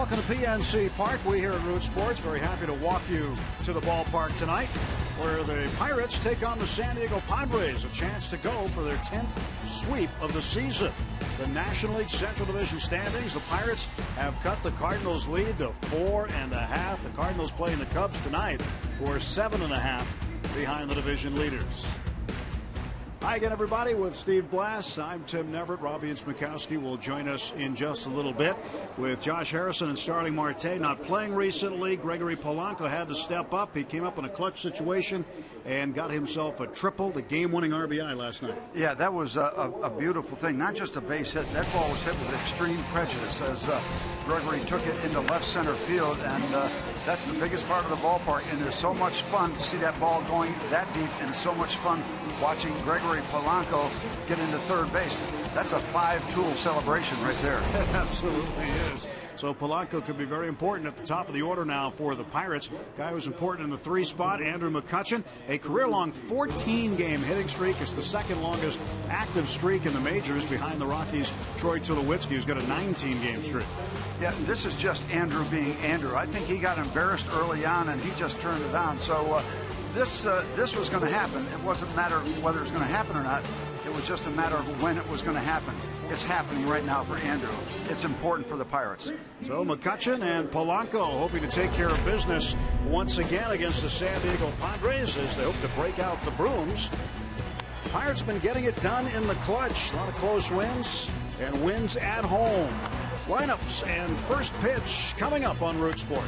Welcome to PNC Park. We here at Root Sports very happy to walk you to the ballpark tonight, where the Pirates take on the San Diego Padres, a chance to go for their 10th sweep of the season. The National League Central Division standings, the Pirates have cut the Cardinals' lead to 4.5. The Cardinals playing the Cubs tonight, who are 7.5 behind the division leaders. Hi again, everybody, with Steve Blass. I'm Tim Neverett. Robbie Smikowski will join us in just a little bit. With Josh Harrison and Starling Marte not playing recently, Gregory Polanco had to step up. He came up in a clutch situation and got himself a triple, the game-winning RBI last night. Yeah, that was a beautiful thing. Not just a base hit. That ball was hit with extreme prejudice as Gregory took it into left center field, and that's the biggest part of the ballpark. And it's so much fun to see that ball going that deep, and it's so much fun watching Gregory Polanco get into third base. That's a 5-tool celebration right there. It absolutely is. So Polanco could be very important at the top of the order now for the Pirates. Guy who's important in the 3 spot, Andrew McCutchen. A career-long 14-game hitting streak. It's the second longest active streak in the majors behind the Rockies' Troy Tulowitzki, who's got a 19-game streak. Yeah, this is just Andrew being Andrew. I think he got embarrassed early on, and he just turned it on. So this was going to happen. It wasn't a matter of whether it was going to happen or not. It was just a matter of when it was going to happen. It's happening right now for Andrew. It's important for the Pirates. So McCutchen and Polanco hoping to take care of business once again against the San Diego Padres as they hope to break out the brooms. Pirates been getting it done in the clutch. A lot of close wins and wins at home. Lineups and first pitch coming up on Root Sports.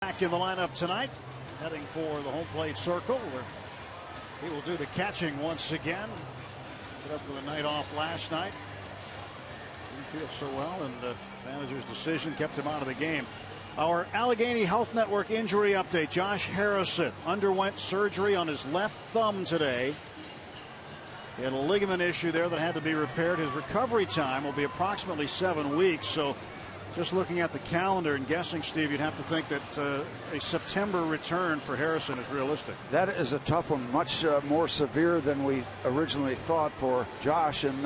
Back in the lineup tonight, heading for the home plate circle, where he will do the catching once again. Put up with a night off last night. Didn't feel so well, and the manager's decision kept him out of the game. Our Allegheny Health Network injury update. Josh Harrison underwent surgery on his left thumb today. He had a ligament issue there that had to be repaired. His recovery time will be approximately 7 weeks, so Just looking at the calendar and guessing, Steve, you'd have to think that a September return for Harrison is realistic. That is a tough one, much more severe than we originally thought for Josh. And,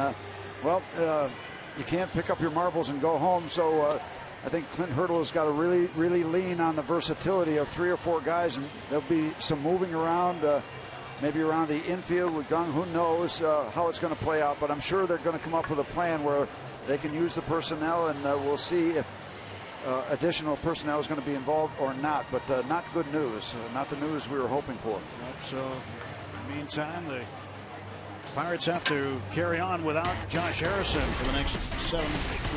you can't pick up your marbles and go home. So I think Clint Hurdle has got to really lean on the versatility of 3 or 4 guys. And there'll be some moving around, maybe around the infield with Gung. Who knows how it's going to play out. But I'm sure they're going to come up with a plan where they can use the personnel, and we'll see if additional personnel is going to be involved or not. But not good news, not the news we were hoping for. So, in the meantime, the Pirates have to carry on without Josh Harrison for the next 7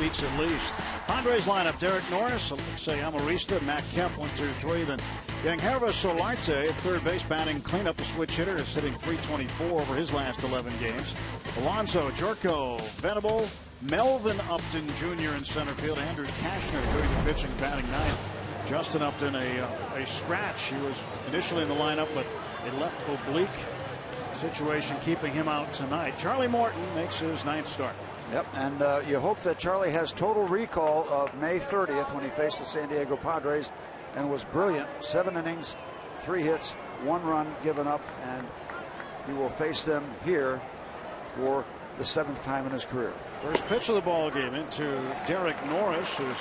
weeks at least. Padres lineup: Derek Norris, Alexei Amarista, Matt Kemp 1, 2, 3. Then Yangervis Solarte at third base, batting cleanup. The switch hitter is hitting .324 over his last 11 games. Alonso, Jorko, Venable, Melvin Upton Jr. in center field. Andrew Kashner doing the pitching, batting ninth. Justin Upton a scratch. He was initially in the lineup, but a left oblique situation keeping him out tonight. Charlie Morton makes his 9th start. Yep, and you hope that Charlie has total recall of May 30th when he faced the San Diego Padres and was brilliant. 7 innings, 3 hits, 1 run given up, and he will face them here for the 7th time in his career. First pitch of the ball game into Derek Norris, who's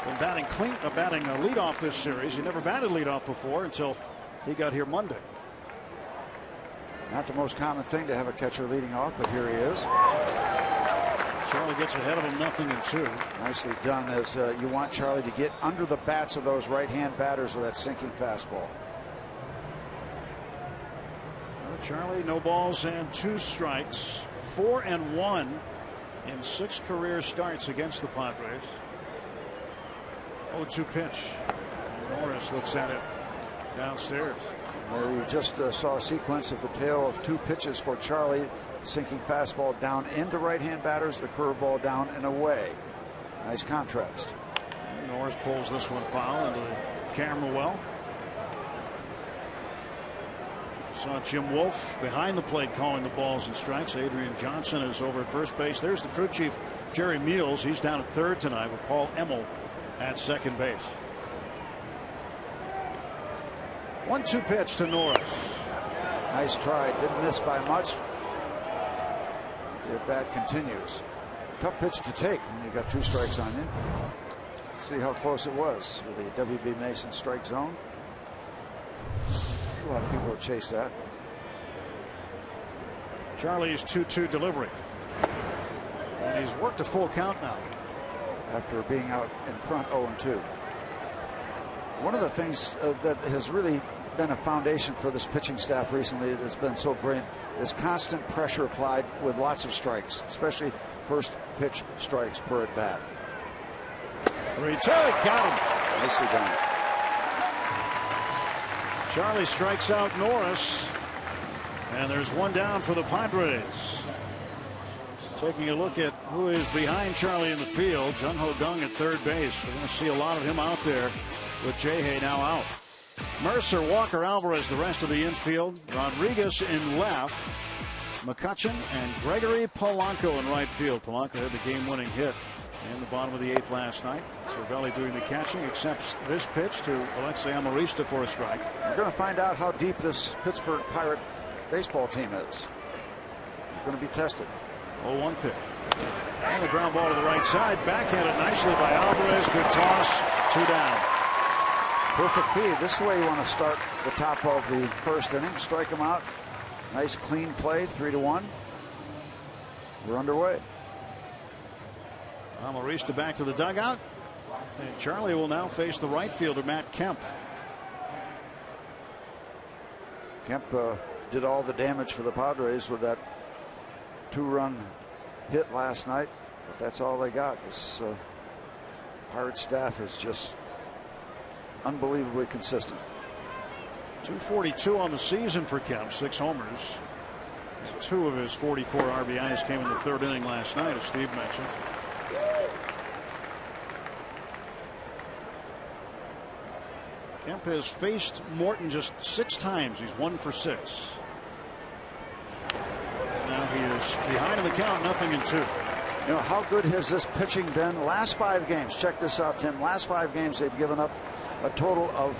been batting leadoff this series. He never batted leadoff before until he got here Monday. Not the most common thing to have a catcher leading off, but here he is. Charlie gets ahead of him, 0-2. Nicely done, as you want Charlie to get under the bats of those right-hand batters with that sinking fastball. Charlie, no balls and 2 strikes. 4-1 in 6 career starts against the Padres. 0-2 pitch. Norris looks at it downstairs. There you just saw a sequence of the tail of 2 pitches for Charlie. Sinking fastball down into right-hand batters, the curveball down and away. Nice contrast. Norris pulls this one foul into the camera well. Saw Jim Wolf behind the plate calling the balls and strikes. Adrian Johnson is over at first base. There's the crew chief, Jerry Meals. He's down at third tonight with Paul Emmel at second base. 1-2 pitch to Norris. Nice try. Didn't miss by much. The at-bat continues. Tough pitch to take when you got 2 strikes on you. See how close it was with the W.B. Mason strike zone. A lot of people would chase that. Charlie's 2-2 delivery. And he's worked a full count now. After being out in front 0-2. One of the things that has really been a foundation for this pitching staff recently that's been so brilliant is constant pressure applied with lots of strikes, especially first pitch strikes per at bat. 3-2, got him. Nicely done. Charlie strikes out Norris, and there's 1 down for the Padres. Taking a look at who is behind Charlie in the field. Jung-Ho Kang at third base. We're going to see a lot of him out there with Jay now out. Mercer, Walker, Alvarez, the rest of the infield. Rodriguez in left. McCutchen and Gregory Polanco in right field. Polanco had the game-winning hit in the bottom of the 8th last night. Cervelli doing the catching, accepts this pitch to Alexei Amarista for a strike. We're going to find out how deep this Pittsburgh Pirate baseball team is. They're going to be tested. 0-1 pitch. And the ground ball to the right side. Backhanded nicely by Alvarez. Good toss. 2 down. Perfect feed. This is the way you want to start the top of the first inning. Strike them out. Nice clean play. 3-1. We're underway. Amarista back to the dugout. And Charlie will now face the right fielder, Matt Kemp. Kemp did all the damage for the Padres with that 2-run hit last night. But that's all they got. This Pirate staff is just unbelievably consistent. 242 on the season for Kemp, 6 homers. 2 of his 44 RBIs came in the 3rd inning last night, as Steve mentioned. Kemp has faced Morton just 6 times. He's 1 for 6. Now he is behind in the count, 0-2. You know, how good has this pitching been? Last 5 games, check this out, Tim. Last 5 games, they've given up a total of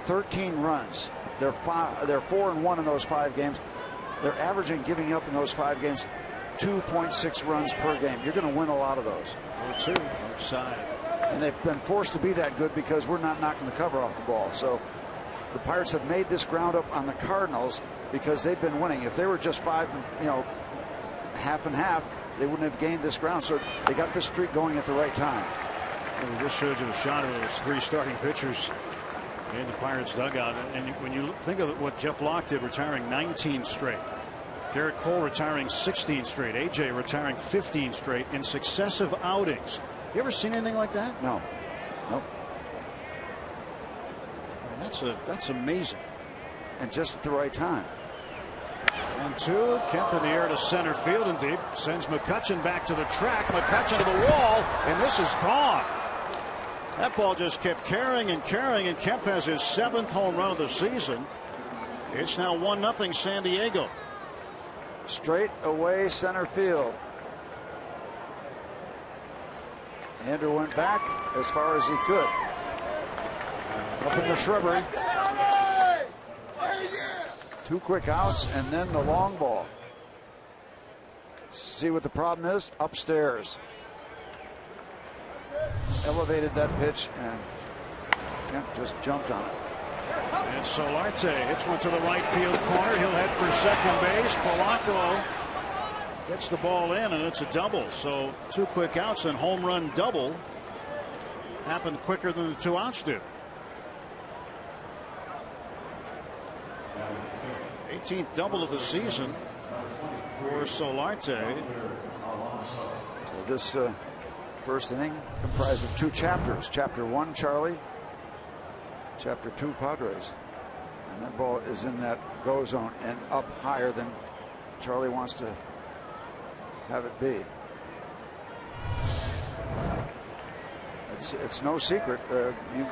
13 runs. They're 4-1 in those 5 games. They're averaging giving up in those 5 games 2.6 runs per game. You're going to win a lot of those. 0-2 each side. And they've been forced to be that good because we're not knocking the cover off the ball. So the Pirates have made this ground up on the Cardinals because they've been winning. If they were just 5, half and half, they wouldn't have gained this ground. So they got this streak going at the right time. Well, we just showed you the shot of those 3 starting pitchers in the Pirates dugout. And when you think of what Jeff Locke did, retiring 19 straight. Garrett Cole retiring 16 straight. AJ retiring 15 straight in successive outings. You ever seen anything like that? No. Nope. I mean, that's amazing. And just at the right time. 1-2. Kemp in the air to center field and deep. Sends McCutchen back to the track. McCutchen to the wall. And this is gone. That ball just kept carrying and carrying. And Kemp has his 7th home run of the season. It's now 1-0 San Diego. Straight away center field. Andrew went back as far as he could. Up in the shrubbery. 2 quick outs and then the long ball. See what the problem is? Upstairs. Elevated that pitch and Kemp just jumped on it. And Solarte hits one to the right field corner. He'll head for second base. Polanco gets the ball in, and it's a double. So 2 quick outs and home run double happened quicker than the 2 outs did. 18th double of the season for Solarte. So this first inning comprised of 2 chapters. Chapter 1, Charlie. Chapter 2, Padres. And that ball is in that go zone and up higher than Charlie wants to have it be. It's no secret. You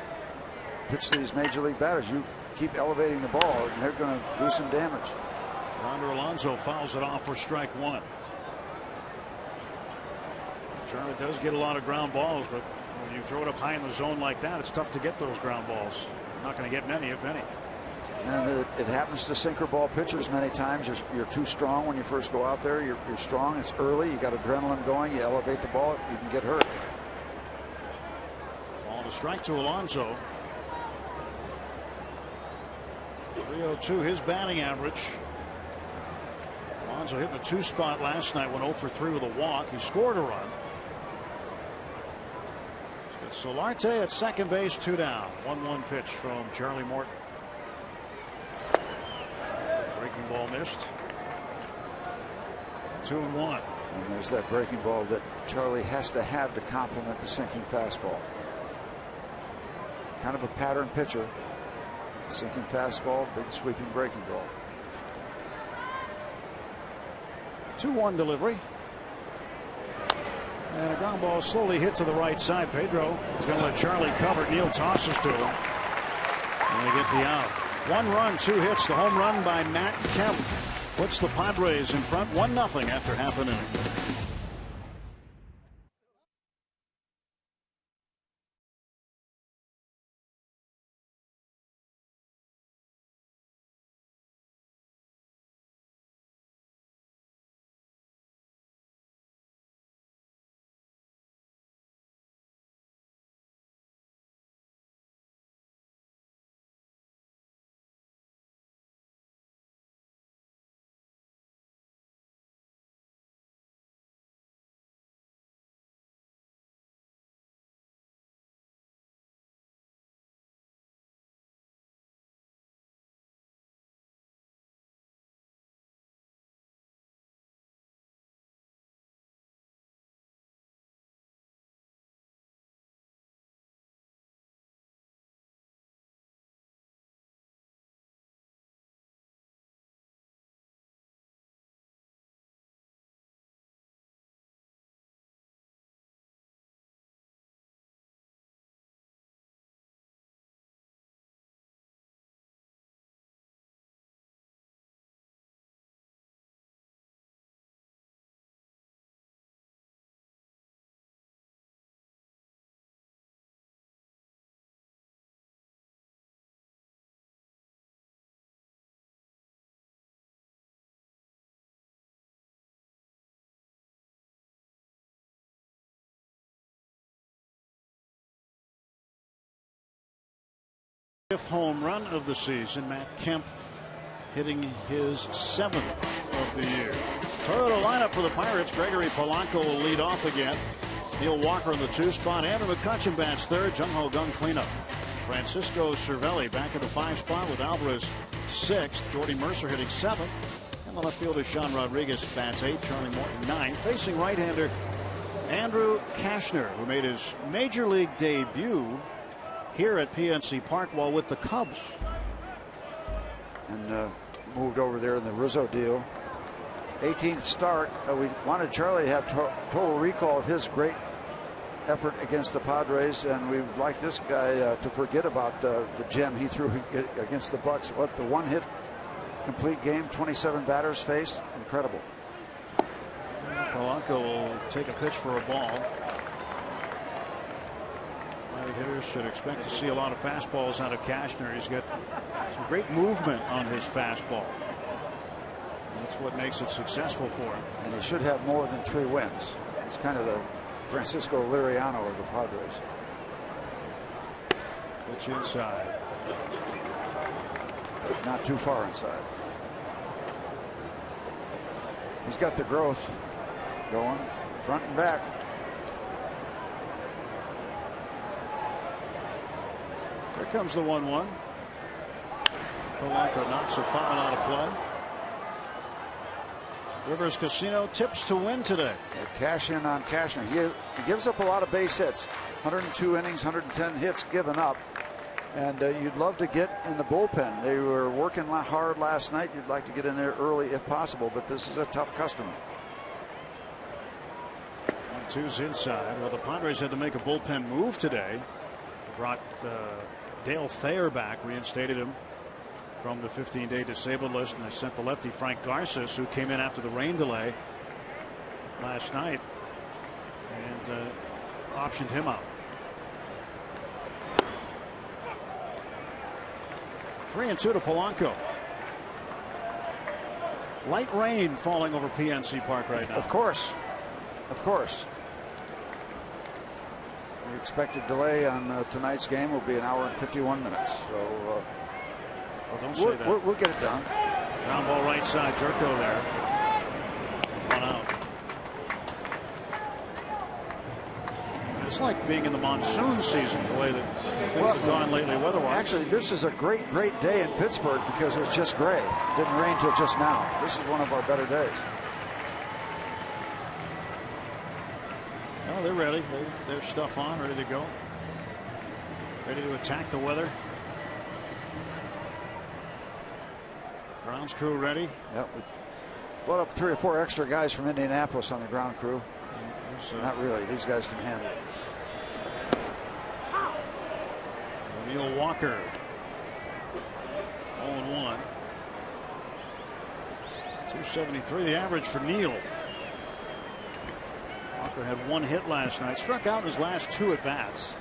pitch these major league batters, you keep elevating the ball and they're going to do some damage. Wander Alonso fouls it off for strike 1. Charlie does get a lot of ground balls, but when you throw it up high in the zone like that, it's tough to get those ground balls. You're not going to get many, if any. And it happens to sinker ball pitchers many times. You're too strong when you first go out there. You're strong. It's early. You got adrenaline going. You elevate the ball. You can get hurt. Ball to strike to Alonso. 302 his batting average. Alonso hit the 2 spot last night, went 0 for 3 with a walk. He scored a run. Solarte at second base, 2 down. 1-1 pitch from Charlie Morton. Breaking ball missed. 2-1. And there's that breaking ball that Charlie has to have to complement the sinking fastball. Kind of a pattern pitcher. Sinking fastball, big sweeping breaking ball. 2-1 delivery. And a ground ball slowly hit to the right side. Pedro is going to let Charlie cover. Neal tosses to him. And they get the out. 1 run, 2 hits. The home run by Matt Kemp puts the Padres in front 1-0 after half an inning. 5th home run of the season. Matt Kemp hitting his 7th of the year. Toyota lineup for the Pirates. Gregory Polanco will lead off again. Neil Walker in the 2 spot. Andrew McCutchen bats 3rd. Jung Ho Gung cleanup. Francisco Cervelli back in the 5 spot with Alvarez 6th. Jordy Mercer hitting 7th. And the left fielder Sean Rodriguez bats 8th. Charlie Morton 9th. Facing right-hander Andrew Cashner, who made his major league debut here at PNC Park while with the Cubs. And moved over there in the Rizzo deal. 18th start. We wanted Charlie to have total recall of his great effort against the Padres, and we'd like this guy to forget about the gem he threw against the Bucks. What, the 1-hit complete game, 27 batters faced? Incredible. Polanco will take a pitch for a ball. Right hitters should expect to see a lot of fastballs out of Cashner. He's got some great movement on his fastball. That's what makes it successful for him. And he should have more than 3 wins. It's kind of the Francisco Liriano of the Padres. Pitch inside. But not too far inside. He's got the growth going front and back. Here comes the 1-1. Polanco knocks a foul out of play. Rivers Casino tips to win today. Cash in on Cashner. He gives up a lot of base hits. 102 innings, 110 hits given up. And you'd love to get in the bullpen. They were working hard last night. You'd like to get in there early if possible, but this is a tough customer. 1-2's inside. Well, the Padres had to make a bullpen move today. They brought Dale Thayer back, reinstated him from the 15-day disabled list, and they sent the lefty Frank Garces, who came in after the rain delay last night, and optioned him out. 3-2 to Polanco. Light rain falling over PNC Park right now. Of course. Of course. The expected delay on tonight's game will be 1 hour and 51 minutes. So don't say that. We'll get it done. Ground ball right side. Jerko there. 1 out. It's like being in the monsoon season, the way that things have gone lately weather-wise. Actually, this is a great day in Pittsburgh because it's just gray. It didn't rain till just now. This is one of our better days. Well, they're ready. Their stuff on, ready to go. Ready to attack the weather. Grounds crew ready. Yep. We brought up 3 or 4 extra guys from Indianapolis on the ground crew. Not really. These guys can handle it. Neil Walker. 0-1. 273 the average for Neil. Walker had 1 hit last night. Struck out in his last 2 at bats.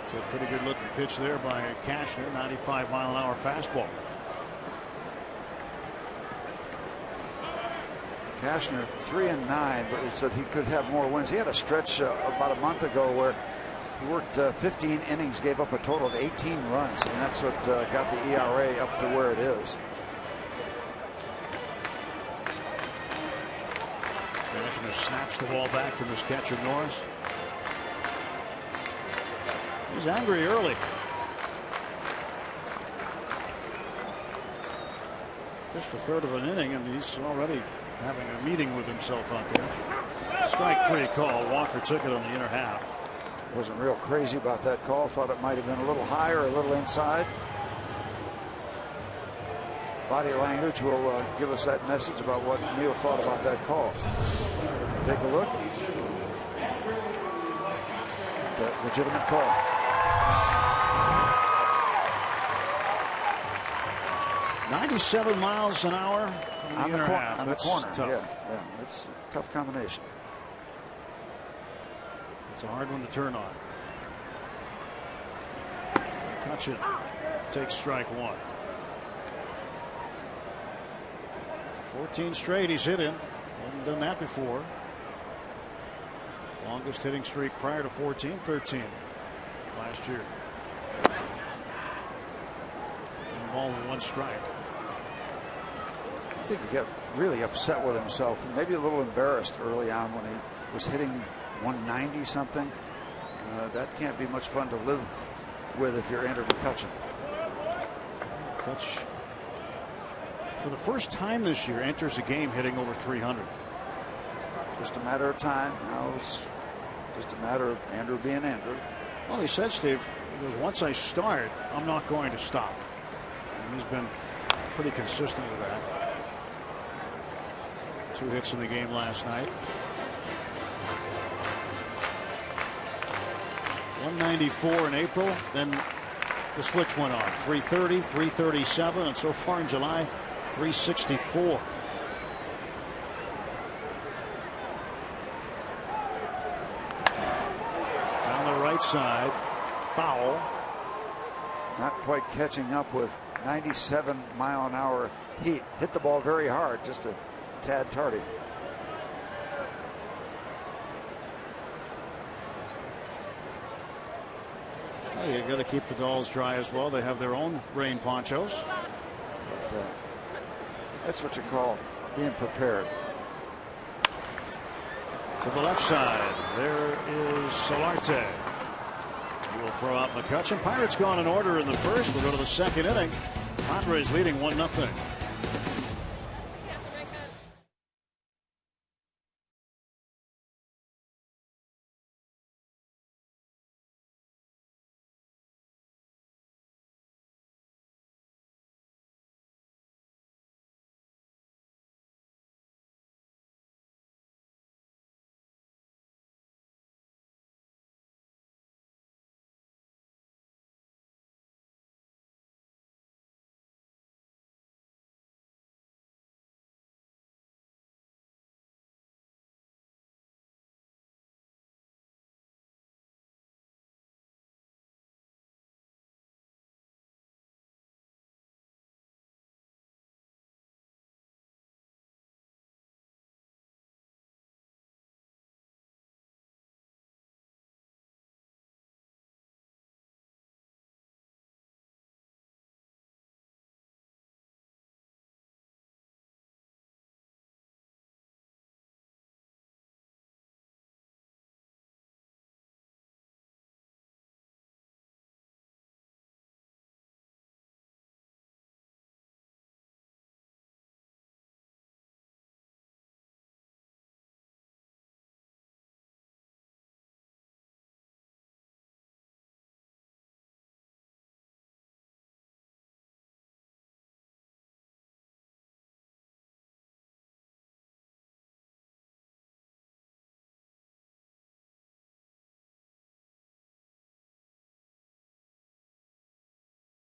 It's a pretty good looking pitch there by Cashner. 95-mile-an-hour fastball. Cashner 3-9, but he said he could have more wins. He had a stretch about a month ago where he worked 15 innings, gave up a total of 18 runs, and that's what got the ERA up to where it is. Cashner snaps the ball back from his catcher Norris. He's angry early. Just a third of an inning, and he's already having a meeting with himself out there. Strike 3 call. Walker took it on the inner half. Wasn't real crazy about that call. Thought it might have been a little higher, a little inside. Body language will give us that message about what Neil thought about that call. Take a look. The legitimate call. .97 miles an hour on the corner. Tough. Yeah, it's a tough combination. It's a hard one to turn on. McCutchen takes strike 1. 14 straight he's hit in. Hasn't done that before. Longest hitting streak prior to 14, 13. last year. And ball with 1 strike. I think he got really upset with himself and maybe a little embarrassed early on when he was hitting 190 something. That can't be much fun to live with if you're Andrew McCutchen. Kutch, for the first time this year, enters a game hitting over 300. Just a matter of time. Now it's just a matter of Andrew being Andrew. Well, he said, Steve, he goes, once I start, I'm not going to stop. And he's been pretty consistent with that. 2 hits in the game last night. 194 in April, then the switch went on. 330, 337, and so far in July, 364. Down the right side, foul. Not quite catching up with 97-mile-an-hour heat. Hit the ball very hard, just a tad tardy. Well, you got to keep the dolls dry as well. They have their own rain ponchos. But, that's what you call being prepared. To the left side, there is Solarte. He will throw out McCutchen. Pirates gone in order in the first. We'll go to the second inning. Padres leading 1-0.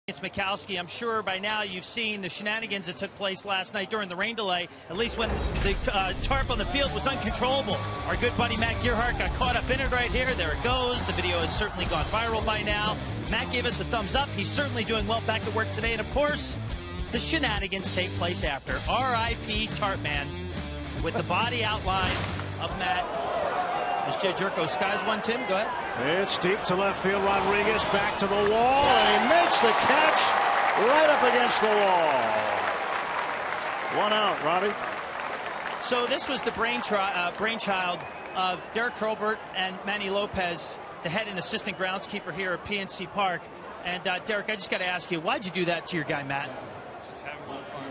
It's Mikowski. I'm sure by now you've seen the shenanigans that took place last night during the rain delay, at least when the tarp on the field was uncontrollable. Our good buddy Matt Gearhart got caught up in it right here. There it goes. The video has certainly gone viral by now. Matt gave us a thumbs up. He's certainly doing well back at work today. And, of course, the shenanigans take place after. R.I.P. Tarp Man with the body outline of Matt. As Jed Jerko skies one, Tim, go ahead. It's deep to left field. Rodriguez back to the wall, and he makes the catch right up against the wall. 1 out, Robbie. So this was the brainchild of Derek Hurlbert and Manny Lopez, the head and assistant groundskeeper here at PNC Park. And Derek, I just got to ask you, why'd you do that to your guy, Matt? Just having some fun.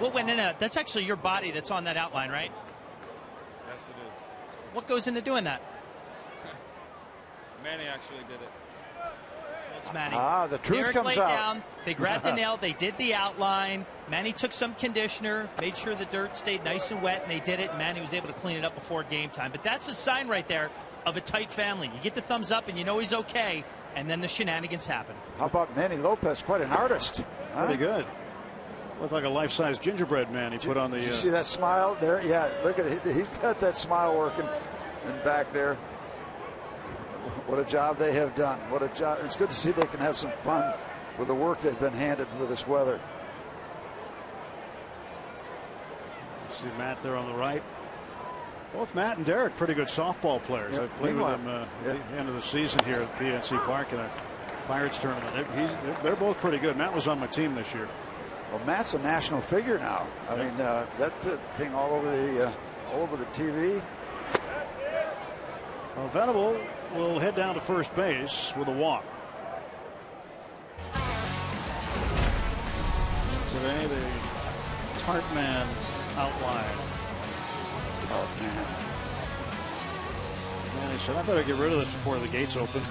What went in that? That's actually your body that's on that outline, right? Yes, it is. What goes into doing that? Manny actually did it. It's Manny. The truth Derek comes laid out. Down. They grabbed the nail. They did the outline. Manny took some conditioner, made sure the dirt stayed nice and wet, and they did it. And Manny was able to clean it up before game time. But that's a sign right there of a tight family. You get the thumbs up, and you know he's okay, and then the shenanigans happen. How about Manny Lopez? Quite an artist. Huh? Pretty good. Looked like a life-size gingerbread man he put on the... Did you see that smile there? Yeah, look at it. He's got that smile working in back there. What a job they have done. What a job. It's good to see they can have some fun with the work they've been handed with this weather. See Matt there on the right. Both Matt and Derek pretty good softball players. Yep. I played with them at the end of the season here at PNC Park in a Pirates tournament. They're both pretty good. Matt was on my team this year. Well, Matt's a national figure now. I mean, that thing all over the TV. Well, Venable will head down to first base with a walk. Today, the Tarp man outline. Oh, man. Man, he said, I better get rid of this before the gates open.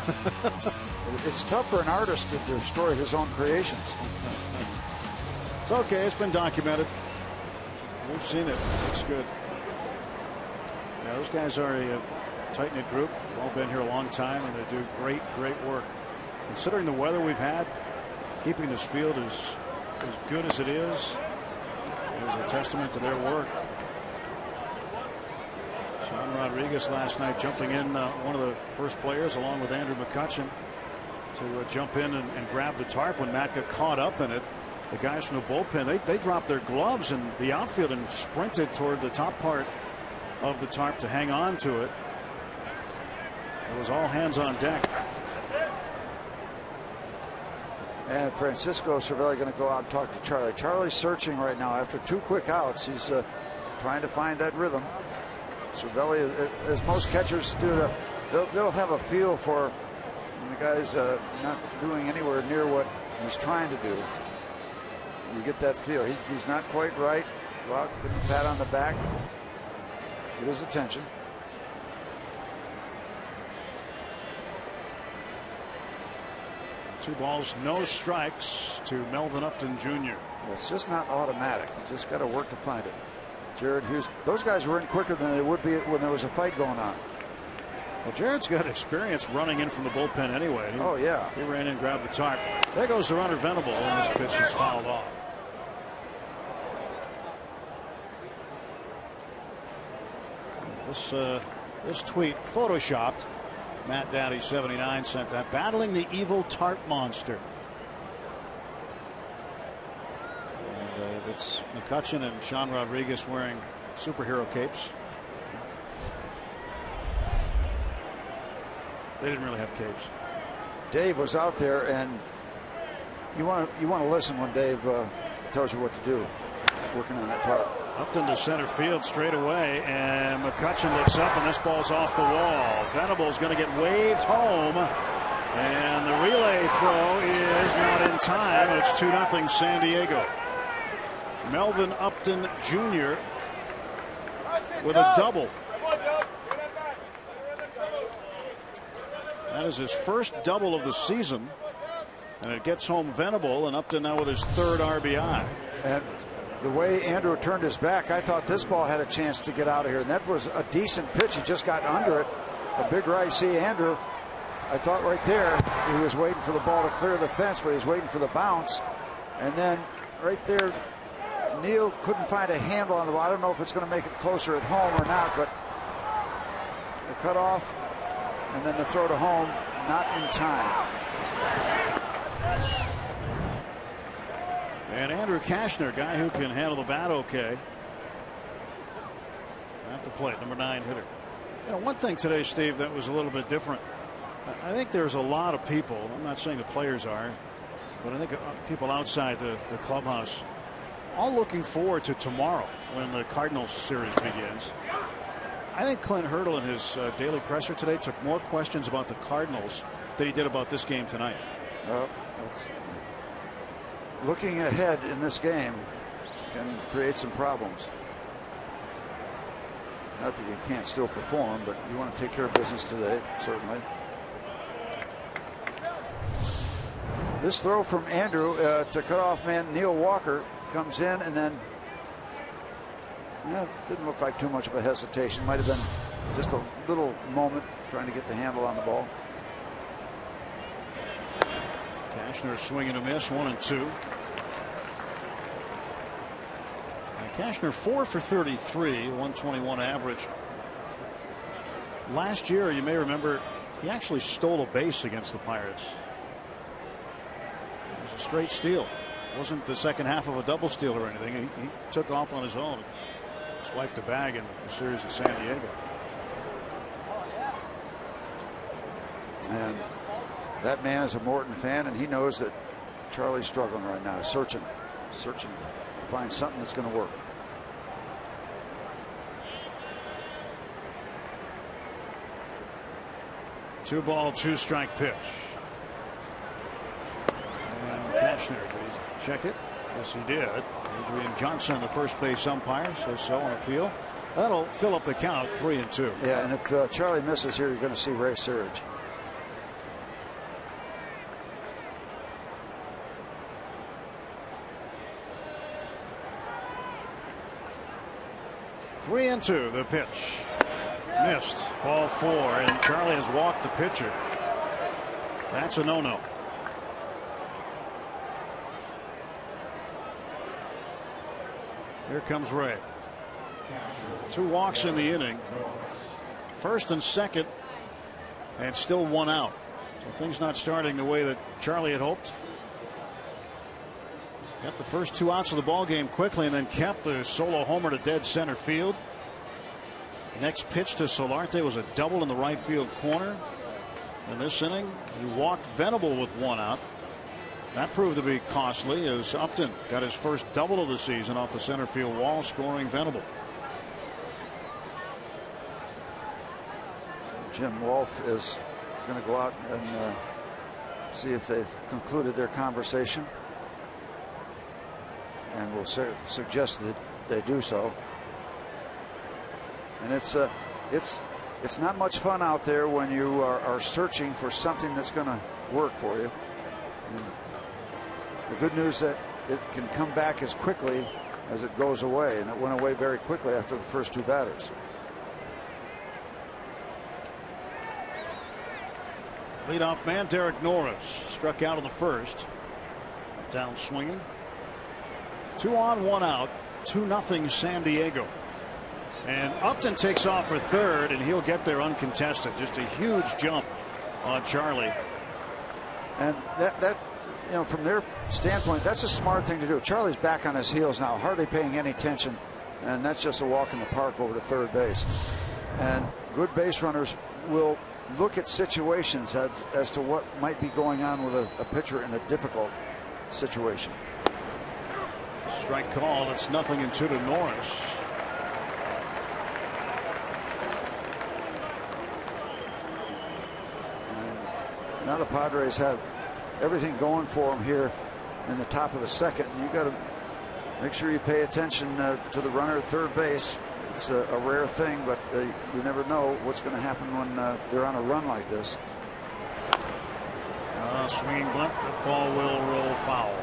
It's tough for an artist to destroy his own creations. It's okay. It's been documented. We've seen it. It's good. Yeah, those guys are a tight-knit group. They've all been here a long time, and they do great work. Considering the weather we've had, keeping this field as good as it is a testament to their work. Sean Rodriguez last night jumping in, one of the first players along with Andrew McCutchen to jump in and grab the tarp when Matt got caught up in it. The guys from the bullpen, they dropped their gloves in the outfield and sprinted toward the top part of the tarp to hang on to it. It was all hands on deck. And Francisco Cervelli going to go out and talk to Charlie. Charlie's searching right now after 2 quick outs. He's trying to find that rhythm. Cervelli, as most catchers do, they'll have a feel for when the guy's not doing anywhere near what he's trying to do. You get that feel. He's not quite right. Go out, give him a pat on the back, get his attention. Two balls, no strikes to Melvin Upton Jr. It's just not automatic. You just got to work to find it. Jared Hughes, those guys were in quicker than they would be when there was a fight going on. Well, Jared's got experience running in from the bullpen anyway. He ran in, grabbed the tarp. There goes the runner Venable, and this pitch is fouled off. This tweet photoshopped. Matt Dowdy 79 sent that. Battling the evil tarp monster. And it's McCutchen and Sean Rodriguez wearing superhero capes. They didn't really have capes. Dave was out there, and you want to listen when Dave tells you what to do, working on that tarp. Upton to center field straight away, and McCutchen looks up, and this ball's off the wall. Venable's going to get waved home, and the relay throw is not in time, and it's 2-0 San Diego. Melvin Upton Jr. with a double. That is his first double of the season, and it gets home Venable, and Upton now with his 3rd RBI. And the way Andrew turned his back, I thought this ball had a chance to get out of here, and that was a decent pitch. He just got under it. A big right. See, Andrew, I thought right there he was waiting for the ball to clear the fence, but he was waiting for the bounce. And then right there, Neal couldn't find a handle on the ball. I don't know if it's going to make it closer at home or not, but the cutoff and then the throw to home, not in time. And Andrew Kashner, guy who can handle the bat okay, at the plate, number 9 hitter. You know, one thing today, Steve, that was a little bit different. I think there's a lot of people, I'm not saying the players are, but I think people outside the clubhouse all looking forward to tomorrow when the Cardinals series begins. I think Clint Hurdle in his daily presser today took more questions about the Cardinals than he did about this game tonight. Looking ahead in this game can create some problems. Not that you can't still perform, but you want to take care of business today, certainly. This throw from Andrew to cutoff man Neil Walker comes in, and then didn't look like too much of a hesitation. Might have been just a little moment trying to get the handle on the ball. Kashner swinging a miss, 1-2. Kashner 4 for 33, 121 average. Last year, you may remember, he actually stole a base against the Pirates. It was a straight steal. It wasn't the second half of a double steal or anything. He took off on his own. Swiped the bag in the series in San Diego. And that man is a Morton fan, and he knows that Charlie's struggling right now, searching to find something that's going to work. Two ball, two strike pitch. And Cashner, did he check it? Yes, he did. Adrian Johnson, the first base umpire, says so on appeal. That'll fill up the count, 3-2. Yeah, and if Charlie misses here, you're going to see Ray surge. Three and two, the pitch. Missed. Ball 4, and Charlie has walked the pitcher. That's a no-no. Here comes Ray. 2 walks in the inning. First and second, and still 1 out. So things not starting the way that Charlie had hoped. Got the first 2 outs of the ball game quickly, and then kept the solo homer to dead center field. Next pitch to Solarte was a double in the right field corner. In this inning, he walked Venable with 1 out. That proved to be costly as Upton got his first double of the season off the center field wall, scoring Venable. Jim Wolf is going to go out and see if they've concluded their conversation, and will suggest that they do so. And it's not much fun out there when you are searching for something that's going to work for you. And the good news that it can come back as quickly as it goes away, and it went away very quickly after the first 2 batters. Leadoff man Derek Norris struck out in the first. Down swinging. 2 on, 1 out. 2-0 San Diego. And Upton takes off for third, and he'll get there uncontested. Just a huge jump on Charlie. And that you know, from their standpoint, that's a smart thing to do. Charlie's back on his heels now, hardly paying any attention, and that's just a walk in the park over to third base. And good base runners will look at situations as to what might be going on with a pitcher in a difficult situation. Strike call. It's 0-2 to Norris. And now the Padres have everything going for them here in the top of the second. You've got to make sure you pay attention to the runner at third base. It's a rare thing, but you never know what's going to happen when they're on a run like this. Swinging bunt. The ball will roll foul.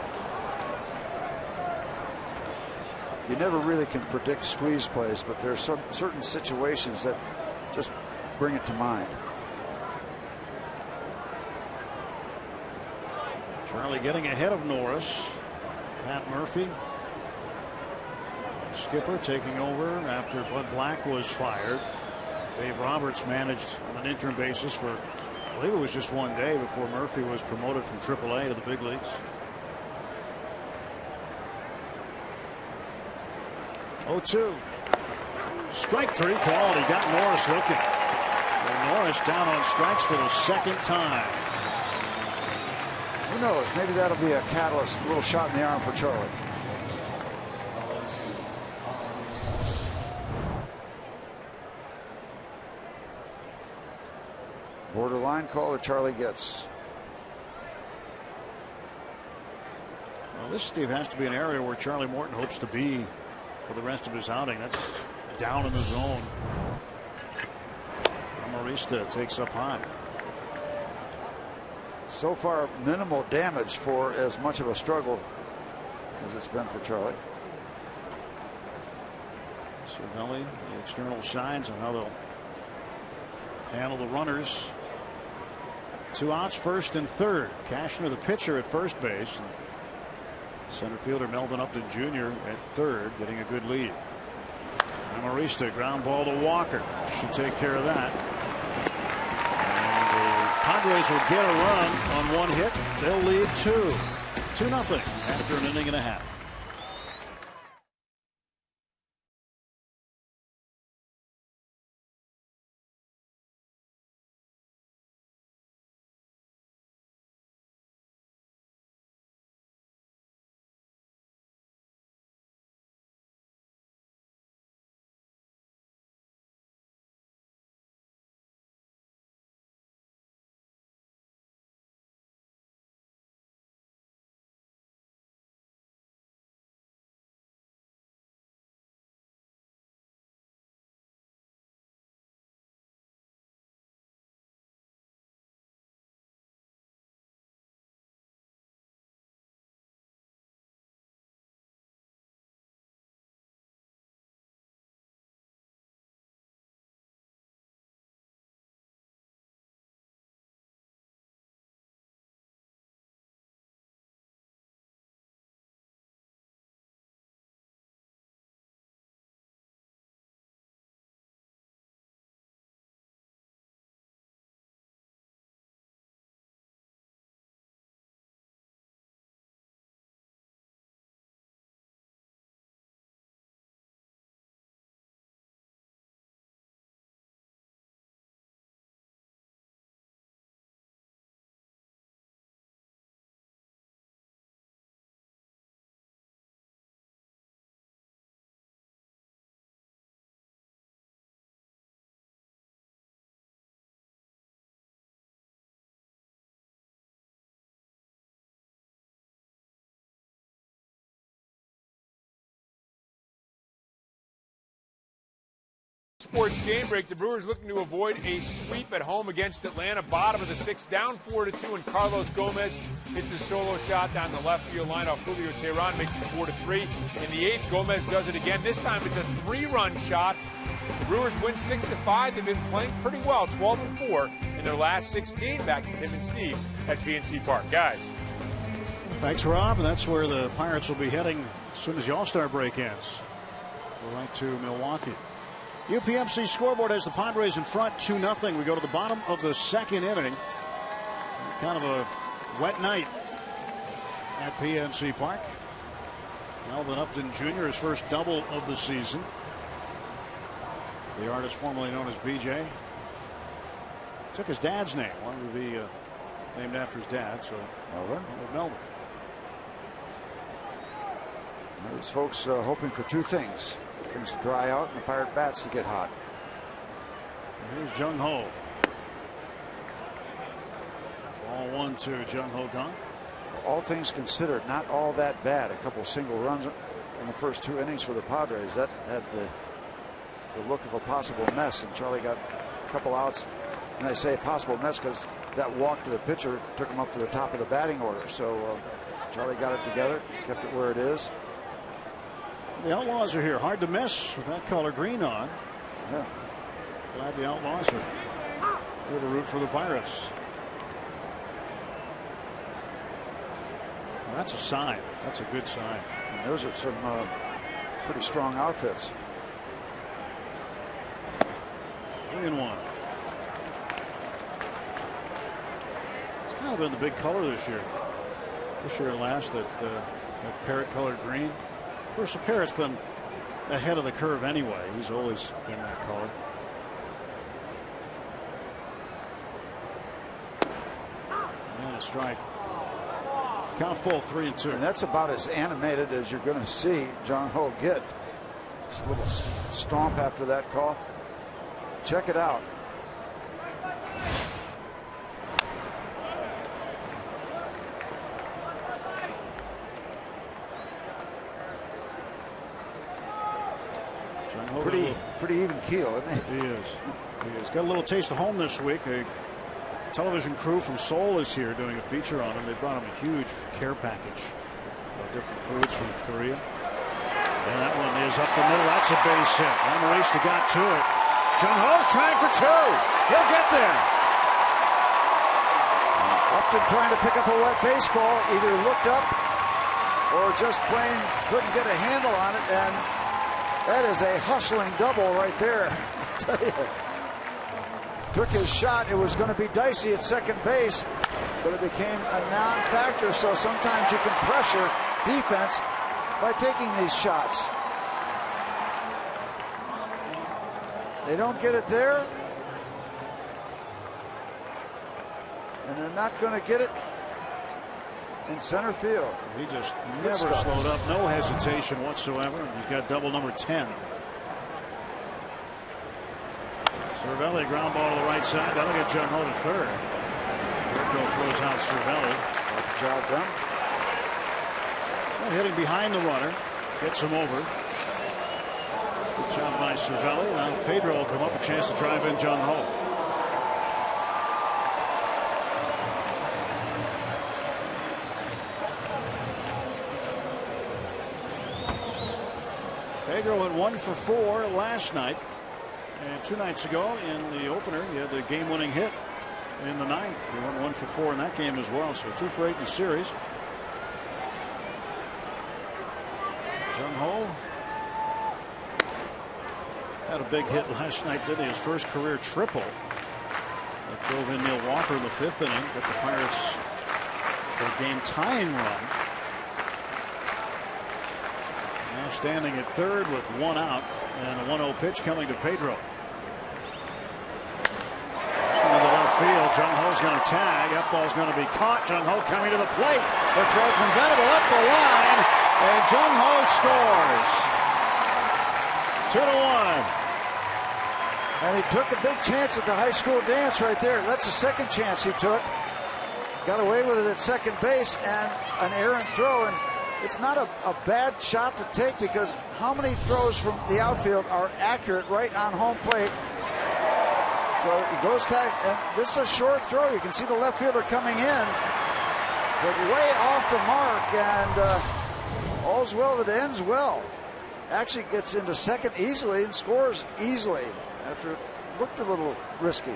You never really can predict squeeze plays, but there's some certain situations that just bring it to mind. Charlie getting ahead of Norris. Pat Murphy, skipper, taking over after Bud Black was fired. Dave Roberts managed on an interim basis for, I believe it was just 1 day before Murphy was promoted from AAA to the big leagues. 0-2. Strike 3 called. He got Norris looking. And Norris down on strikes for the second time. Who knows? Maybe that'll be a catalyst, a little shot in the arm for Charlie. Borderline call that Charlie gets. Well, this, Steve, has to be an area where Charlie Morton hopes to be for the rest of his outing. That's down in the zone. Amarista takes up high. So far, minimal damage for as much of a struggle as it's been for Charlie. Cervelli, the external signs on how they'll handle the runners. 2 outs, first and third. Cashner, the pitcher, at first base. And center fielder Melvin Upton Jr. at third, getting a good lead. Amarista, ground ball to Walker. Should take care of that. Padres will get a run on 1 hit. They'll lead 2-0 after an inning and a half. Sports Game Break. The Brewers looking to avoid a sweep at home against Atlanta. Bottom of the 6th, down 4-2, and Carlos Gomez hits a solo shot down the left field line off Julio Teheran, makes it 4-3. In the 8th, Gomez does it again. This time it's a 3-run shot. The Brewers win 6-5. They've been playing pretty well, 12-4 in their last 16. Back to Tim and Steve at PNC Park. Guys. Thanks, Rob. And that's where the Pirates will be heading as soon as the All-Star break ends. We're right to Milwaukee. UPMC scoreboard has the Padres in front 2-0. We go to the bottom of the 2nd inning. Kind of a wet night at PNC Park. Melvin Upton Jr., his first double of the season. The artist formerly known as BJ. Took his dad's name. Wanted to be named after his dad. So Melvin. Those folks hoping for two things. Things to dry out and the Pirate bats to get hot. Here's Jung Ho. Ball 1-2. Jung Ho gone. All things considered, not all that bad. A couple single runs in the first 2 innings for the Padres. That had the look of a possible mess, and Charlie got a couple outs. And I say a possible mess because that walk to the pitcher took him up to the top of the batting order. So Charlie got it together, kept it where it is. The Outlaws are here. Hard to miss with that color green on. Yeah. Glad the Outlaws are here to root for the Pirates. Well, that's a sign. That's a good sign. And those are some pretty strong outfits. 3-1. It's kind of been the big color this year. This year and last, that parrot colored green. Of course, the parrot's been ahead of the curve anyway. He's always been that color. And a strike. Count full, 3-2. And that's about as animated as you're going to see Jung Ho get. Just a little stomp after that call. Check it out. Pretty even keel, isn't he? He is. Got a little taste of home this week. A television crew from Seoul is here doing a feature on him. They brought him a huge care package of different foods from Korea. And that one is up the middle. That's a base hit. Amarista got to it. Jung Ho's trying for 2. He'll get there. Upton trying to pick up a wet baseball, either looked up or just plain couldn't get a handle on it, and that is a hustling double right there. Took his shot. It was going to be dicey at second base, but it became a non-factor. So sometimes you can pressure defense by taking these shots. They don't get it there, and they're not going to get it in center field. He just never slowed up. No hesitation whatsoever. He's got double number 10. Cervelli ground ball to the right side. That'll get Jung Ho to third. Jerko throws out Cervelli. Got the job done. Well, hitting behind the runner. Gets him over. Good job by Cervelli. Now Pedro will come up, a chance to drive in Jung Ho. Pedro went 1 for 4 last night, and 2 nights ago in the opener he had the game-winning hit in the 9th. He went 1 for 4 in that game as well, so 2 for 8 in the series. Jung Ho had a big hit last night, didn't he? His first career triple. That drove in Neil Walker in the 5th inning, but the Pirates their game-tying run. Now standing at third with 1 out, and a 1-0 pitch coming to Pedro. This one into left field. Jung Ho's going to tag. That ball's going to be caught. Jung Ho coming to the plate. The throw from Venable up the line, and Jung Ho scores. 2-1. And he took a big chance at the high school dance right there. That's the second chance he took. Got away with it at second base, and an errant throw, and it's not a bad shot to take, because how many throws from the outfield are accurate right on home plate? So he goes tag, and this is a short throw. You can see the left fielder coming in, but way off the mark, and all's well that ends well. Actually gets into second easily and scores easily after it looked a little risky.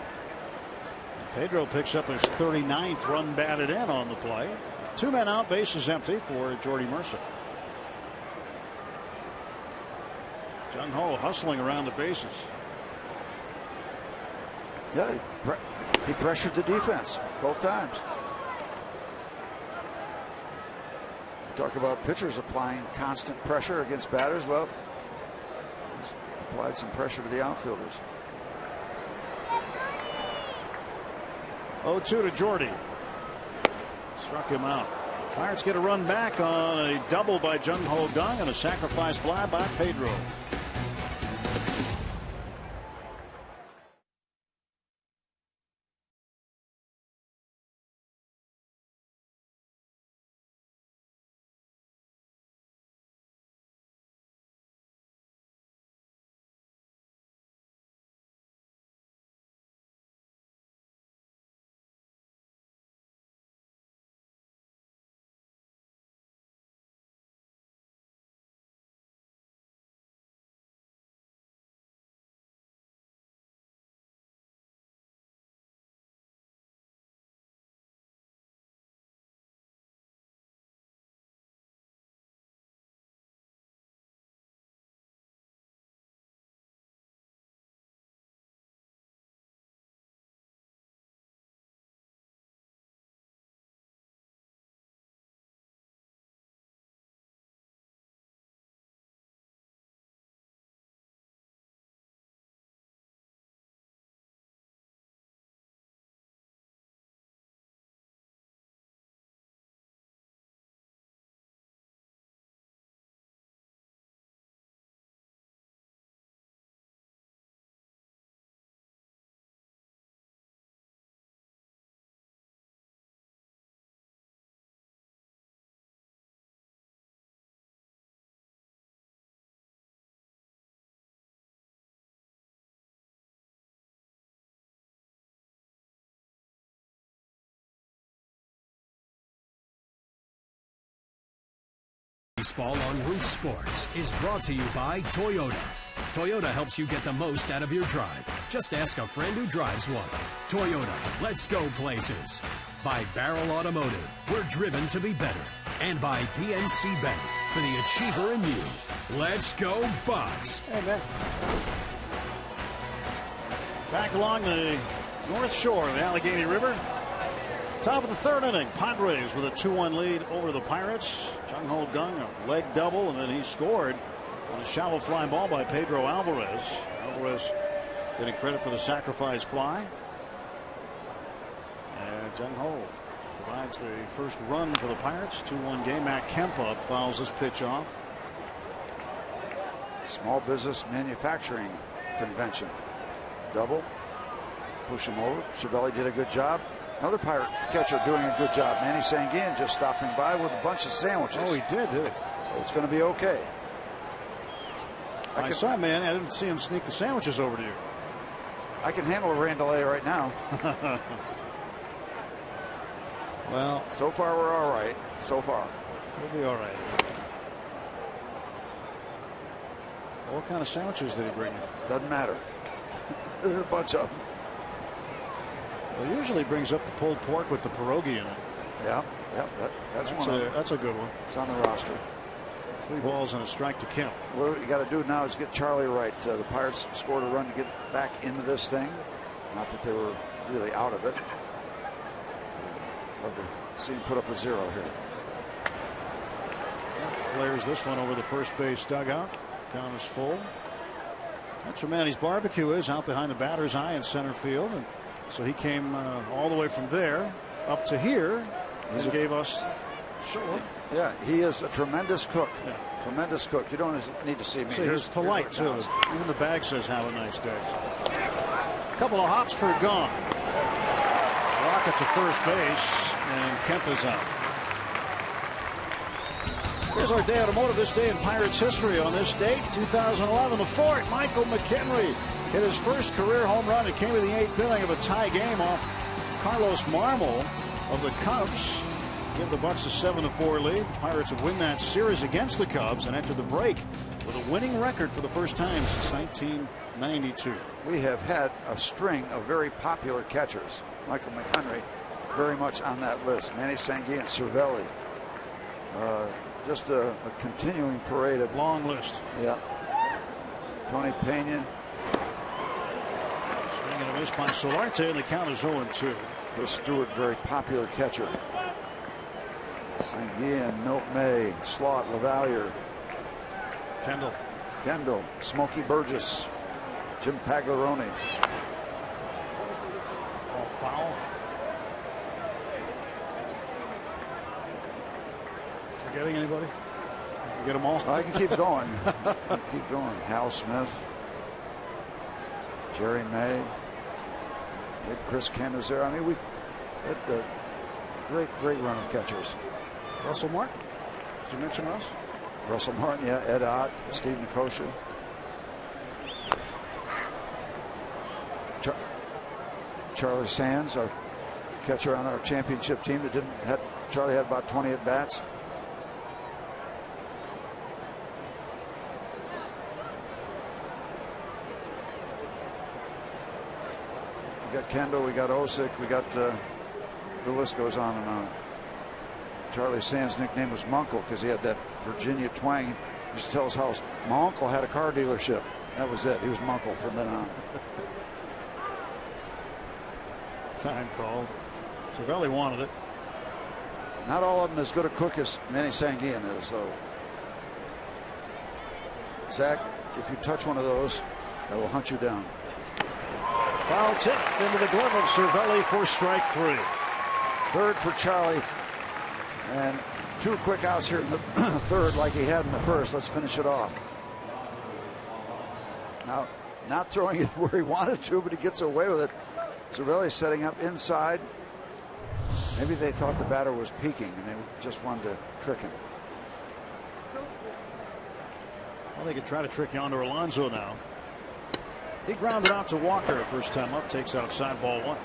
Pedro picks up his 39th run batted in on the play. 2 men out, bases empty for Jordy Mercer. Jung Ho hustling around the bases. Yeah, he pressured the defense both times. Talk about pitchers applying constant pressure against batters. Well, he's applied some pressure to the outfielders. 0-2 to Jordy. Struck him out. Pirates get a run back on a double by Jung Ho Kang and a sacrifice fly by Pedro. Baseball on Root Sports is brought to you by Toyota. Toyota helps you get the most out of your drive. Just ask a friend who drives one. Toyota, let's go places. By Barrel Automotive, we're driven to be better. And by PNC Bank, for the achiever in you. Let's go Bucks. Hey, man. Back along the north shore of the Allegheny River. Top of the third inning, Padres with a 2-1 lead over the Pirates. Jung Ho Kang, a leg double, and then he scored on a shallow fly ball by Pedro Alvarez. Alvarez getting credit for the sacrifice fly. And Jung Ho provides the first run for the Pirates. 2-1 game. Matt Kempa fouls this pitch off. Small business manufacturing convention. Double. Push him over. Cervelli did a good job. Another Pirate catcher doing a good job. Manny Sanguin just stopping by with a bunch of sandwiches. Oh, he did he? So it's going to be okay. I saw, man. I didn't see him sneak the sandwiches over to you. I can handle a Randall right now. Well, so far we're all right. So far. We'll be all right. What kind of sandwiches did he bring you? Doesn't matter. There are a bunch of them. Well, usually brings up the pulled pork with the pierogi in it. Yeah, that's one of them. That's a good one. It's on the roster. 3 balls and a strike to Kemp. What you got to do now is get Charlie right. The Pirates scored a run to get back into this thing. Not that they were really out of it. Love to see him put up a 0 here. Flares this one over the first base dugout. Count is full. That's where Manny's barbecue is, out behind the batter's eye in center field. And so he came all the way from there up to here and gave us show. Yeah, he is a tremendous cook. Yeah. Tremendous cook. You don't need to see me. So he's polite too. Even the bag says have a nice day. A couple of hops for Gone. Rocket to first base, and Kemp is out. Here's our day automotive, this day in Pirates history. On this date, 2011, the Fort, Michael McHenry hit his first career home run. It came in the 8th inning of a tie game off Carlos Marmol of the Cubs. Give the Bucks a 7-4 lead. The Pirates would win that series against the Cubs and enter the break with a winning record for the first time since 1992. We have had a string of very popular catchers. Michael McHenry very much on that list. Manny Sanguin, Cervelli. Just a continuing parade of long list. Yeah. Tony Pena. Swing and a miss by Solarte, and the count is 0-2. Chris Stewart, very popular catcher. Sanguin, Milt May, Slot, LaValliere, Kendall, Smokey Burgess, Jim Pagliarone. Oh, foul. Forgetting anybody? You get them all? I can keep going. Keep going. Hal Smith, Jerry May, Chris Kent is there. I mean, we had a great run of catchers. Russell Martin. Did you mention Russ? Russell Martin, yeah. Ed Ott, Steve Nicosia. Charlie Sands, our catcher on our championship team that Charlie had about 20 at bats. We got Kendall, we got Osick, we got the list goes on and on. Charlie Sands' nickname was Munkle because he had that Virginia twang. He used to tell us how my uncle had a car dealership. That was it. He was Munkle from then on. Time called. Cervelli wanted it. Not all of them as good a cook as Manny Sanguin is, though. Zach, if you touch one of those, I will hunt you down. Foul tip into the glove of Cervelli for strike 3. Third for Charlie. And 2 quick outs here in the third like he had in the first. Let's finish it off. Now, not throwing it where he wanted to, but he gets away with it. Cervelli setting up inside. Maybe they thought the batter was peeking and they just wanted to trick him. Well, they could try to trick you onto Alonso now. He grounded out to Walker first time up, takes outside, ball 1.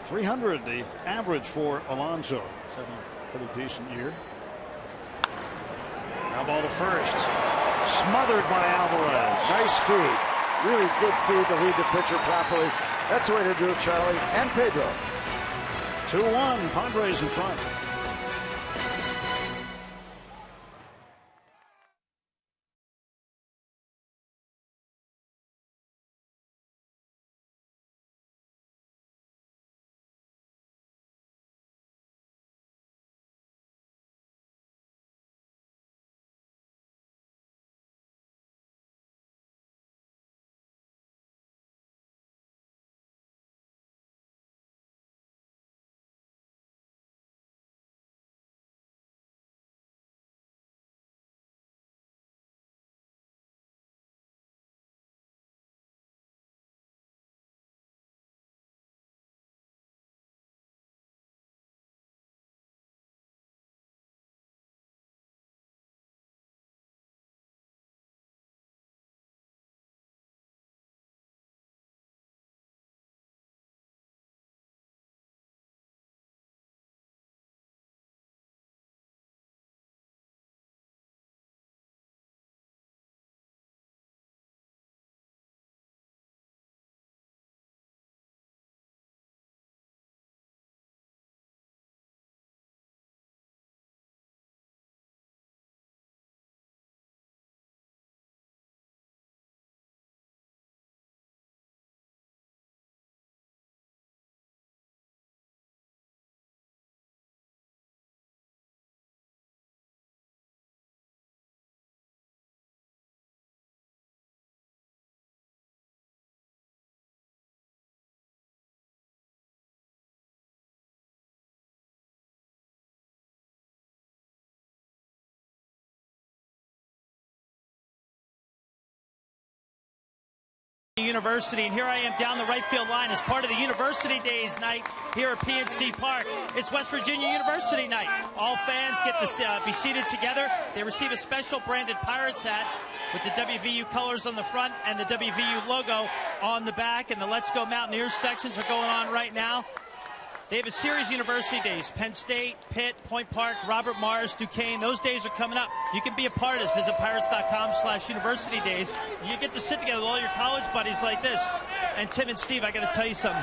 .300 the average for Alonso. He's having a pretty decent year. Now ball to first. Smothered by Alvarez. Nice feed. Really good feed to lead the pitcher properly. That's the way to do it, Charlie and Pedro. 2-1. Padres in front. University, and here I am down the right field line as part of the University Days night here at PNC Park. It's West Virginia University night. All fans get to be seated together. They receive a special branded Pirates hat with the WVU colors on the front and the WVU logo on the back, and the Let's Go Mountaineers sections are going on right now. They have a series of University Days: Penn State, Pitt, Point Park, Robert Morris, Duquesne. Those days are coming up. You can be a part of this. Visit pirates.com/University Days. You get to sit together with all your college buddies like this. And Tim and Steve, I got to tell you something.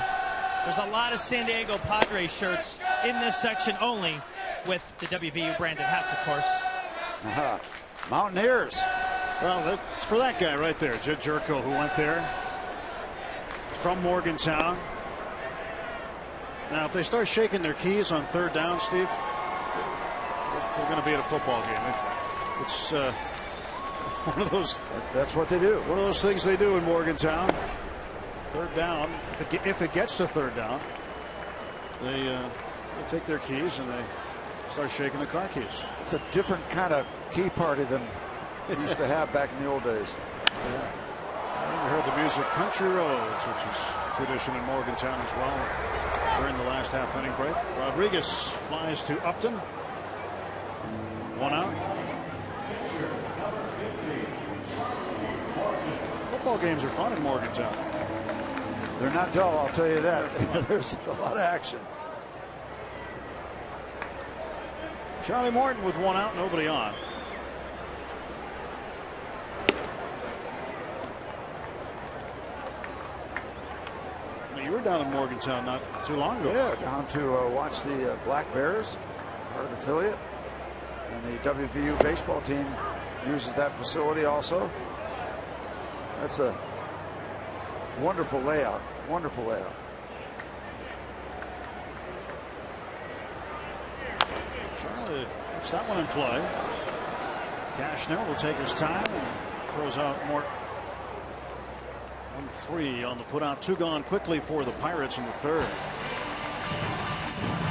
There's a lot of San Diego Padres shirts in this section only, with the WVU branded hats, of course. Mountaineers. Well, that's for that guy right there, Jed Jerko, who went there from Morgantown. Now, if they start shaking their keys on third down, Steve, they're going to be at a football game. It's one of those. That's what they do. One of those things they do in Morgantown. Third down. If it gets to third down, they take their keys and they start shaking the car keys. It's a different kind of key party than we used to have back in the old days. Yeah. We heard the music "Country Roads," which is tradition in Morgantown as well. During the last half inning break, Rodriguez flies to Upton. 1 out. Football games are fun in Morgantown. They're not dull, I'll tell you that. There's a lot of action. Charlie Morton with 1 out, nobody on. You were down in Morgantown not too long ago. Yeah, down to watch the Black Bears, our affiliate, and the WVU baseball team uses that facility also. That's a wonderful layout. Wonderful layout. Charlie puts that one in play. Cashner will take his time and throws out Morton. 1-3 on the putout. 2 gone quickly for the Pirates in the third.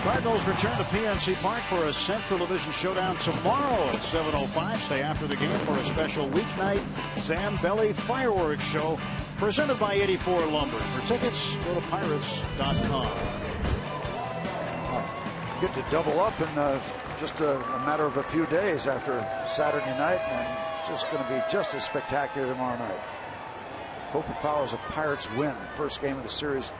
Cardinals return to PNC Park for a Central Division showdown tomorrow at 7:05. Stay after the game for a special weeknight Zambelli fireworks show presented by 84 Lumber. For tickets, go to pirates.com. Get to double up in just a matter of a few days after Saturday night, and just going to be just as spectacular tomorrow night. Hope it follows a Pirates win, first game of the series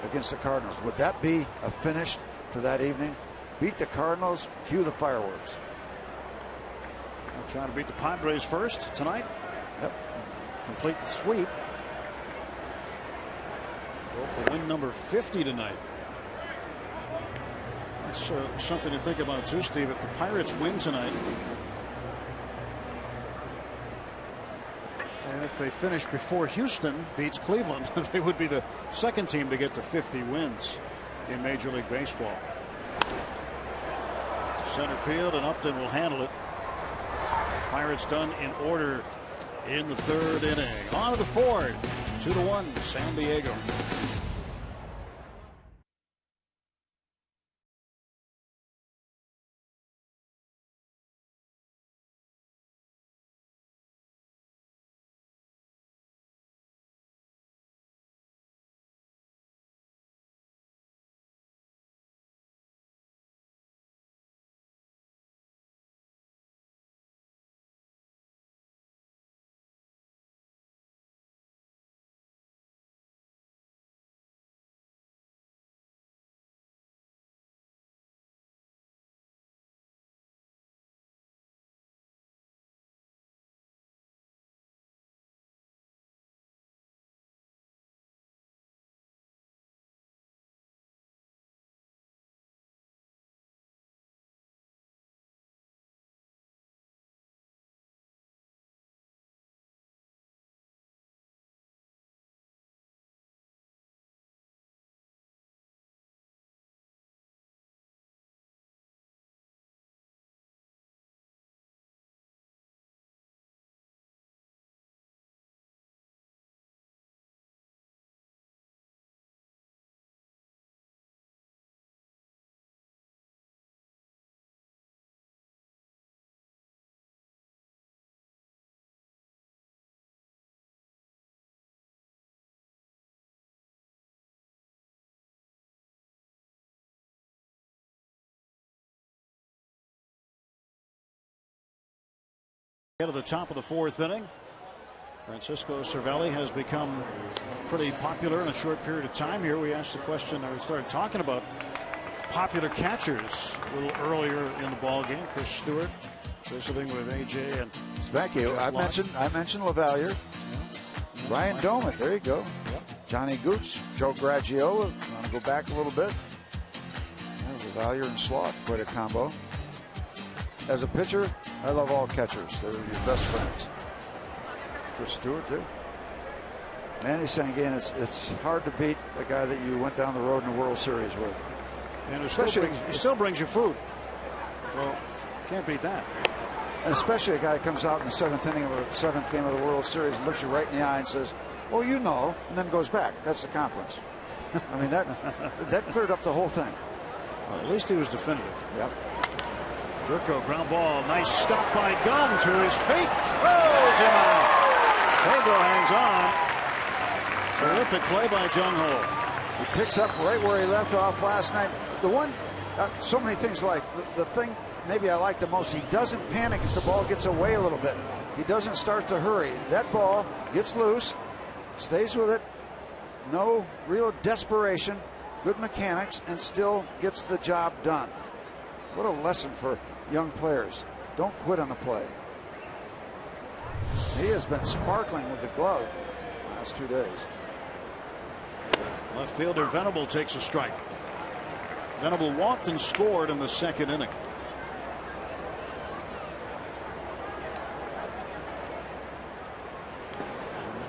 against the Cardinals. Would that be a finish to that evening? Beat the Cardinals, cue the fireworks. We'll try to beat the Padres first tonight. Yep. Complete the sweep. Go for win number 50 tonight. That's something to think about too, Steve. If the Pirates win tonight, and if they finish before Houston beats Cleveland, they would be the second team to get to 50 wins in Major League Baseball. Center field, and Upton will handle it. Pirates done in order in the third inning. On to the Ford. 2-1, San Diego. At the top of the 4th inning, Francisco Cervelli has become pretty popular in a short period of time here. We asked the question, or we started talking about popular catchers a little earlier in the ball game. Chris Stewart visiting with AJ and Specky. I mentioned LaValliere. Yeah. Ryan Doman, there you go. Yep. Johnny Gooch, Joe Graggiola. Want to go back a little bit? Yeah, LaValliere and Slaught, quite a combo. As a pitcher, I love all catchers. They're your best friends. Chris Stewart, too. Manny Sanguin, it's hard to beat a guy that you went down the road in the World Series with. And it still brings you food. So, can't beat that. And especially a guy that comes out in the 7th inning of the 7th game of the World Series and looks you right in the eye and says, "Oh, you know," and then goes back. That's the conference. I mean, that cleared up the whole thing. Well, at least he was definitive. Yep. Jerko, ground ball, nice stop by Gunn to his feet, throws him out. Pedro hangs on. Terrific play by Jung Ho. He picks up right where he left off last night. The one, so many things like, the thing maybe I like the most, he doesn't panic if the ball gets away a little bit. He doesn't start to hurry. That ball gets loose, stays with it, no real desperation, good mechanics, and still gets the job done. What a lesson for young players. Don't quit on the play. He has been sparkling with the glove the last 2 days. Left fielder Venable takes a strike. Venable walked and scored in the 2nd inning.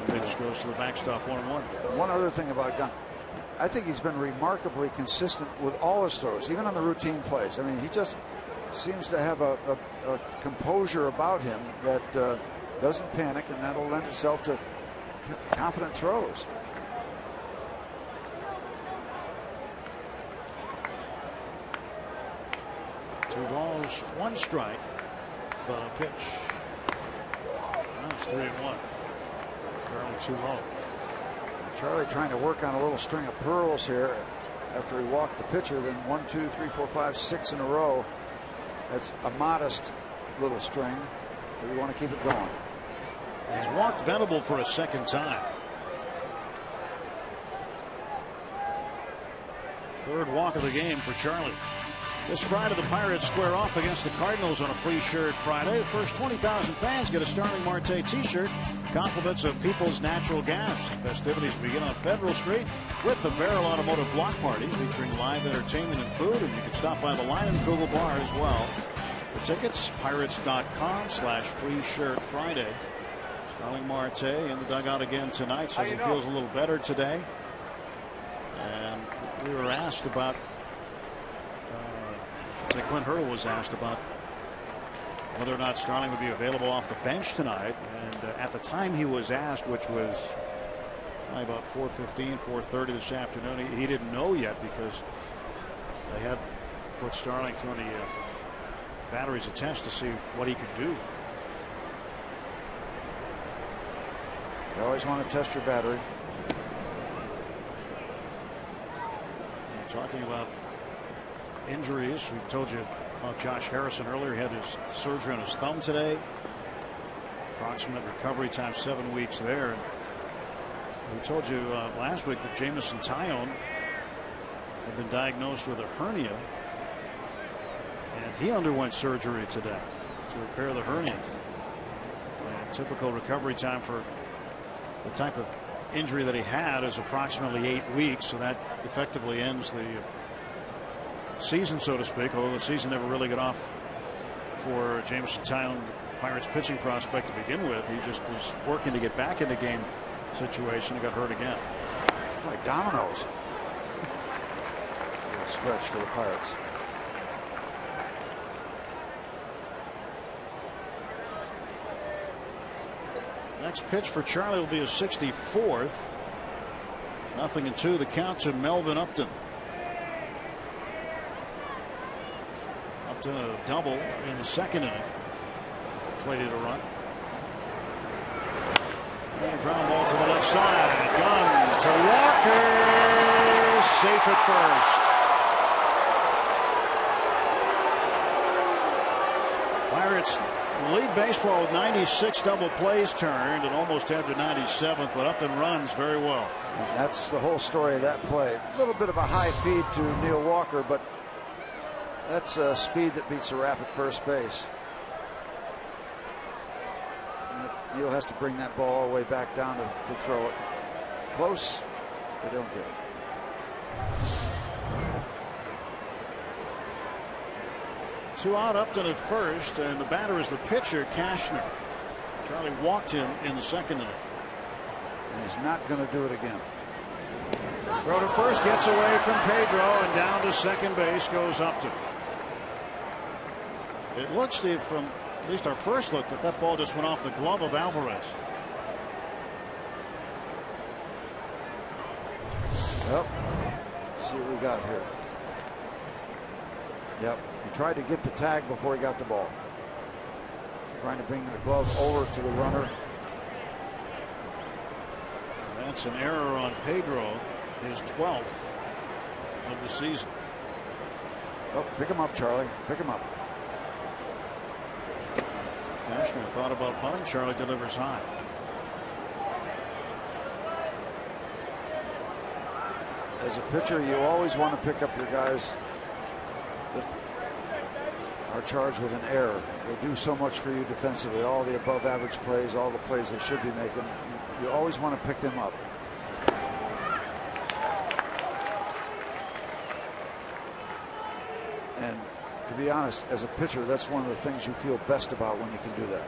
Pitch goes to the backstop, 1-1. One other thing about Gunn, I think he's been remarkably consistent with all his throws, even on the routine plays. I mean, he just seems to have a composure about him that doesn't panic, and that'll lend itself to confident throws. Two balls, 1 strike. The pitch. That's 3-1. Barely too low. Charlie trying to work on a little string of pearls here after he walked the pitcher. Then 1, 2, 3, 4, 5, 6 in a row. That's a modest little string, but you want to keep it going. He's walked Venable for a 2nd time. 3rd walk of the game for Charlie. This Friday, the Pirates square off against the Cardinals on a free shirt Friday. The first 20,000 fans get a Starling Marte t-shirt. Compliments of People's Natural Gas. Festivities begin on Federal Street with the Barrel Automotive Block Party featuring live entertainment and food, and you can stop by the Line and Google Bar as well. For tickets, pirates.com/free shirt Friday. Starling Marte in the dugout again tonight. Says he feels a little better today. And we were asked about, Clint Hurdle was asked about whether or not Starling would be available off the bench tonight. And at the time he was asked, which was probably about 4:15, 4:30 this afternoon, he didn't know yet because they had put Starling through the batteries of test to see what he could do. You always want to test your battery. And talking about injuries, we told you about Josh Harrison earlier. He had his surgery on his thumb today. Approximate recovery time 7 weeks there. And we told you last week that Jameson Taillon had been diagnosed with a hernia, and he underwent surgery today to repair the hernia. And typical recovery time for the type of injury that he had is approximately 8 weeks, so that effectively ends the season, so to speak, although the season never really got off for Jameson Taillon, Pirates pitching prospect to begin with. He just was working to get back into game situation and got hurt again. It's like dominoes. Good stretch for the Pirates. Next pitch for Charlie will be his 64th. 0-2 the count to Melvin Upton. Upton a double in the 2nd inning. Plated a run. And a ground ball to the left side. Gunn to Walker. Safe at first. Pirates Lead baseball with 96 double plays turned and almost had the 97th, but up and runs very well. And that's the whole story of that play. A little bit of a high feed to Neil Walker, but that's speed that beats a rapid first base. Neil has to bring that ball all the way back down to throw it. Close, they don't get it. Two out, Upton at first, and the batter is the pitcher, Cashner. Charlie walked him in the second inning. And he's not going to do it again. Throw to first, gets away from Pedro, and down to second base goes Upton. It looks, Steve, from at least our first look, that ball just went off the glove of Alvarez. Well, let's see what we got here. Yep, he tried to get the tag before he got the ball. Trying to bring the glove over to the runner. That's an error on Pedro, his 12th of the season. Oh, pick him up, Charlie. Pick him up. Cashner thought about punting. Charlie delivers high. As a pitcher, you always want to pick up your guys that are charged with an error. They do so much for you defensively. All the above average plays, all the plays they should be making. You always want to pick them up. And to be honest, as a pitcher, that's one of the things you feel best about when you can do that.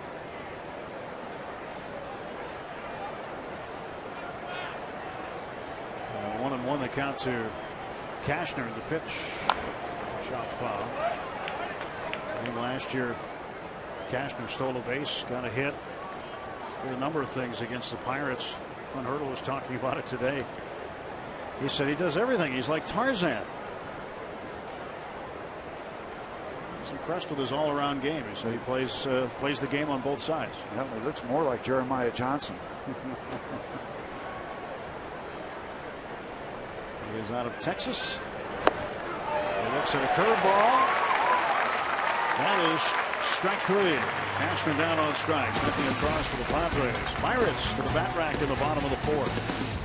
One and one, the count to Cashner. The pitch, shot foul. I think last year Cashner stole a base, got a hit, did a number of things against the Pirates. When Hurdle was talking about it today, he said he does everything. He's like Tarzan. He's impressed with his all-around game. He said he plays the game on both sides. Yeah, he looks more like Jeremiah Johnson. He is out of Texas. He looks at a curveball. That is strike three. Cashner down on strikes. Looking across for the Padres. Pirates to the bat rack in the bottom of the fourth.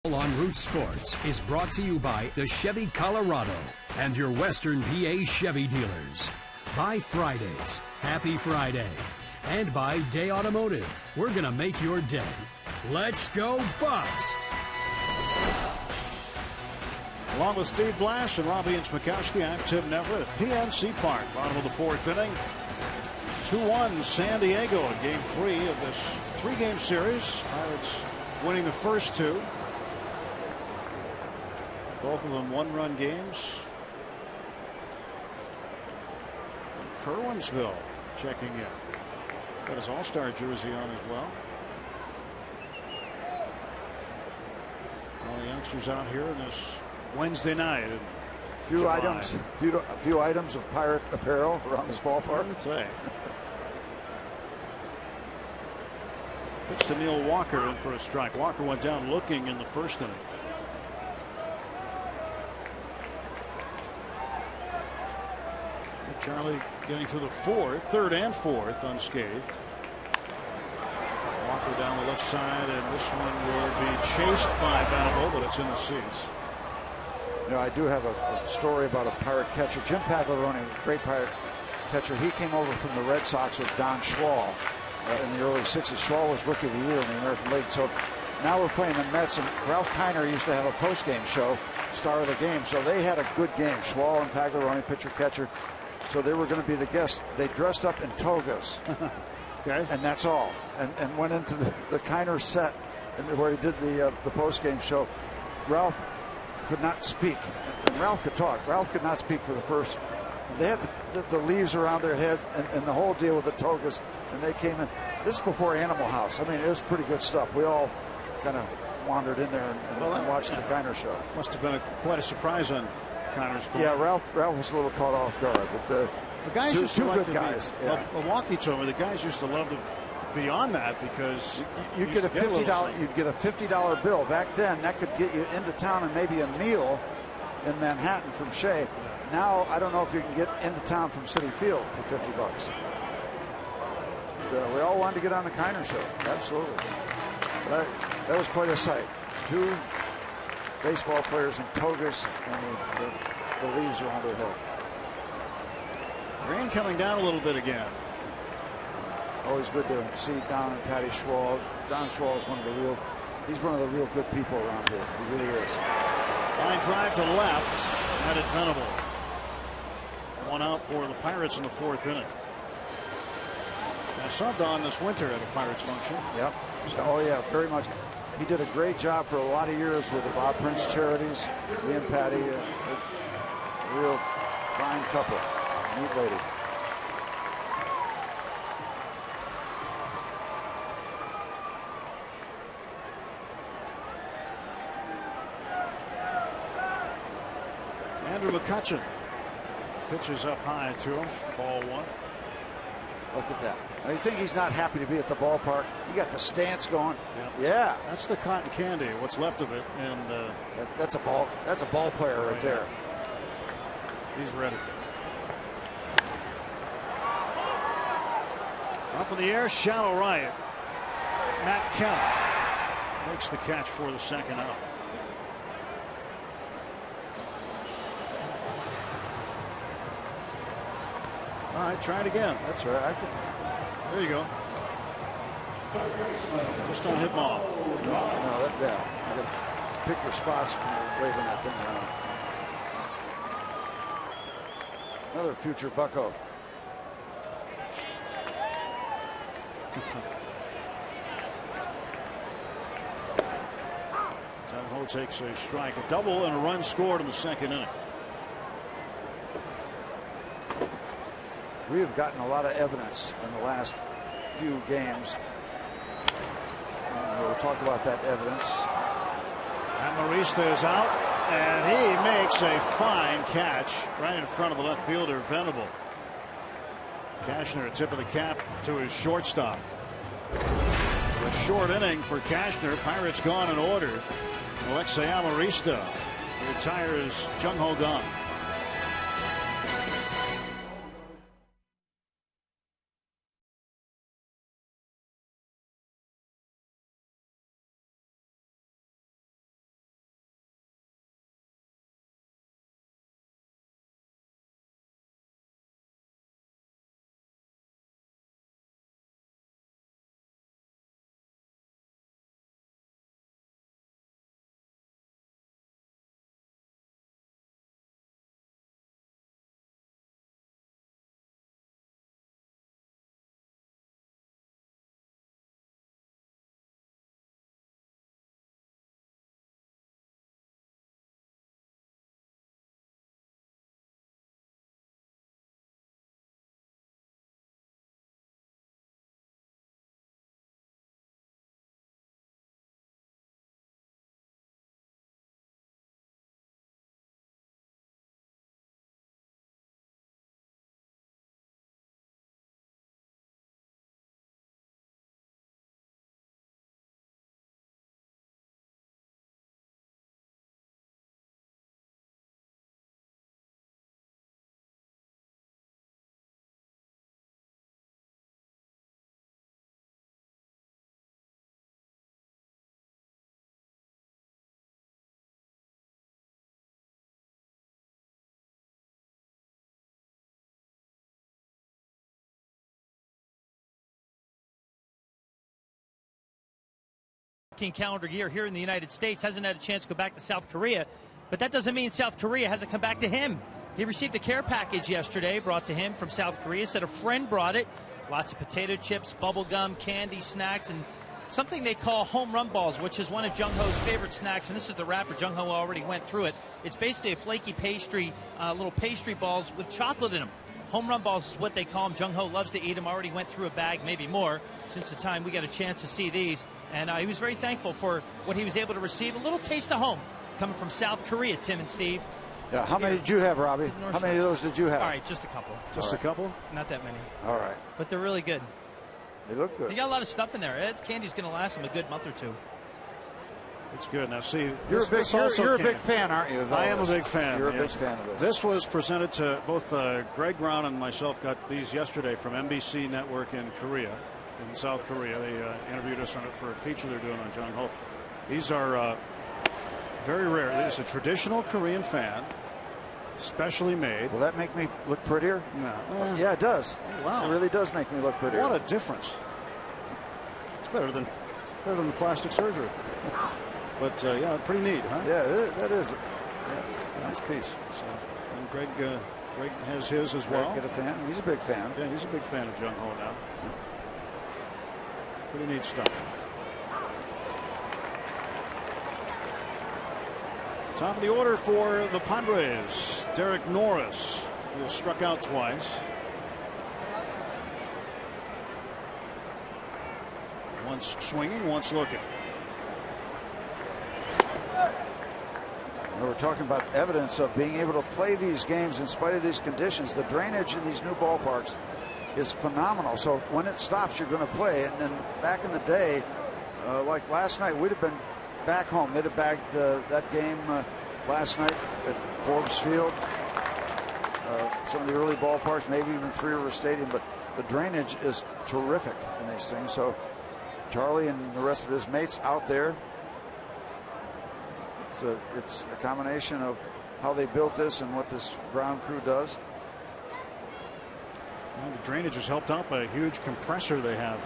On Root Sports is brought to you by the Chevy Colorado and your Western PA Chevy dealers. By Fridays, Happy Friday. And by Day Automotive. We're going to make your day. Let's go Bucks! Along with Steve Blass and Robbie and Smikowski, I'm Tim Neverett at PNC Park. Bottom of the fourth inning. 2-1 San Diego in game 3 of this 3-game series. Pirates winning the first two. Both of them one-run games. Kerwinsville checking in. Got his All-Star jersey on as well. All the youngsters out here on this Wednesday night. Few items of Pirate apparel around this ballpark. I would say. Pitch to Neil Walker in for a strike. Walker went down looking in the first inning. Charlie getting through the third and fourth unscathed. Walker down the left side, and this one will be chased by Venable, but it's in the seats. You know, I do have a story about a Pirate catcher, Jim Pagliarone, great Pirate catcher. He came over from the Red Sox with Don Schwall in the early 60s. Schwall was Rookie of the Year in the American League. So now we're playing the Mets, and Ralph Kiner used to have a post-game show, Star of the Game. So they had a good game. Schwall and Pagliarone, pitcher catcher. So they were going to be the guests. They dressed up in togas. Okay. And that's all. And went into the Kiner set where he did the post-game show. Ralph could not speak. And Ralph could talk. Ralph could not speak for the first. They had the leaves around their heads and the whole deal with the togas. And they came in. This is before Animal House. I mean, it was pretty good stuff. We all kind of wandered in there and watched the Kiner show. Must have been quite a surprise on Kiner's part. Yeah, Ralph was a little caught off guard. But the guys used to two like good guys. Yeah. Milwaukee told me the guys used to love to be on that because you'd get a $50. You'd get a $50 bill back then. That could get you into town and maybe a meal in Manhattan from Shea. Now I don't know if you can get into town from Citi Field for $50. But, we all wanted to get on the Kiner show. Absolutely. But that was quite a sight. Two baseball players in togas and the leaves around their head. Rain coming down a little bit again. Always good to see Don and Patty Schwall. Don Schwall is one of the real good people around here. He really is. Line drive to left. Headed Venable. One out for the Pirates in the fourth inning. I saw Don this winter at a Pirates function. Yep. Oh yeah, very much. He did a great job for a lot of years with the Bob Prince Charities. Me and Patty, a real fine couple. Neat lady. Andrew McCutcheon pitches up high to him. Ball one. Look at that. I think he's not happy to be at the ballpark. He got the stance going. Yep. Yeah. That's the cotton candy, what's left of it. And that's a ball player right there. He's ready. Up in the air, shallow right. Matt Kemp makes the catch for the second out. All right, try it again. That's right. There you go. Just don't hit ball. No, you got to pick your spots when you're waving that thing around. Another future bucko. John Ho takes a strike, a double, and a run scored in the second inning. We have gotten a lot of evidence in the last few games, and we'll talk about that evidence. Amarista is out, and he makes a fine catch right in front of the left fielder, Venable. Cashner, a tip of the cap to his shortstop. A short inning for Cashner. Pirates gone in order. Alexei Amarista retires. Jung Ho gone. 2015 calendar year here in the United States. Hasn't had a chance to go back to South Korea. But that doesn't mean South Korea hasn't come back to him. He received a care package yesterday brought to him from South Korea. Said a friend brought it. Lots of potato chips, bubble gum, candy, snacks, and something they call home run balls, which is one of Jung Ho's favorite snacks. And this is the wrapper. Jung Ho already went through it. It's basically a flaky pastry, little pastry balls with chocolate in them. Home run balls is what they call them. Jung Ho loves to eat them. Already went through a bag, maybe more, since the time we got a chance to see these. And he was very thankful for what he was able to receive. A little taste of home coming from South Korea, Tim and Steve. Yeah, how many did you have, Robbie? How many of those did you have? All right, just a couple. Just a couple? Not that many. All right. But they're really good. They look good. They got a lot of stuff in there. Candy's going to last them a good month or two. It's good. Now, see, you're a big fan, aren't you? I am a big fan. You're a big fan of this. This was presented to both Greg Brown and myself. Got these yesterday from NBC Network in Korea, in South Korea. They interviewed us on it for a feature they're doing on Jung Ho. These are very rare. It's a traditional Korean fan, specially made. Will that make me look prettier? No. Yeah, it does. Wow. It really does make me look prettier. What a difference. It's better than the plastic surgery. But yeah, pretty neat, huh? Yeah, that is a nice piece. So, and Greg has his as well. Greg, a fan. He's a big fan. Yeah, he's a big fan of Jung Ho now. Pretty neat stuff. Top of the order for the Padres, Derek Norris, who was struck out twice. Once swinging, once looking. We're talking about evidence of being able to play these games in spite of these conditions. The drainage in these new ballparks is phenomenal. So when it stops, you're going to play. And then back in the day, like last night, we'd have been back home. They'd have bagged that game last night at Forbes Field. Some of the early ballparks, maybe even Three River Stadium. But the drainage is terrific in these things. So Charlie and the rest of his mates out there. So it's a combination of how they built this and what this ground crew does. Well, the drainage is helped out by a huge compressor they have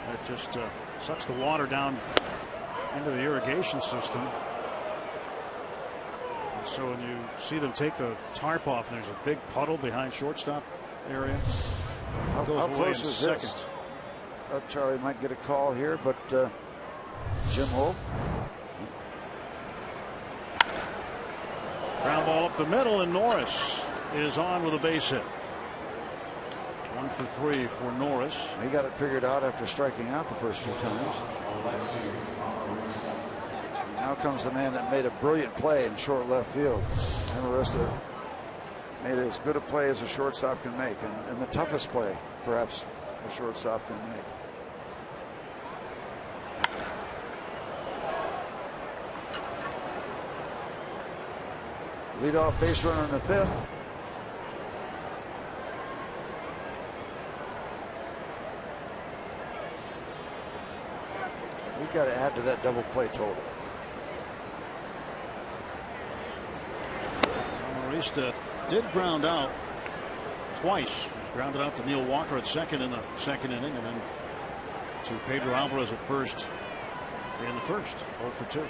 that just sucks the water down into the irrigation system. And so when you see them take the tarp off, there's a big puddle behind shortstop area. How close is second. this? Thought Charlie might get a call here, but Jim Wolf. Ground ball up the middle, and Norris is on with a base hit. 1 for 3 for Norris. He got it figured out after striking out the first 2 times. Now comes the man that made a brilliant play in short left field. Amarista made as good a play as a shortstop can make, and the toughest play perhaps a shortstop can make. Leadoff base runner in the 5th. We got to add to that double play total. Amarista did ground out twice. Grounded out to Neil Walker at second in the second inning, and then to Pedro Alvarez at first in the first. 0 for 2.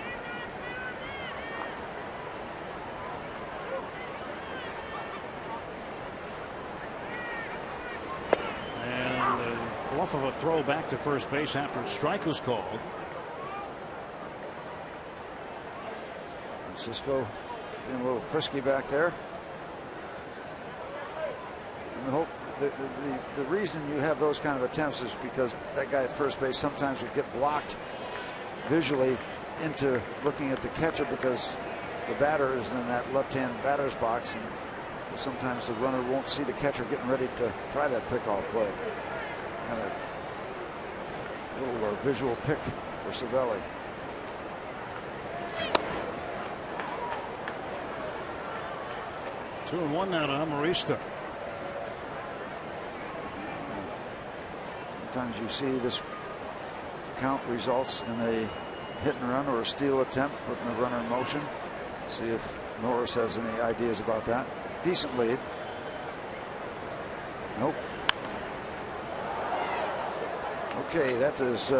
Off of a throw back to first base after a strike was called. Francisco getting a little frisky back there. And the hope the reason you have those kind of attempts is because that guy at first base sometimes would get blocked visually into looking at the catcher because the batter is in that left-hand batter's box, and sometimes the runner won't see the catcher getting ready to try that pickoff play. Kind of a little visual pick for Cervelli. Two and one now to Amarista. Sometimes you see this count results in a hit and run or a steal attempt, putting the runner in motion. See if Norris has any ideas about that. Decent lead. Nope. Okay, that is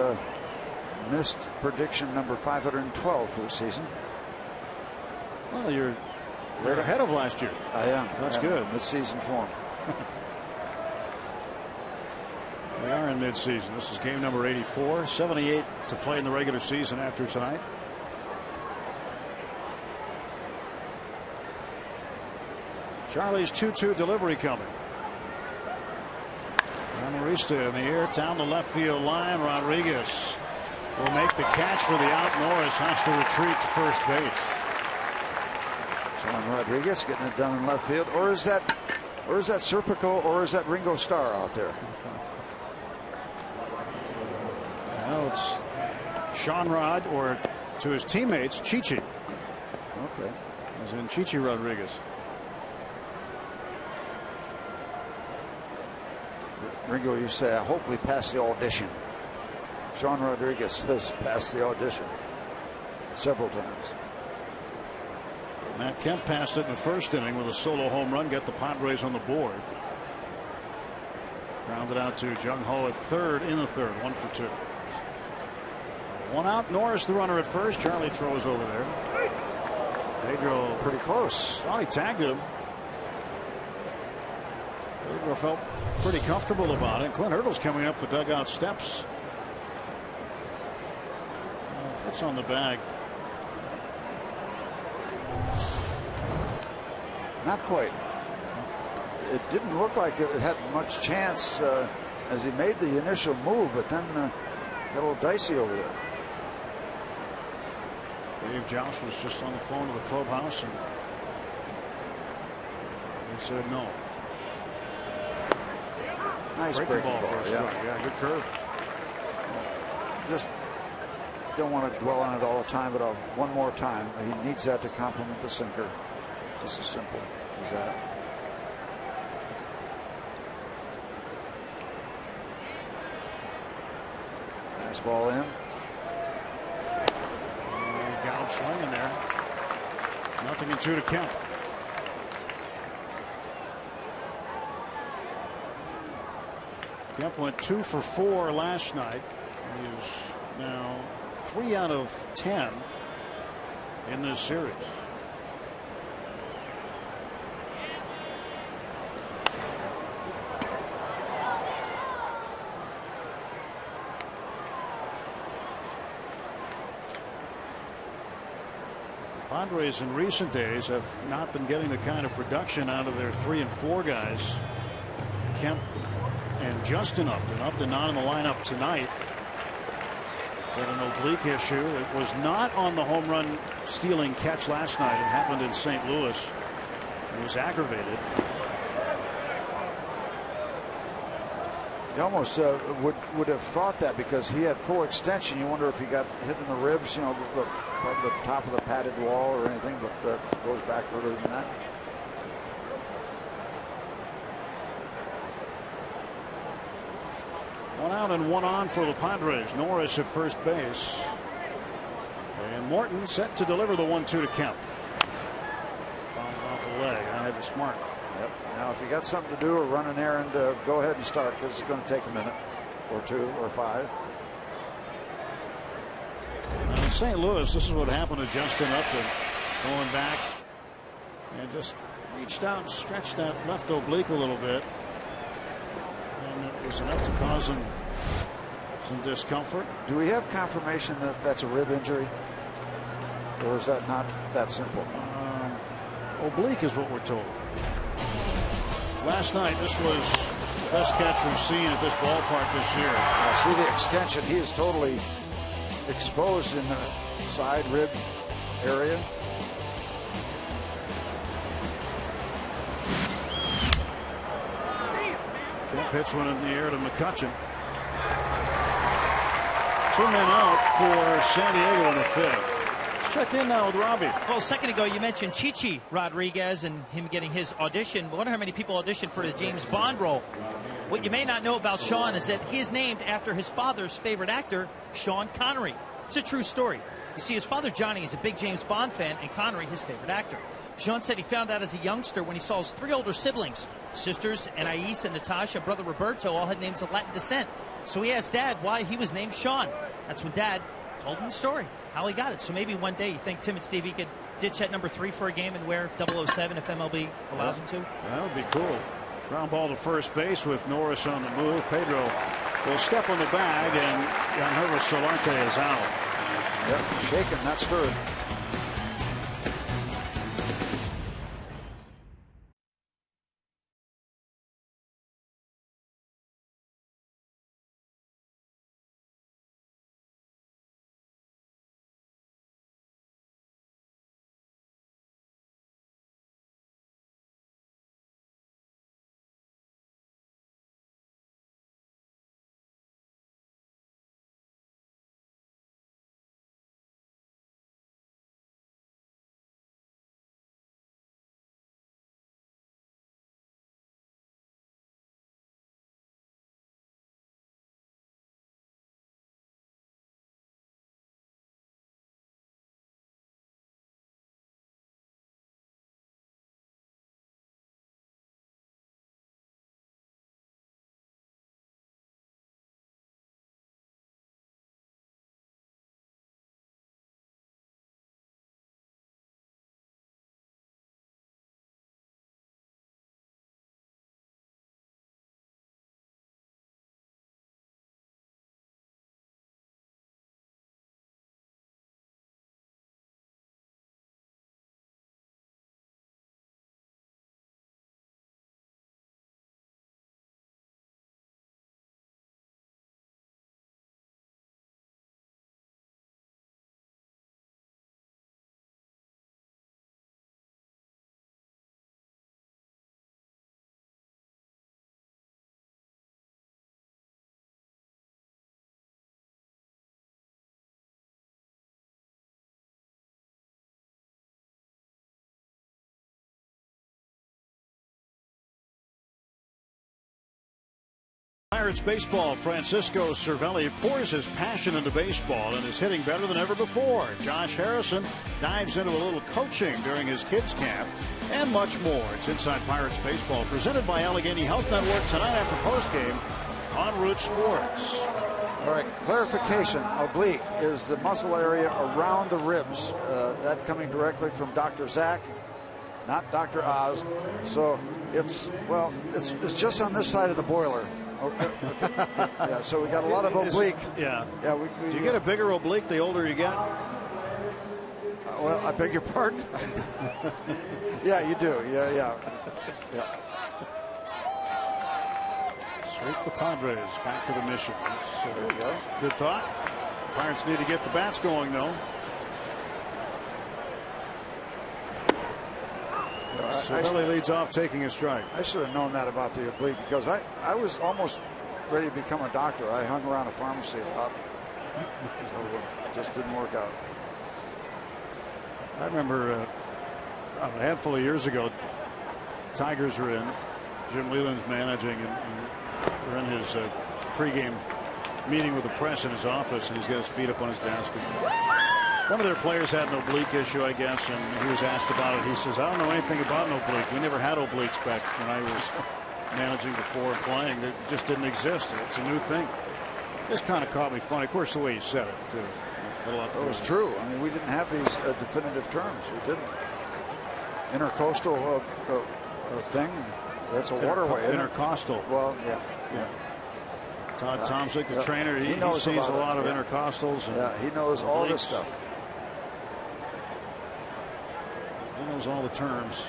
missed prediction number 512 for the season. Well, you're right ahead of last year. I am. That's good. Mid-season form. We are in mid-season. This is game number 84. 78 to play in the regular season after tonight. Charlie's 2-2 delivery coming. Amarista in the air down the left field line. Rodriguez will make the catch for the out. Norris has to retreat to first base. Sean Rodriguez getting it done in left field, or is that Serpico, or is that Ringo Starr out there? Well, it's Sean Rod, or to his teammates, Chichi. Okay. As in Chichi Rodriguez. Ringo, you say, I hope we pass the audition. Sean Rodriguez has passed the audition several times. Matt Kemp passed it in the first inning with a solo home run, get the Padres on the board. Grounded out to Jung Ho at third in the third, 1 for 2. One out. Norris the runner at first. Charlie throws over there. Pedro pretty close. Thought he tagged him. Pedro felt pretty comfortable about it. Clint Hurdle's coming up the dugout steps. Foot's on the bag. Not quite. It didn't look like it had much chance as he made the initial move, but then got a little dicey over there. Dave Joust was just on the phone to the clubhouse, and he said no. Nice breaking ball for a strike. Yeah, good curve. Just don't want to dwell on it all the time, but one more time. He needs that to complement the sinker. Just as simple as that. Fastball in. Got him swinging there. 0-2 to Kemp. Kemp went 2 for 4 last night. He is now 3 out of 10 in this series. Padres in recent days have not been getting the kind of production out of their 3 and 4 guys. Kemp and Justin Upton. Upton not in the lineup tonight. Got an oblique issue. It was not on the home run stealing catch last night. It happened in St. Louis. It was aggravated. You almost would have thought that because he had full extension. You wonder if he got hit in the ribs, you know, part of the top of the padded wall or anything, but goes back further than that. One out and one on for the Padres. Norris at first base. And Morton set to deliver the 1-2 to Kemp. Fouled off the leg. I had to smart. Yep. Now, if you got something to do or run an errand, go ahead and start because it's going to take a minute or 2 or 5. Now in St. Louis, this is what happened to Justin Upton. Going back and just reached out and stretched that left oblique a little bit. And it was enough to cause him some discomfort. Do we have confirmation that that's a rib injury? Or is that not that simple? Oblique is what we're told. Last night, this was the best catch we've seen at this ballpark this year. I see the extension. He is totally exposed in the side rib area. Kemp hits one in the air to McCutchen. 2 men out for San Diego in the 5th. Check in now with Robbie. Well, a second ago you mentioned Chichi Rodriguez and him getting his audition. I wonder how many people auditioned for the James Bond role. What you may not know about Sean is that he is named after his father's favorite actor, Sean Connery. It's a true story. You see, his father Johnny is a big James Bond fan and Connery his favorite actor. Sean said he found out as a youngster when he saw his 3 older siblings, sisters Anais and Natasha, brother Roberto, all had names of Latin descent. So he asked Dad why he was named Sean. That's when Dad told him the story, how he got it. So maybe one day you think Tim and Steve, he could ditch at number 3 for a game and wear 007 if MLB allows him to. That would be cool. Ground ball to first base with Norris on the move. Pedro will step on the bag, and Yangervis Solarte is out. Yep, shaken, not stirred. Pirates baseball. Francisco Cervelli pours his passion into baseball and is hitting better than ever before. Josh Harrison dives into a little coaching during his kids camp and much more. It's Inside Pirates Baseball, presented by Allegheny Health Network, tonight after postgame on Root Sports. All right, clarification. Oblique is the muscle area around the ribs. That coming directly from Dr. Zach, not Dr. Oz. So it's just on this side of the boiler. Okay. Yeah, so we got a lot of oblique. Yeah. Do you get a bigger oblique the older you get? Well, I beg your pardon. Yeah, you do. Yeah. Sweep the Padres back to the mission. Good thought. Pirates need to get the bats going, though. Cervelli leads off, taking a strike. I should have known that about the oblique, because I was almost ready to become a doctor. I hung around a pharmacy a lot. So it just didn't work out. I remember a handful of years ago, Tigers were in. Jim Leland's managing, and we're in his pregame meeting with the press in his office, and he's got his feet up on his desk. One of their players had an oblique issue, I guess, and he was asked about it. He says, I don't know anything about an oblique. We never had obliques back when I was managing before playing. It just didn't exist. It's a new thing. This kind of caught me funny. Of course, the way he said it, too. It was true. I mean, we didn't have these definitive terms. We didn't. Intercoastal thing. That's a waterway. Intercostal. Well, yeah. Todd Tomczyk, the trainer, he sees a lot of intercostals. And he knows all this stuff. He knows all the terms.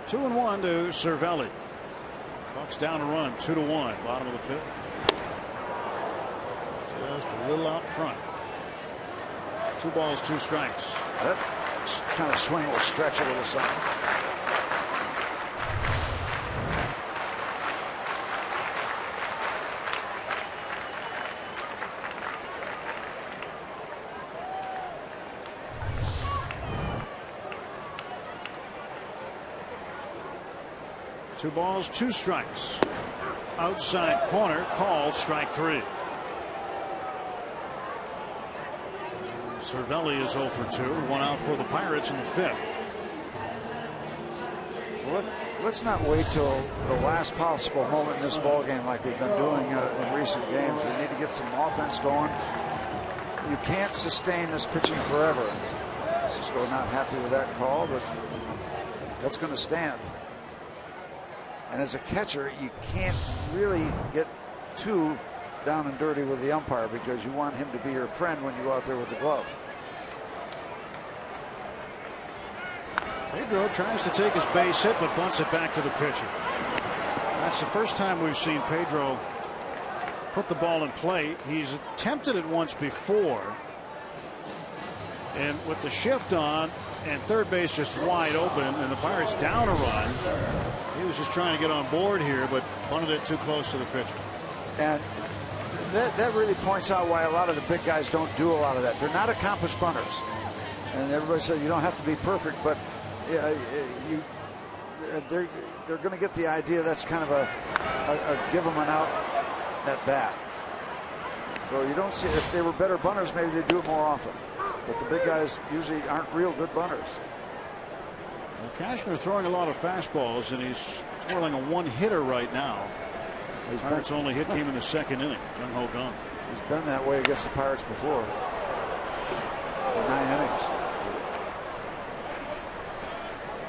2-1 to Cervelli. Bucks down a run, 2-1, bottom of the 5th. Just a little out front. 2 balls, 2 strikes. That kind of swing will stretch a little something. Two balls, 2 strikes. Outside corner, called strike 3. Cervelli is 0 for 2. 1 out for the Pirates in the 5th. Well, let's not wait till the last possible moment in this ball game like we've been doing in recent games. We need to get some offense going. You can't sustain this pitching forever. Cisco not happy with that call, but that's going to stand. And as a catcher, you can't really get too down and dirty with the umpire because you want him to be your friend when you go out there with the glove. Pedro tries to take his base hit, but bunts it back to the pitcher. That's the first time we've seen Pedro put the ball in play. He's attempted it once before, and with the shift on and third base just wide open and the Pirates down a run, he was just trying to get on board here, but bunted it too close to the pitcher. And that really points out why a lot of the big guys don't do a lot of that. They're not accomplished bunters, and everybody says you don't have to be perfect, but they're going to get the idea that's kind of a give them an out at bat. So you don't see, if they were better bunters, maybe they'd do it more often. But the big guys usually aren't real good bunters. Well, Cashner throwing a lot of fastballs, and he's twirling a one-hitter right now. His Pirates' only hit came in the second inning. Jung Ho Kang. He's been that way against the Pirates before. 9 innings.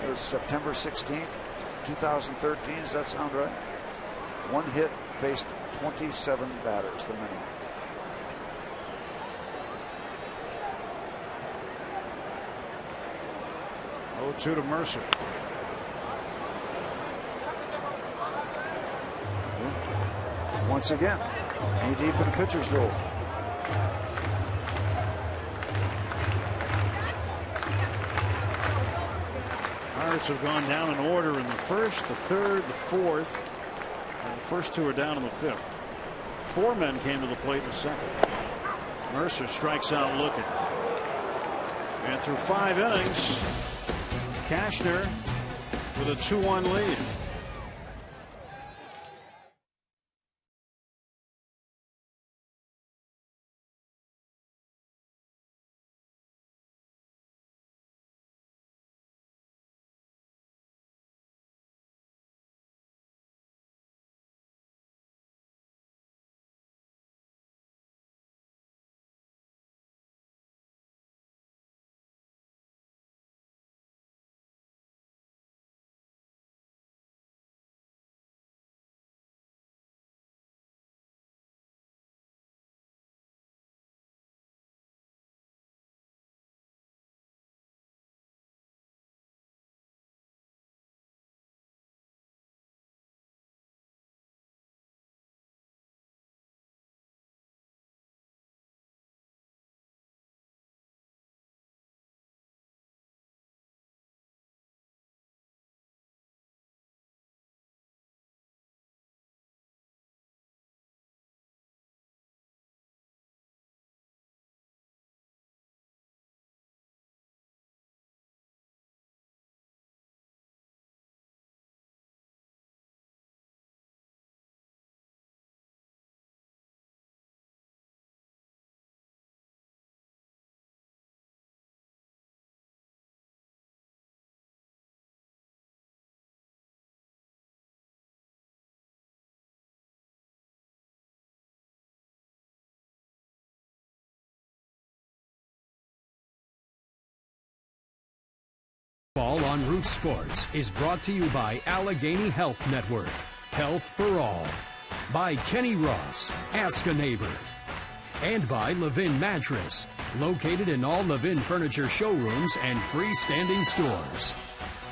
It was September 16th, 2013. Does that sound right? One hit, faced 27 batters, the minimum. Oh, 2 to Mercer. Once again, knee deep in the pitcher's duel. Pirates have gone down in order in the first, the third, the fourth, and the first 2 are down in the fifth. 4 men came to the plate in the second. Mercer strikes out looking. And through 5 innings, Cashner with a 2-1 lead. Ball on Root Sports is brought to you by Allegheny Health Network. Health for all. By Kenny Ross, Ask a Neighbor. And by Levin Mattress, located in all Levin furniture showrooms and freestanding stores.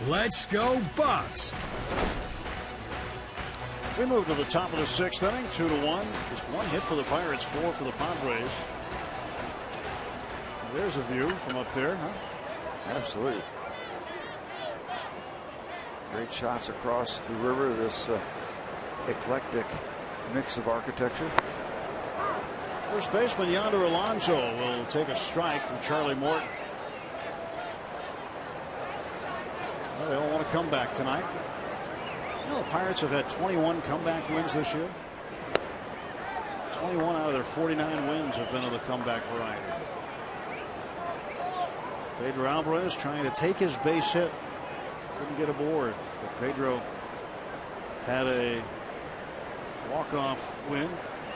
Let's go Bucks! We move to the top of the 6th inning, 2-1. Just 1 hit for the Pirates, 4 for the Padres. There's a view from up there, huh? Absolutely. Great shots across the river, this eclectic mix of architecture. First baseman Yonder Alonso will take a strike from Charlie Morton. Well, they all want to come back tonight. You know, the Pirates have had 21 comeback wins this year. 21 out of their 49 wins have been of the comeback variety. Pedro Alvarez trying to take his base hit. Couldn't get aboard, but Pedro had a walk-off win.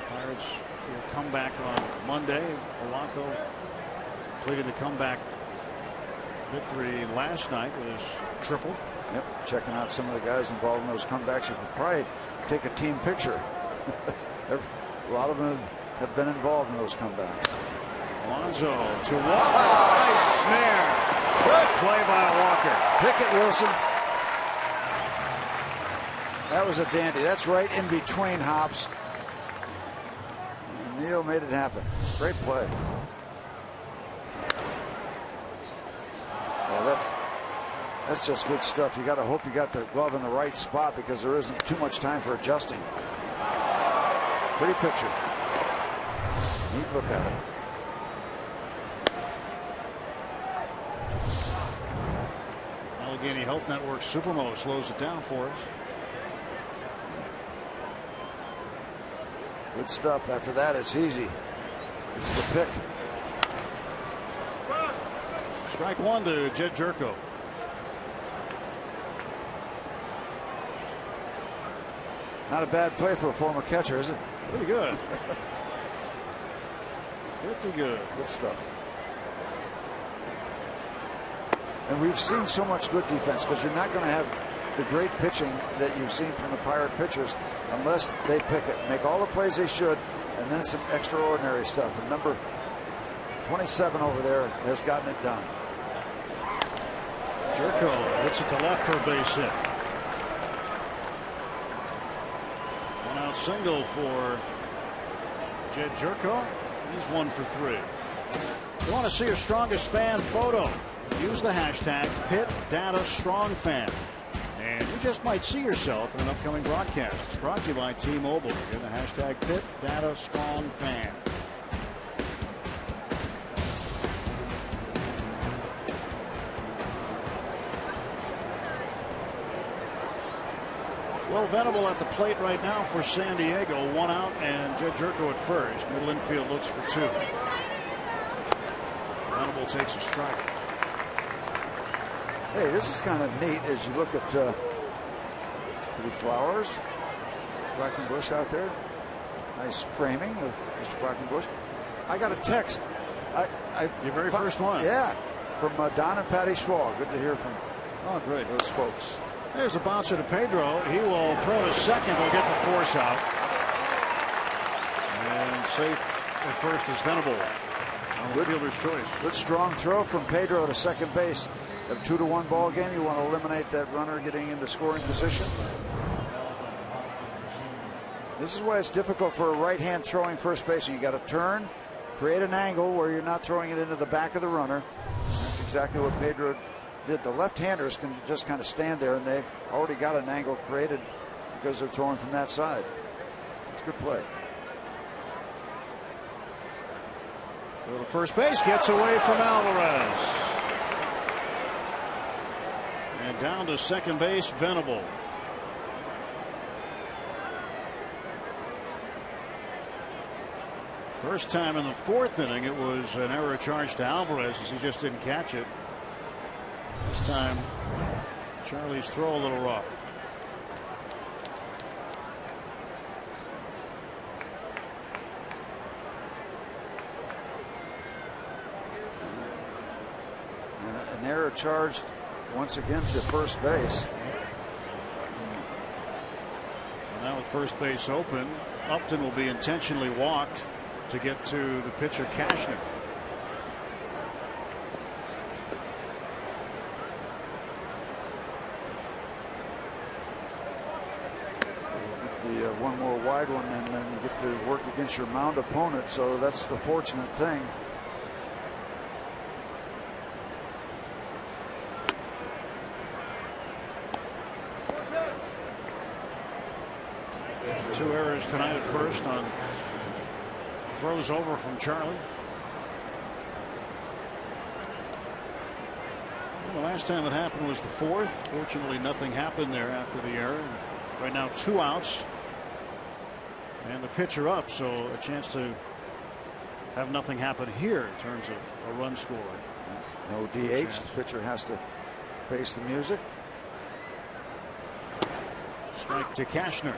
Pirates will come back on Monday. Polanco completed the comeback victory last night with his triple. Yep, checking out some of the guys involved in those comebacks. You could probably take a team picture. A lot of them have been involved in those comebacks. Alonso to Walker. Nice snare. Good play by Walker. Pick it, Wilson. That was a dandy. That's right in between hops. And Neal made it happen. Great play. Yeah, that's just good stuff. You got to hope you got the glove in the right spot because there isn't too much time for adjusting. Pretty picture. Neat look at it. Allegheny Health Network Supermo slows it down for us. Good stuff. After that, it's easy. It's the pick. Strike one to Jed Jerko. Not a bad play for a former catcher, is it? Pretty good. Pretty good. Good stuff. And we've seen so much good defense because you're not going to have the great pitching that you've seen from the Pirate pitchers unless they pick it. Make all the plays they should and then some extraordinary stuff. And number 27 over there has gotten it done. Jerko hits it to left for a base hit. One out single for Jed Jerko. He's 1 for 3. If you want to see your strongest fan photo, use the hashtag PitDataStrongFan. And you just might see yourself in an upcoming broadcast. It's brought to you by T-Mobile. Again, the hashtag PitDataStrongFan. Well, Venable at the plate right now for San Diego. 1 out and Jed Jerko at first. Middle infield looks for 2. Venable takes a strike. Hey, this is kind of neat as you look at the Flowers. Quackenbush out there. Nice framing of Mr. Quackenbush. I got a text. Your very first one. Yeah, from Don and Patty Schwal. Good to hear from those folks. There's a bouncer to Pedro. He will throw to second. They'll get the force out. And safe at first is Venable on the fielder's choice. Good strong throw from Pedro to second base. A 2-1 ball game. You want to eliminate that runner getting into scoring position. This is why it's difficult for a right-hand throwing first baseman. You got to turn, create an angle where you're not throwing it into the back of the runner. That's exactly what Pedro did. The left-handers can just kind of stand there, and they've already got an angle created because they're throwing from that side. It's a good play. So the first base gets away from Alvarez. And down to second base, Venable. First time in the 4th inning, it was an error charge to Alvarez as he just didn't catch it. This time, Charlie's throw a little rough. And an error charged once again to first base. So now with first base open, Upton will be intentionally walked to get to the pitcher Cashner. Get the one more wide one, and then you get to work against your mound opponent. So that's the fortunate thing. Two errors tonight at first on throws over from Charlie. Well, the last time it happened was the 4th. Fortunately, nothing happened there after the error. Right now, 2 outs. And the pitcher up, so a chance to have nothing happen here in terms of a run scored. No DH. The pitcher has to face the music. Strike to Cashner.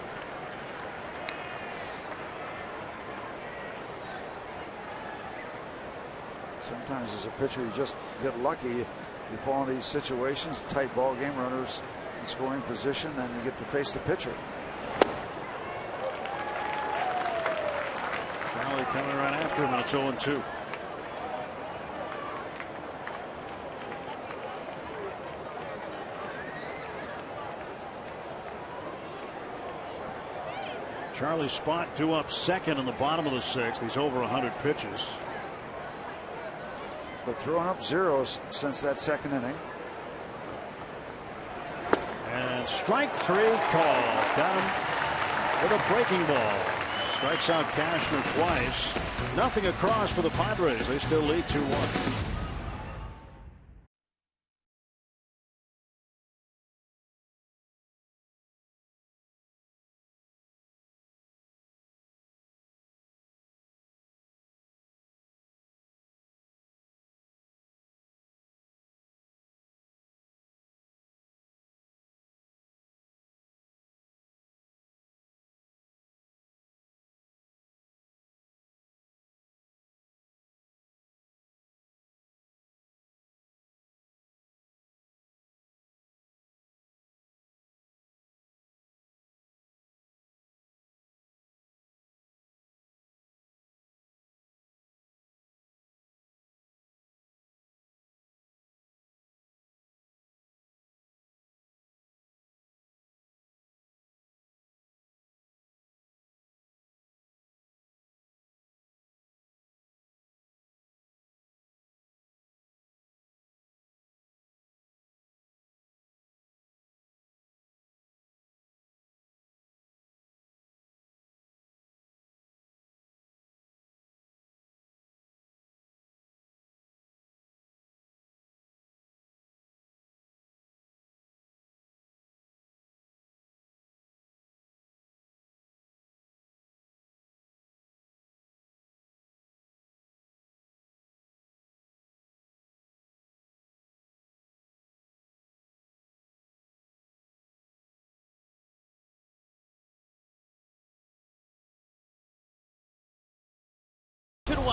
Sometimes as a pitcher you just get lucky. You fall into these situations, tight ball game, runners in scoring position, then you get to face the pitcher. Charlie coming right after him, and it's 0-2. Charlie Spot due up second in the bottom of the sixth. He's over 100 pitches. But throwing up zeros since that second inning. And strike three call. Got him with a breaking ball. Strikes out Cashner twice. Nothing across for the Padres. They still lead 2-1.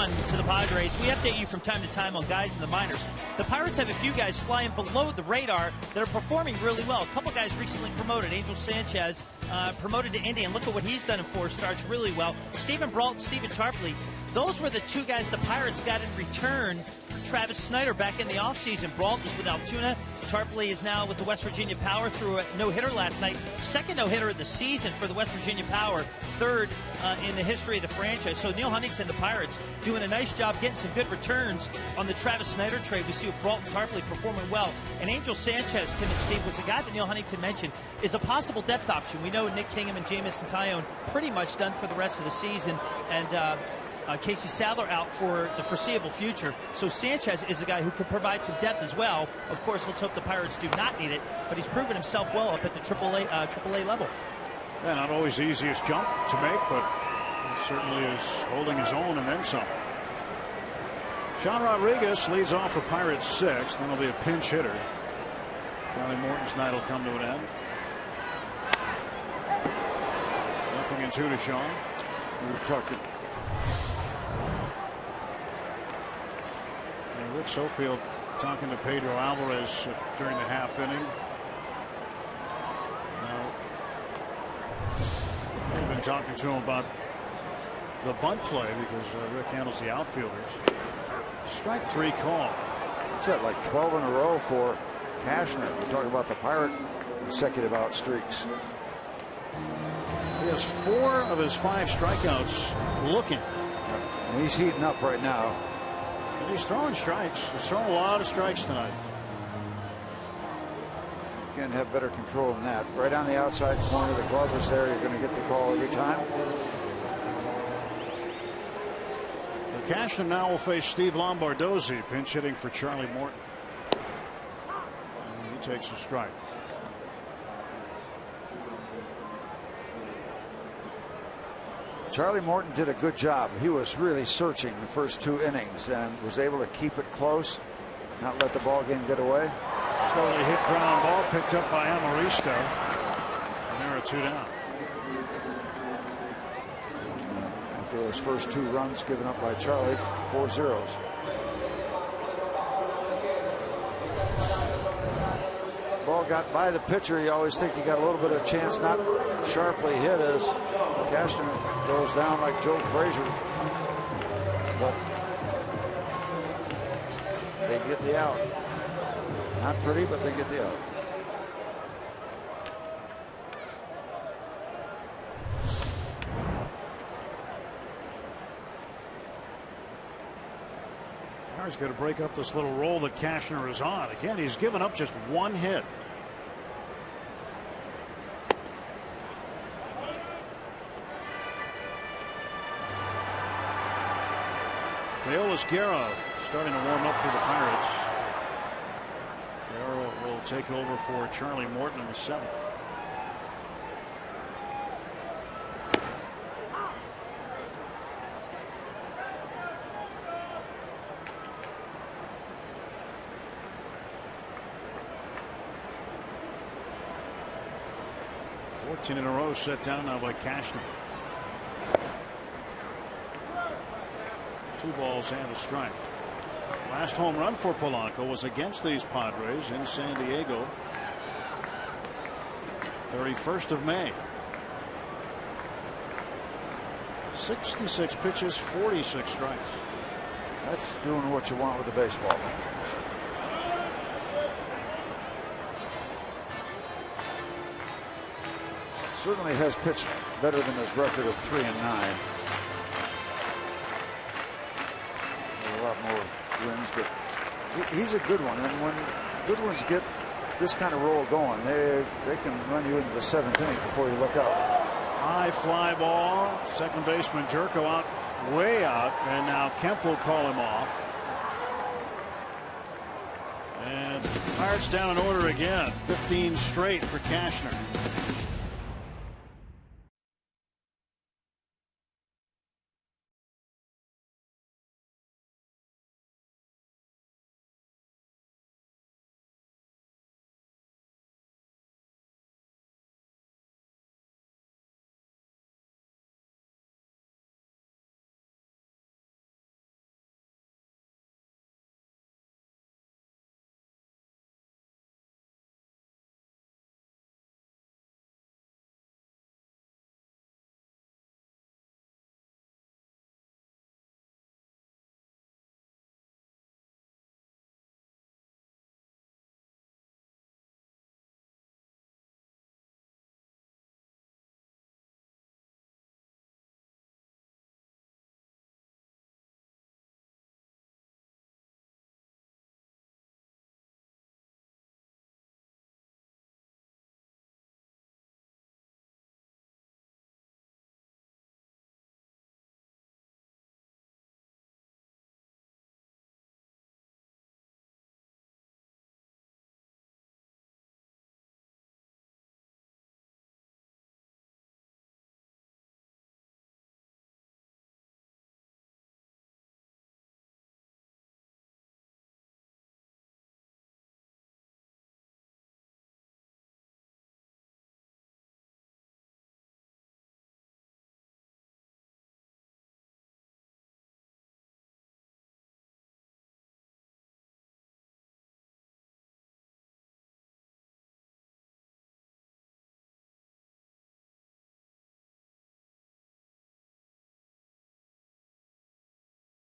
To the Padres. We update you from time to time on guys in the minors. The Pirates have a few guys flying below the radar that are performing really well. A couple guys recently promoted. Angel Sanchez promoted to Indy, and look at what he's done in 4 starts really well. Stephen Brault and Stephen Tarp. Those were the 2 guys the Pirates got in return for Travis Snyder back in the offseason. Brault was with Altoona. Tarpley is now with the West Virginia Power, threw a no-hitter last night. Second no-hitter of the season for the West Virginia Power. Third in the history of the franchise. So Neil Huntington, the Pirates, doing a nice job getting some good returns on the Travis Snyder trade. We see Brault and Tarpley performing well. And Angel Sanchez, Tim and Steve, was the guy that Neil Huntington mentioned is a possible depth option. We know Nick Kingham and Jamison Tyone pretty much done for the rest of the season. And Casey Sadler out for the foreseeable future. So Sanchez is a guy who could provide some depth as well. Of course, let's hope the Pirates do not need it, but he's proven himself well up at the AAA level. Yeah, not always the easiest jump to make, but he certainly is holding his own and then some. Sean Rodriguez leads off the Pirates 6th. Then he'll be a pinch hitter. Charlie Morton's night will come to an end. 0-2 to Sean. We were talking. Rick Sofield talking to Pedro Alvarez during the half inning. We've been talking to him about the bunt play because Rick handles the outfielders. Strike 3 call. It's at like 12 in a row for Cashner. We're talking about the Pirate consecutive out streaks. He has 4 of his 5 strikeouts looking. And he's heating up right now. And he's throwing strikes. He's throwing a lot of strikes tonight. You can have better control than that. Right on the outside corner, the glove is there. You're going to get the call every time. The Cashner now will face Steve Lombardozzi, pinch hitting for Charlie Morton. And he takes a strike. Charlie Morton did a good job. He was really searching the first 2 innings and was able to keep it close, not let the ball game get away. Slowly hit ground ball picked up by Amaristo. And there are 2 down. After those first 2 runs given up by Charlie, 4 zeros. Ball got by the pitcher. You always think you got a little bit of chance, not sharply hit as Cashner goes down like Joe Frazier. But they get the out. Not pretty, but they get the out. He's going to break up this little roll that Cashner is on. Again, he's given up just 1 hit. Deolis Guerra starting to warm up for the Pirates. Guerra will take over for Charlie Morton in the 7th. In a row set down now by Cashner. 2 balls and a strike. Last home run for Polanco was against these Padres in San Diego. 31st of May. 66 pitches, 46 strikes. That's doing what you want with the baseball. Certainly has pitched better than his record of 3-9. A lot more wins, but he's a good one. And when good ones get this kind of roll going, they can run you into the 7th inning before you look up. High fly ball. Second baseman Jerko out, way out, and now Kemp will call him off. And Pirates down in order again. 15 straight for Cashner.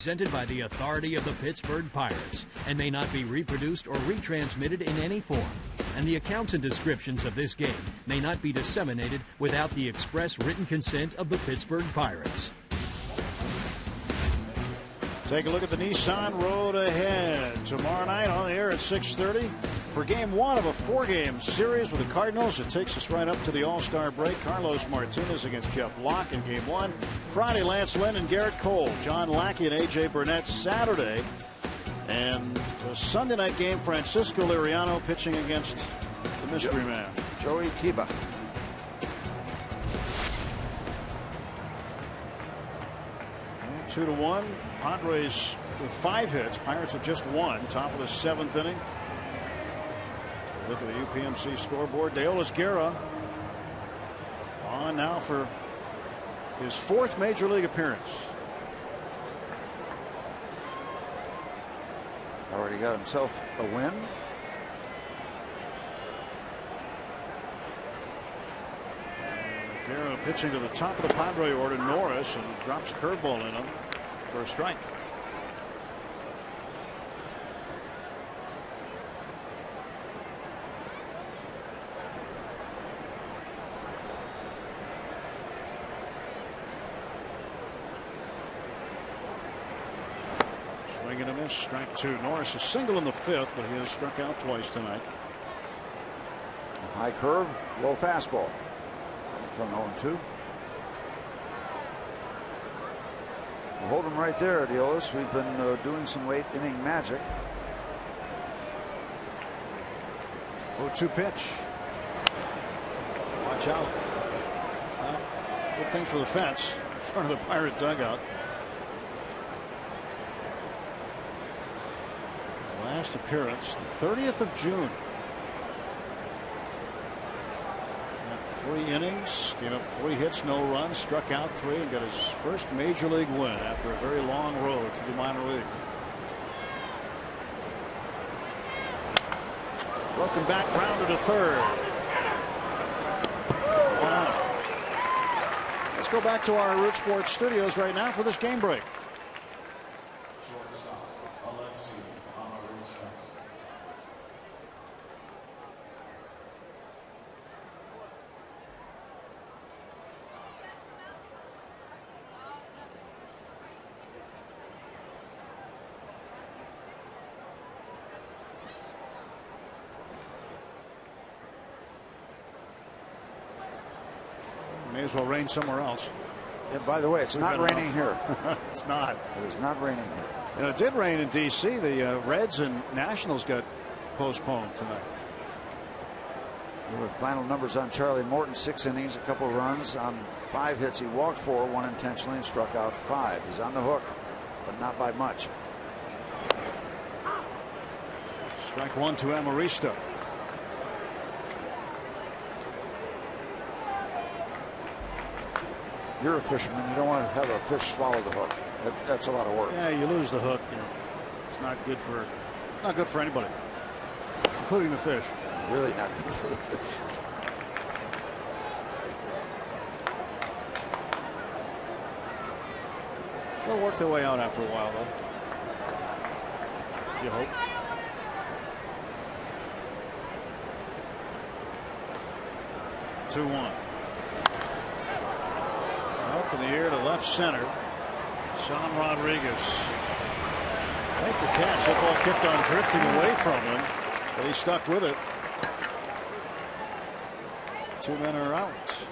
Presented by the authority of the Pittsburgh Pirates and may not be reproduced or retransmitted in any form. And the accounts and descriptions of this game may not be disseminated without the express written consent of the Pittsburgh Pirates. Take a look at the Nissan Road Ahead tomorrow night on the air at 6:30 for Game 1 of a 4-game series with the Cardinals. It takes us right up to the All-Star break. Carlos Martinez against Jeff Locke in Game 1. Friday, Lance Lynn and Garrett Cole. John Lackey and A.J. Burnett Saturday. And a Sunday night game, Francisco Liriano pitching against the mystery man, Joey Kiba. And 2-1. Padres with 5 hits. Pirates with just 1. Top of the 7th inning. Look at the UPMC scoreboard. Deolis Guerra on now for his 4th major league appearance. Already got himself a win. Guerra pitching to the top of the Padre order, Norris, and drops a curveball in him for a strike. Swing and a miss, strike 2. Norris is single in the 5th, but he has struck out twice tonight. High curve, low fastball. From 0-2. We'll hold him right there, Diolis. We've been doing some late inning magic. 0-2 pitch. Watch out. Good thing for the fence in front of the Pirate dugout. His last appearance, the 30th of June. 3 innings, gave up 3 hits, no runs, struck out 3, and got his first major league win after a very long road to the minor leagues. Broken back, grounded to 3rd. Wow. Let's go back to our Root Sports studios right now for this game break. May as well rain somewhere else. And by the way, it's not raining here. It's not. It is not raining here. And it did rain in D.C. The Reds and Nationals got postponed tonight. The final numbers on Charlie Morton: 6 innings, a couple runs on 5 hits. He walked 4, 1 intentionally, and struck out 5. He's on the hook, but not by much. Strike 1 to Amarista. You're a fisherman. You don't want to have a fish swallow the hook. That's a lot of work. Yeah, you lose the hook. It's not good for anybody, including the fish. Really not good for the fish. They'll work their way out after a while, though. You hope. Two-one. Up in the air to left center. Sean Rodriguez. Make the catch. That ball kept on drifting away from him, but he stuck with it. 2 men are out.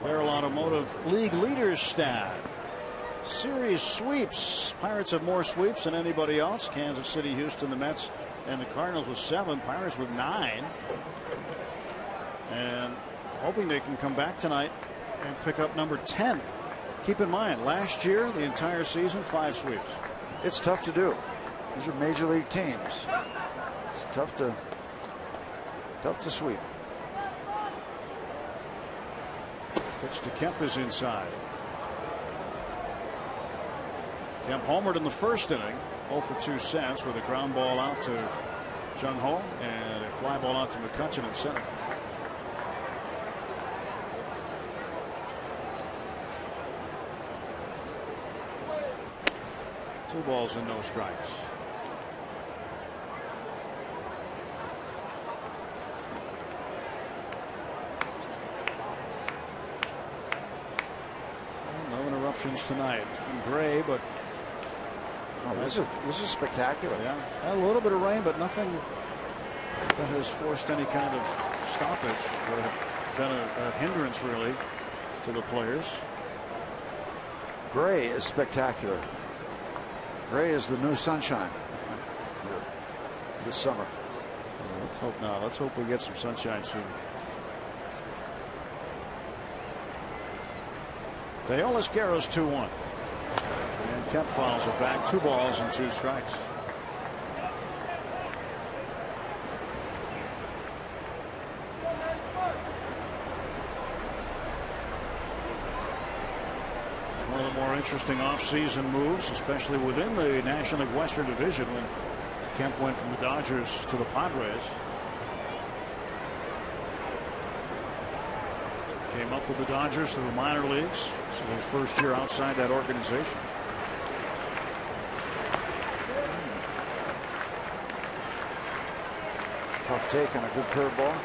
Barrel Automotive League leaders stat. Series sweeps. Pirates have more sweeps than anybody else. Kansas City, Houston, the Mets, and the Cardinals with 7. Pirates with 9. And hoping they can come back tonight and pick up number 10. Keep in mind, last year, the entire season, 5 sweeps. It's tough to do. These are major league teams. It's tough to sweep. Pitch to Kemp is inside. Kemp homered in the first inning, 0 for 2 cents, with a ground ball out to Jung Ho and a fly ball out to McCutchen in center. Two balls and no strikes. No interruptions tonight. It's been gray, but this is spectacular. Yeah, a little bit of rain, but nothing that has forced any kind of stoppage or been a hindrance really to the players. Gray is spectacular. Gray is the new sunshine this summer. Well, let's hope not. Let's hope we get some sunshine soon. Deolis Garros 2-1. And Kemp fouls it back. 2 balls and 2 strikes. more interesting offseason moves, especially within the National League Western Division when Kemp went from the Dodgers to the Padres. Came up with the Dodgers to the minor leagues. This is his first year outside that organization. Tough take on a good curveball.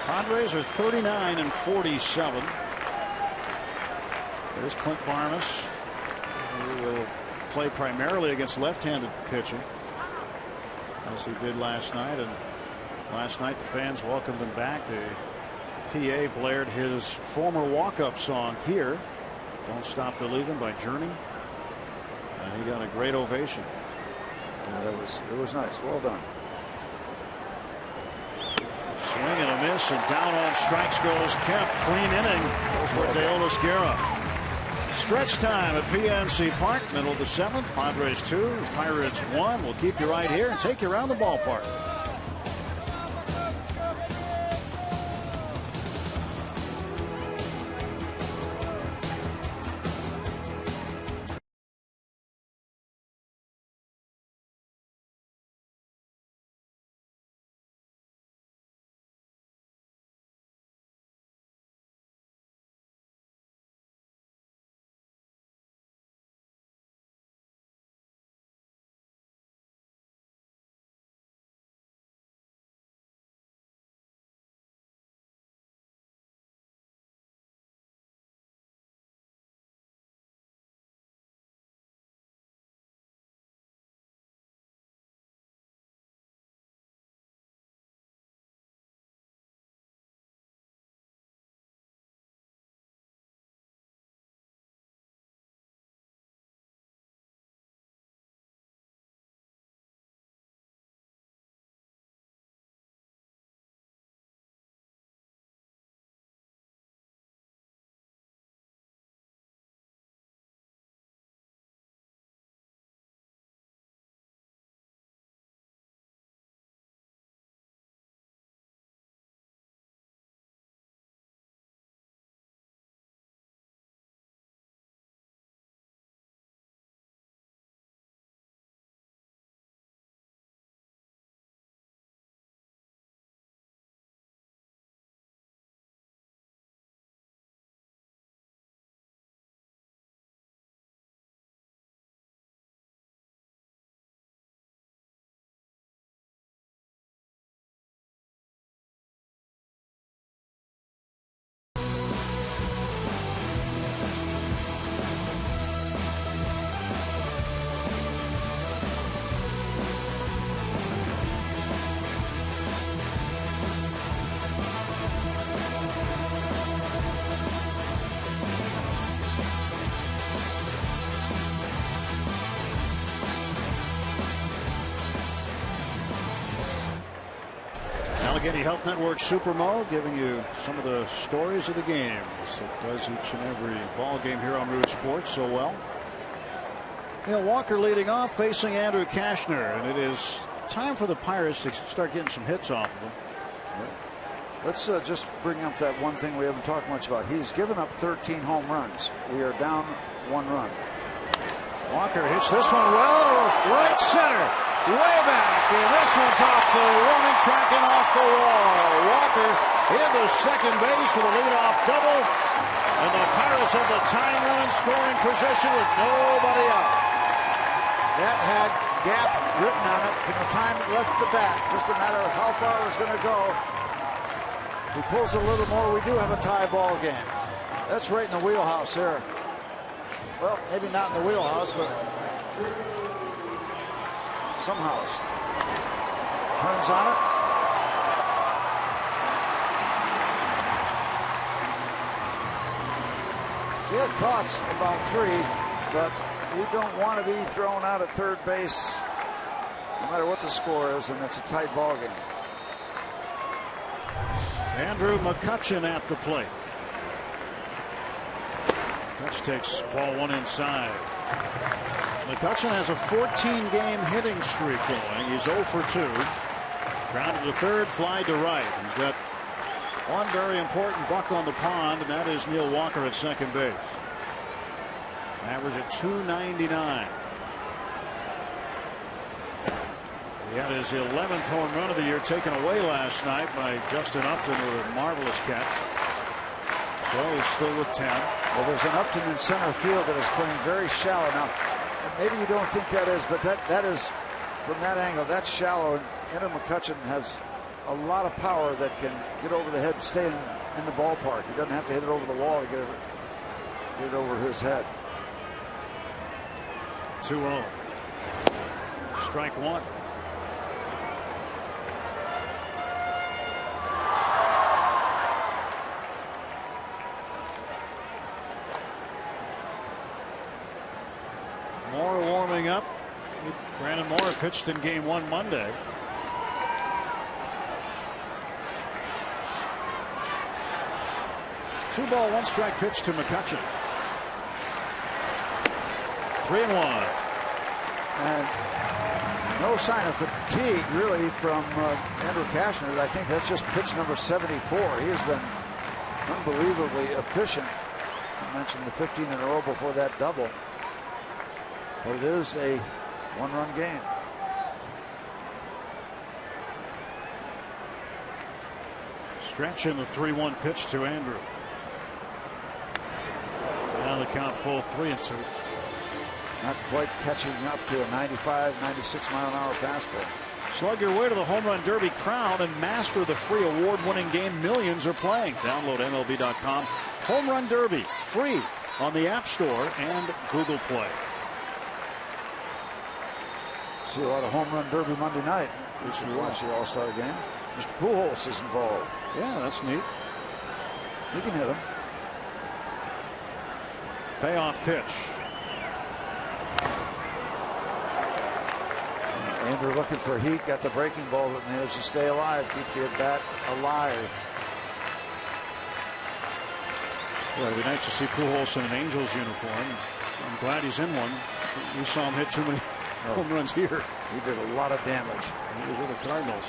Padres are 39-47. There's Clint Barnes, who will play primarily against left-handed pitching, as he did last night. And last night the fans welcomed him back. The PA blared his former walk-up song here, "Don't Stop Believing" by Journey, and he got a great ovation. Yeah, it was nice. Well done. Swing and a miss, and down on strikes goes Kemp. Clean inning for Dale Esguerra. Stretch time at PNC Park, middle of the 7th. Padres 2, Pirates 1. We'll keep you right here and take you around the ballpark. Allegheny Health Network Supermo, giving you some of the stories of the game, as it does each and every ball game here on Root Sports so well. Neil Walker leading off, facing Andrew Kashner, and it is time for the Pirates to start getting some hits off of him. Let's just bring up that one thing we haven't talked much about. He's given up 13 home runs. We are down 1 run. Walker hits this one well, right center, way back, and this one's off the warning track and off the wall. Walker into second base with a leadoff double, and the Pirates have the tying run in scoring position with nobody out. That had gap written on it from the time it left the bat. Just a matter of how far it was going to go. He pulls a little more, we do have a tie ball game. That's right in the wheelhouse here. Well, maybe not in the wheelhouse, but somehow. Turns on it. He had thoughts about 3, but you don't want to be thrown out at third base no matter what the score is, and it's a tight ball game. Andrew McCutchen at the plate. Catch takes ball 1 inside. McCutchen has a 14-game hitting streak going. He's 0 for 2. Grounded to third, fly to right. He's got One very important buck on the pond, and that is Neil Walker at second base. Average at .299. He had his 11th home run of the year taken away last night by Justin Upton with a marvelous catch. So he's still with 10. Well, there's an Upton in center field that is playing very shallow. Now, maybe you don't think that is, but that is, from that angle, that's shallow. And Andrew McCutchen has a lot of power that can get over the head and stay in the ballpark. He doesn't have to hit it over the wall to get it over his head. 2-0. Strike one. Moore warming up. Brandon Moore pitched in game 1 Monday. Two ball, one strike pitch to McCutchen. 3-1. And no sign of fatigue really from Andrew Cashner. I think that's just pitch number 74. He has been unbelievably efficient. I mentioned the 15 in a row before that double. But it is a one-run game. Stretch in the 3-1 pitch to Andrew. Now the count full 3-2. Not quite catching up to a 95, 96 mile an hour fastball. Slug your way to the Home Run Derby crown and master the free award-winning game millions are playing. Download MLB.com. Home Run Derby free on the App Store and Google Play. See a lot of Home Run Derby Monday night. Yes, you watch the All-Star game. Mr. Pujols is involved. Yeah, that's neat. He can hit him. Payoff pitch. Andrew looking for heat, got the breaking ball, but managed to stay alive, keep the at-bat alive. Well, it'd be nice to see Pujols in an Angels uniform. I'm glad he's in one. We saw him hit too many home runs here. He did a lot of damage. He was with the Cardinals.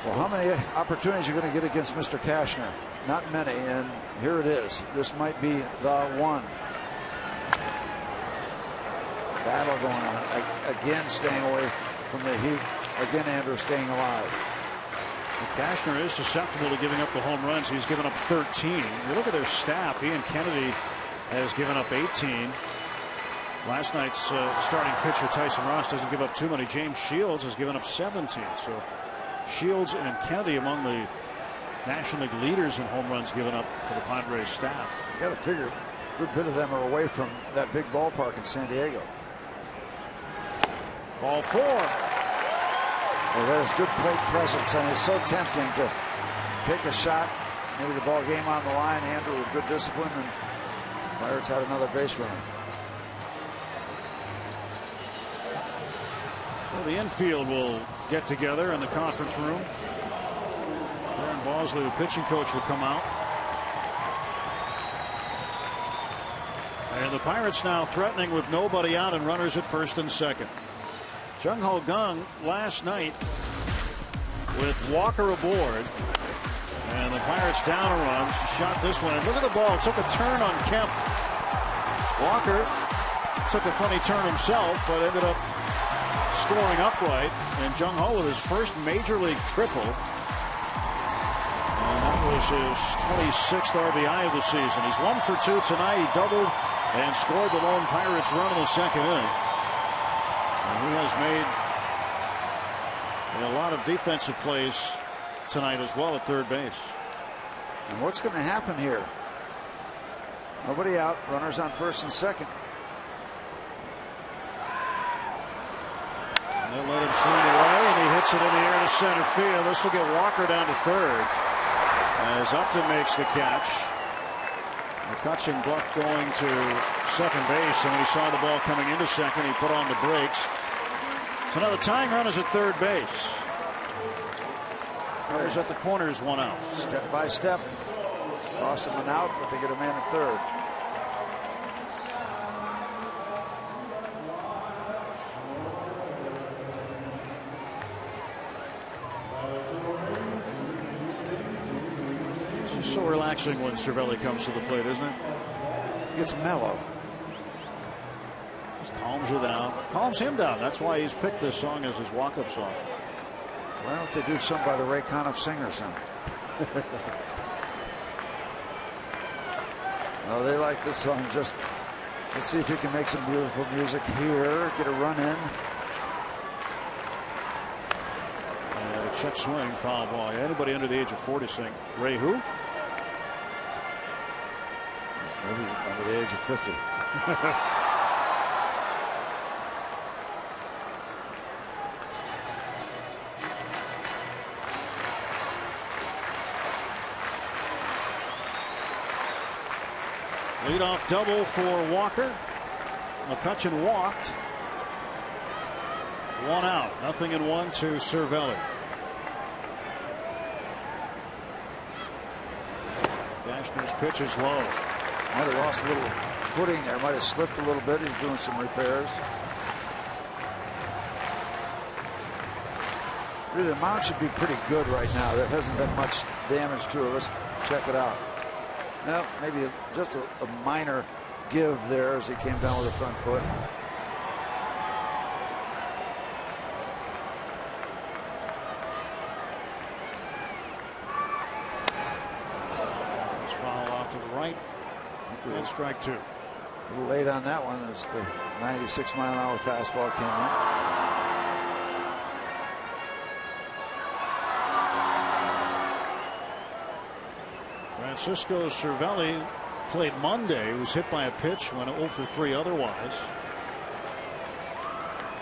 Well, how many opportunities are you going to get against Mr. Cashner? Not many, and here it is. This might be the one. Battle going on. Again, staying away from the heat. Again, Andrew staying alive. Cashner is susceptible to giving up the home runs. He's given up 13. You look at their staff. Ian Kennedy has given up 18. Last night's starting pitcher Tyson Ross doesn't give up too many. James Shields has given up 17. So Shields and Kennedy among the National League leaders in home runs given up for the Padres staff. You got to figure a good bit of them are away from that big ballpark in San Diego. Ball 4. Well, there's good plate presence, and it's so tempting to take a shot. Maybe the ball game on the line. Andrew with good discipline, and Pirates had another base runner. Well, the infield will get together in the conference room. Darren Bosley, the pitching coach, will come out. And the Pirates now threatening with nobody out and runners at first and second. Jung Ho Kang last night with Walker aboard. And the Pirates down a run. Shot this one. And look at the ball. Took a turn on Kemp. Walker took a funny turn himself, but ended up scoring upright. And Jung Ho with his first major league triple. And that was his 26th RBI of the season. He's 1 for 2 tonight. He doubled and scored the lone Pirates run in the second inning. And he has made a lot of defensive plays tonight as well at third base. And what's going to happen here? Nobody out, runners on first and second. And they'll let him swing away, and he hits it in the air to center field. This will get Walker down to third as Upton makes the catch. McCutchen Buck going to second base, and when he saw the ball coming into second, he put on the brakes. So now the tying run is at third base. Runners at the corners, 1 out. Step by step, toss him an out, but they get a man at third. So relaxing when Cervelli comes to the plate, isn't it? It's mellow. Just calms you down. Calms him down. That's why he's picked this song as his walk-up song. Why don't they do something by the Ray Conniff Singers then? No, they like this song. Just let's see if he can make some beautiful music here. Get a run in. Check swing, foul ball. Anybody under the age of 40 sing Ray who? Maybe under the age of 50. Leadoff double for Walker. McCutchen walked. 1 out. 0-1 to Cervelli. Cashner's pitch is low. Might have lost a little footing there. Might have slipped a little bit. He's doing some repairs. Really, the mound should be pretty good right now. There hasn't been much damage to it. Let's check it out. Well, maybe just a minor give there as he came down with the front foot. To the right, and strike 2. A little late on that one as the 96-mile-an-hour fastball came in. Francisco Cervelli played Monday. He was hit by a pitch, went 0 for 3 otherwise.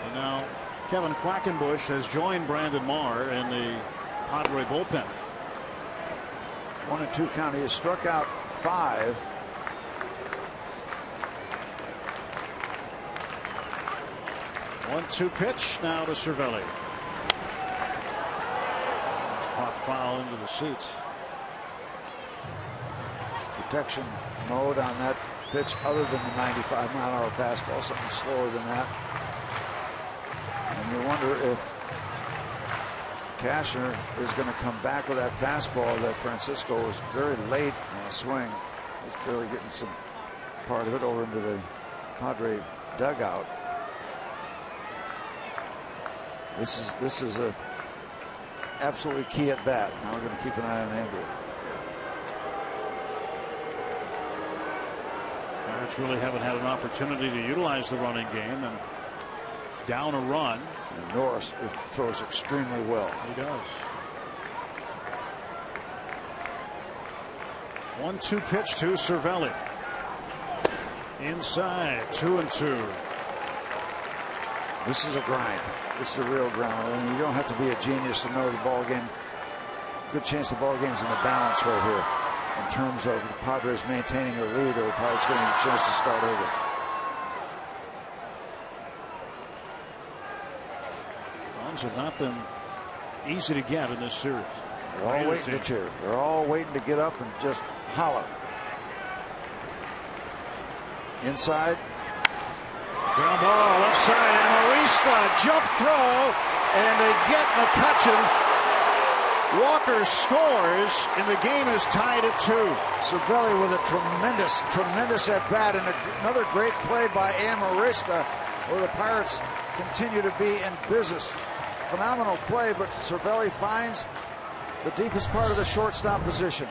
And now Kevin Quackenbush has joined Brandon Marr in the Padre bullpen. 1-2 count. He has struck out 5. One-two pitch now to Cervelli. Pop foul into the seats. Protection mode on that pitch other than the 95-mile-an-hour fastball, something slower than that. And you wonder if Cashner is going to come back with that fastball that Francisco was very late on the swing. He's barely getting some part of it over into the Padre dugout. This is a absolutely key at bat. Now we're going to keep an eye on Andrew. Pirates really haven't had an opportunity to utilize the running game, and down a run. And Norris throws extremely well. He does. 1-2 pitch to Cervelli. Inside, 2-2. This is a grind. This is a real grind. I mean, you don't have to be a genius to know the ball game. Good chance the ball game's in the balance right here in terms of the Padres maintaining their lead, or the Pirates getting a chance to start over. Runs have not been easy to get in this series. They're all waiting to cheer. They're all waiting to get up and just holler. Inside. Ground ball left side. Amarista jump throw, and they get McCutchen. Walker scores, and the game is tied at 2. Cervelli with a tremendous at bat, and another great play by Amarista, where the Pirates continue to be in business. Phenomenal play, but Cervelli finds the deepest part of the shortstop position.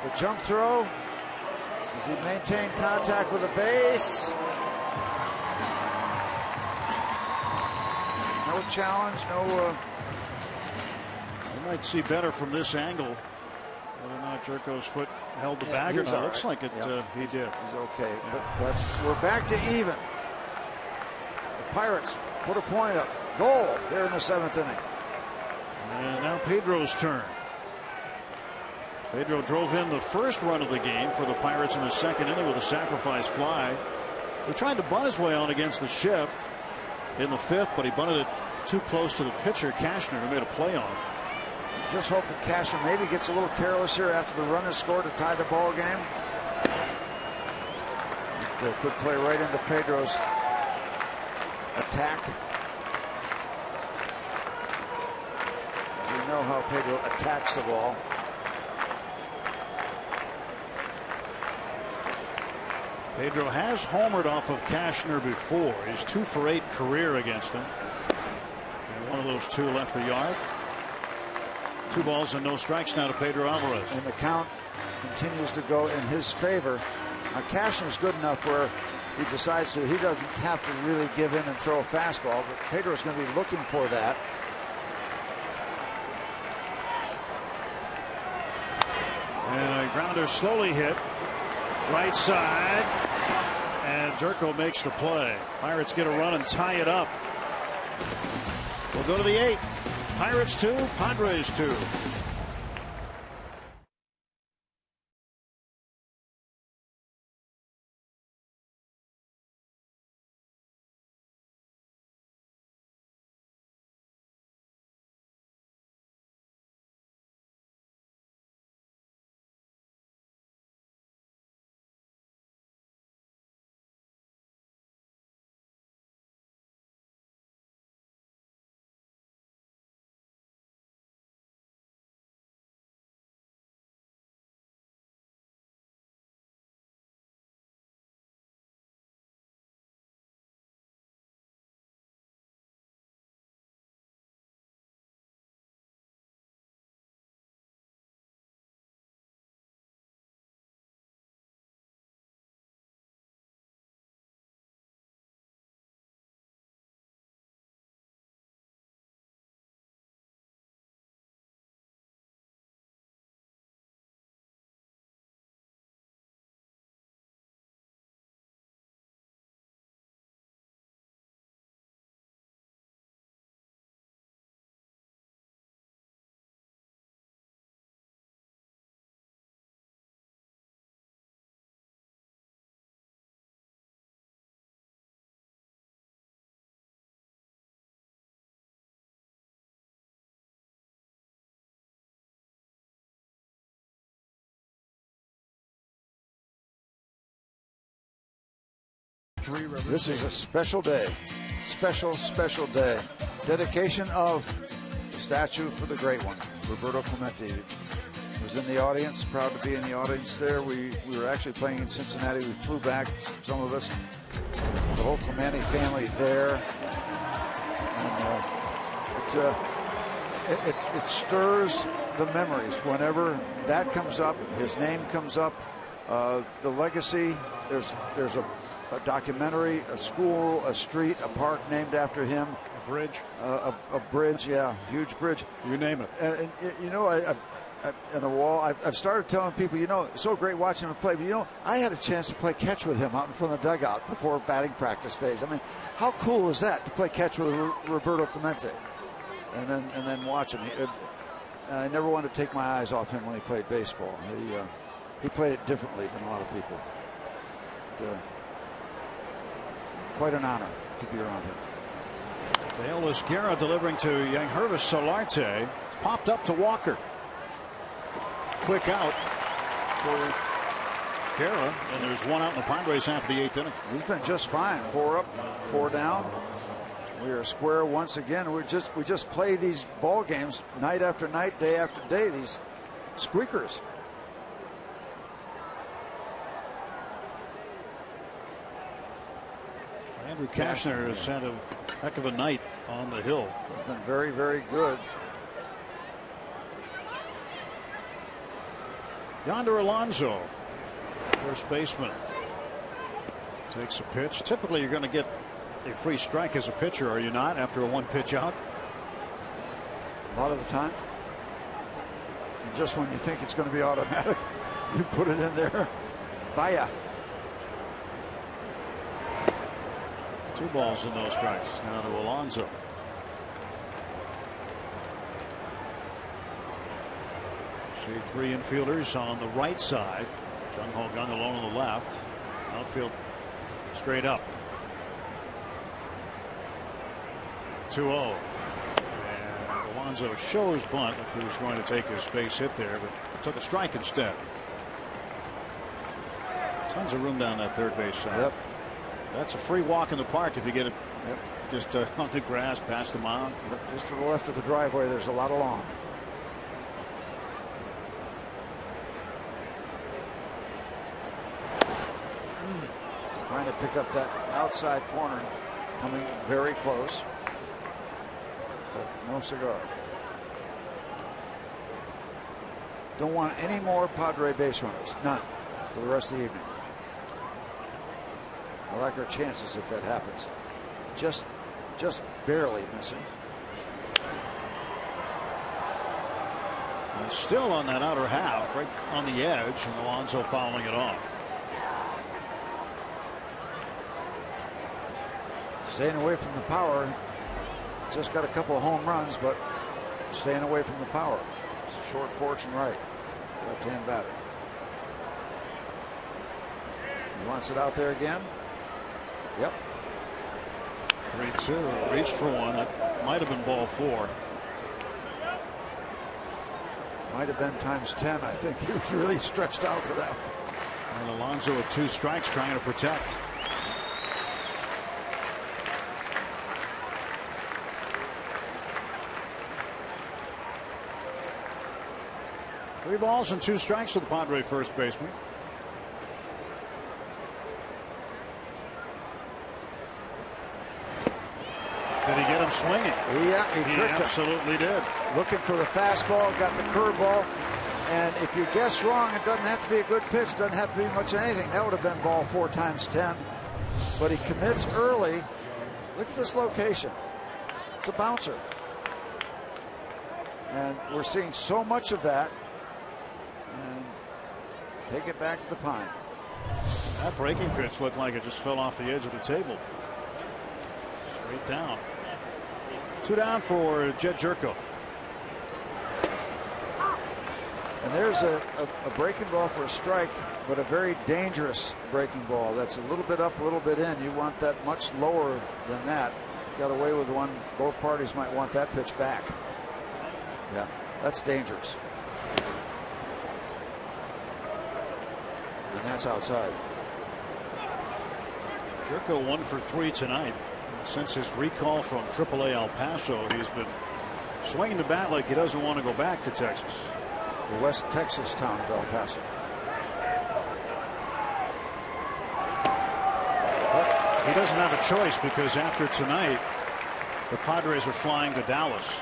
The jump throw. Does he maintain contact with the base? No challenge, no. You might see better from this angle whether or not Jerko's foot held the bag or not. Right. Looks like it. Yep. He did. He's okay. Yeah. But we're back to even. The Pirates put a point up. Goal here in the 7th inning. And now Pedro's turn. Pedro drove in the first run of the game for the Pirates in the 2nd inning with a sacrifice fly. He tried to bunt his way on against the shift in the 5th, but he bunted it too close to the pitcher, Cashner, who made a play on it. Just hope that Cashner maybe gets a little careless here after the run is scored to tie the ball game. It could play right into Pedro's attack. you know how Pedro attacks the ball. Pedro has homered off of Cashner before. He's 2 for 8 career against him. And one of those 2 left the yard. 2 balls and no strikes now to Pedro Alvarez. And the count continues to go in his favor. Now Cashner's good enough where he decides to, he doesn't have to really give in and throw a fastball, but Pedro's going to be looking for that. And a grounder slowly hit right side, and Jerko makes the play. Pirates get a run and tie it up. We'll go to the 8th. Pirates 2, Padres 2. This is a special day. Special day. Dedication of the statue for the great one, Roberto Clemente. Was in the audience, proud to be in the audience there. We were actually playing in Cincinnati. We flew back, some of us, the whole Clemente family there. And it stirs the memories whenever that comes up, his name comes up, the legacy. There's a documentary, a school, a street, a park named after him. A bridge. A bridge, yeah, huge bridge. You name it. And you know, in a wall, I've started telling people, you know, it's so great watching him play. But, you know, I had a chance to play catch with him out in front of the dugout before batting practice days. I mean, how cool is that to play catch with Roberto Clemente? And then watch him. I never wanted to take my eyes off him when he played baseball. He played it differently than a lot of people. Quite an honor to be around him. Dale Esguerra delivering to Yangervis Solarte. Popped up to Walker. Quick out for Guerra, and there's 1 out in the Padres half of the 8th inning. He's been just fine. 4 up, 4 down. We are square once again. We just play these ball games night after night, day after day. These squeakers. Andrew Cashner has had a heck of a night on the hill. He's been very, very good. Yonder Alonso, first baseman, takes a pitch. Typically, you're going to get a free strike as a pitcher, are you not, after a 1-pitch out? A lot of the time. And just when you think it's going to be automatic, you put it in there. Baya. 2 balls and no strikes now to Alonso. See 3 infielders on the right side. Jung Ho Gung alone on the left. Outfield straight up. 2-0. And Alonso shows bunt. He was going to take his base hit there, but took a strike instead. Tons of room down that third base side. Yep. That's a free walk in the park if you get it just on the grass past the mound. Just to the left of the driveway, there's a lot of lawn. pick up that outside corner, coming very close, but no cigar. Don't want any more Padre base runners. None for the rest of the evening. I like our chances if that happens. Just barely missing. And still on that outer half, right on the edge, and Alonso fouling it off. Staying away from the power. Just got a couple of home runs, but staying away from the power. It's a short porch and right. Left-hand batter. He wants it out there again. Yep. 3-2. Reached for one. That might have been ball 4. Might have been times 10. I think he was really stretched out for that. And Alonso with 2 strikes trying to protect. Three balls and 2 strikes to the Padre first baseman. Did he get him swinging? Yeah, he tricked him. Absolutely did. Looking for the fastball, got the curveball, and if you guess wrong, it doesn't have to be a good pitch, doesn't have to be much of anything. That would have been ball 4 times 10. But he commits early. Look at this location. It's a bouncer. And we're seeing so much of that. And take it back to the pine. That breaking pitch looked like it just fell off the edge of the table. Straight down. 2 down for Jed Jerko. And there's a breaking ball for a strike, but a very dangerous breaking ball. That's a little bit up, a little bit in. You want that much lower than that. Got away with one. Both parties might want that pitch back. Yeah, that's dangerous. And that's outside. Jerko 1 for 3 tonight. Since his recall from AAA El Paso, he's been swinging the bat like he doesn't want to go back to Texas. The West Texas town of El Paso. But he doesn't have a choice, because after tonight, the Padres are flying to Dallas,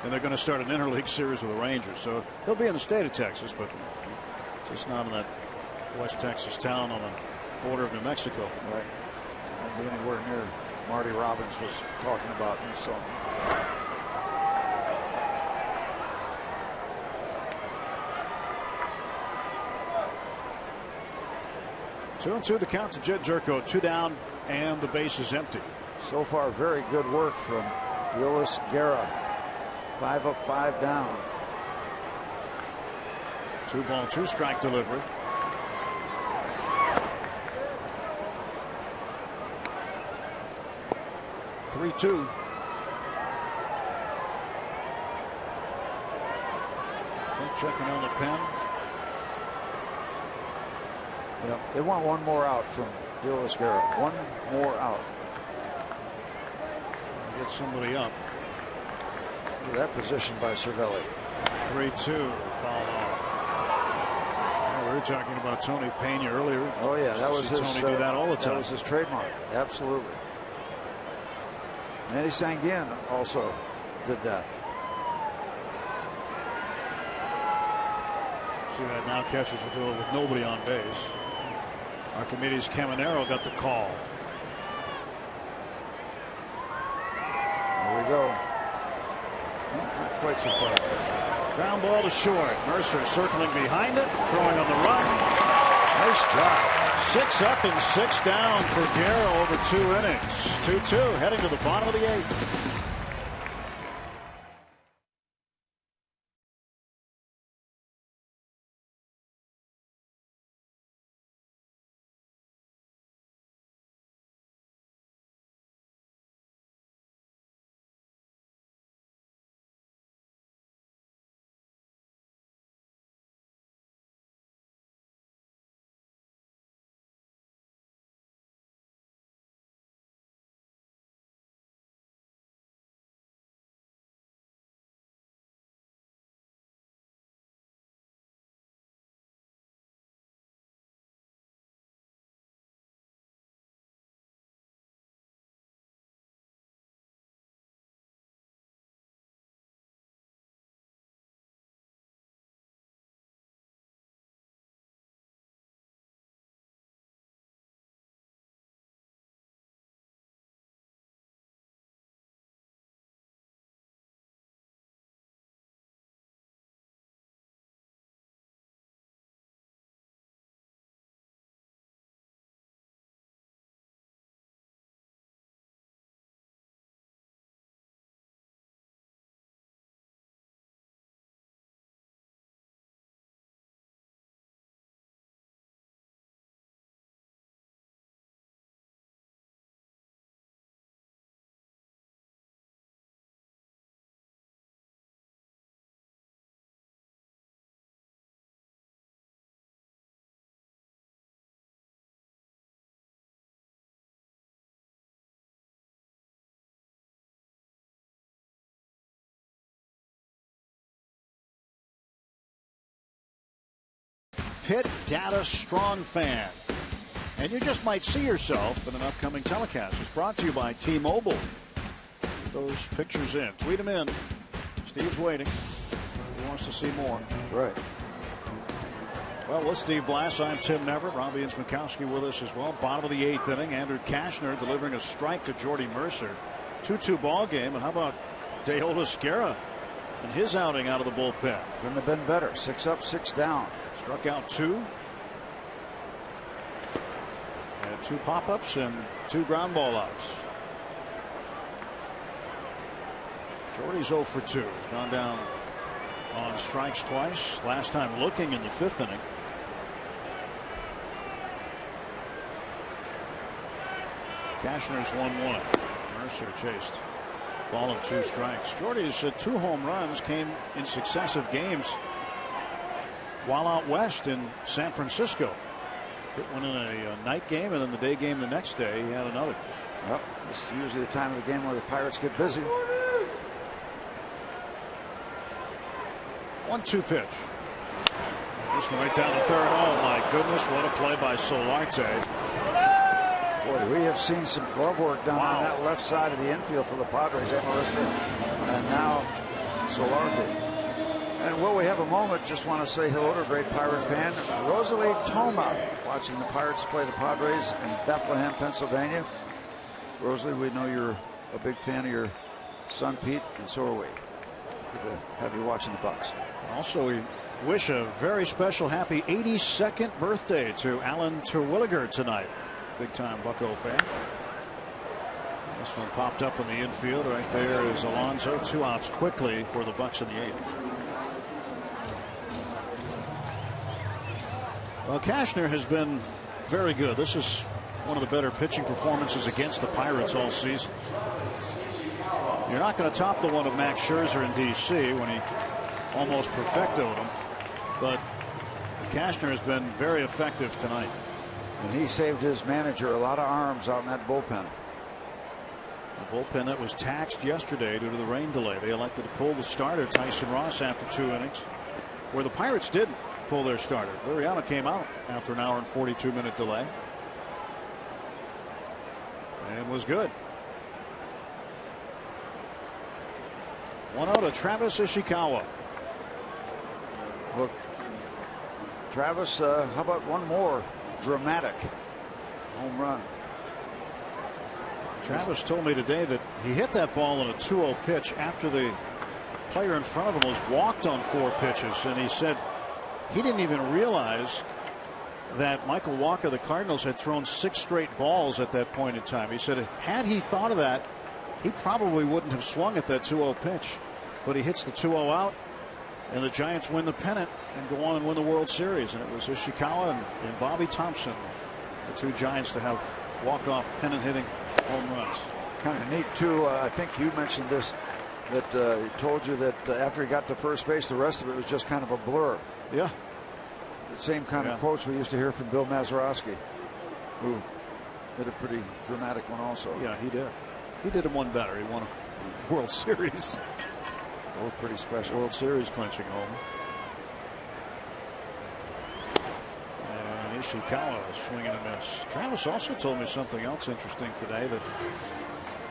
and they're going to start an interleague series with the Rangers. So he'll be in the state of Texas, but just not in that West Texas town on the border of New Mexico. Right. Won't be anywhere near Marty Robbins was talking about. So. Two and 2 the count to Jed Jerko. 2 down and the base is empty. So far, very good work from Willis Guerra. 5 up, 5 down. 2 ball, 2 strike delivery. Three-2. Checking on the pen. Yep, they want one more out from Willis Guerra. One more out. Get somebody up. Look at that position by Cervelli. 3-2. Foul off. Well, we were talking about Tony Pena earlier. Oh yeah, that was his. Tony do that all the time. That was his trademark. Absolutely. Manny Sanguin also did that. See that now, catchers will do it with nobody on base. Archimedes Caminero got the call. There we go. Not quite so far. Ground ball to short. Mercer circling behind it, throwing on the run. Nice job. 6 up and 6 down for Guerra over 2 innings. 2-2 heading to the bottom of the 8th. Pit Data Strong Fan. And you just might see yourself in an upcoming telecast. It's brought to you by T-Mobile. Get those pictures in. Tweet them in. Steve's waiting. He wants to see more. Right. Well, with Steve Blass, I'm Tim Neverett. Robbie Inzmakowski with us as well. Bottom of the 8th inning. Andrew Kashner delivering a strike to Jordy Mercer. 2-2 ball game. And how about Deola Sciarra and his outing out of the bullpen? Couldn't have been better. 6 up, 6 down. Struck out 2. And 2 pop-ups and 2 ground ball outs. Jordy's 0 for 2. He's gone down on strikes twice. Last time looking in the 5th inning. Kashner's 1-1. Mercer chased. Ball and 2 strikes. Jordy's 2 home runs came in successive games while out west in San Francisco. Hit one in a night game, and then the day game the next day he had another. Well, this is usually the time of the game where the Pirates get busy. 1-2 pitch. This one right down the third. Oh my goodness, what a play by Solarte. Boy, we have seen some glove work done on that left side of the infield for the Padres. And now Solarte. And while we have a moment, just want to say hello to a great Pirate fan, Rosalie Toma, watching the Pirates play the Padres in Bethlehem, Pennsylvania. Rosalie, we know you're a big fan of your son Pete, and so are we. Good to have you watching the Bucks. Also, we wish a very special happy 82nd birthday to Alan Terwilliger tonight. Big time Bucco fan. This one popped up in the infield. Right there is Alonso. 2 outs quickly for the Bucks in the 8th. Well, Kashner has been very good. This is one of the better pitching performances against the Pirates all season. You're not going to top the one of Max Scherzer in D.C. when he almost perfectoed him. But Kashner has been very effective tonight. And he saved his manager a lot of arms out in that bullpen. The bullpen that was taxed yesterday due to the rain delay. They elected to pull the starter, Tyson Ross, after 2 innings, where the Pirates didn't pull their starter. Liriano came out after an hour and 42-minute delay and was good. 1-0 to Travis Ishikawa. Look, Travis, how about one more dramatic home run? Travis told me today that he hit that ball on a 2-0 pitch after the player in front of him was walked on 4 pitches, and he said he didn't even realize that Michael Walker, the Cardinals, had thrown 6 straight balls at that point in time. He said had he thought of that, he probably wouldn't have swung at that 2-0 pitch. But he hits the 2-0 out, and the Giants win the pennant and go on and win the World Series. And it was Ishikawa and Bobby Thompson, the 2 Giants, to have walk-off pennant-hitting home runs. Kind of neat, too. I think you mentioned this, that he told you that after he got to first base, the rest of it was just kind of a blur. Yeah. The same kind of quotes we used to hear from Bill Mazeroski, who did a pretty dramatic one also. Yeah, he did. He did one better. He won a World Series. Both pretty special. World Series clinching home. And Ishikawa swinging a miss. Travis also told me something else interesting today, that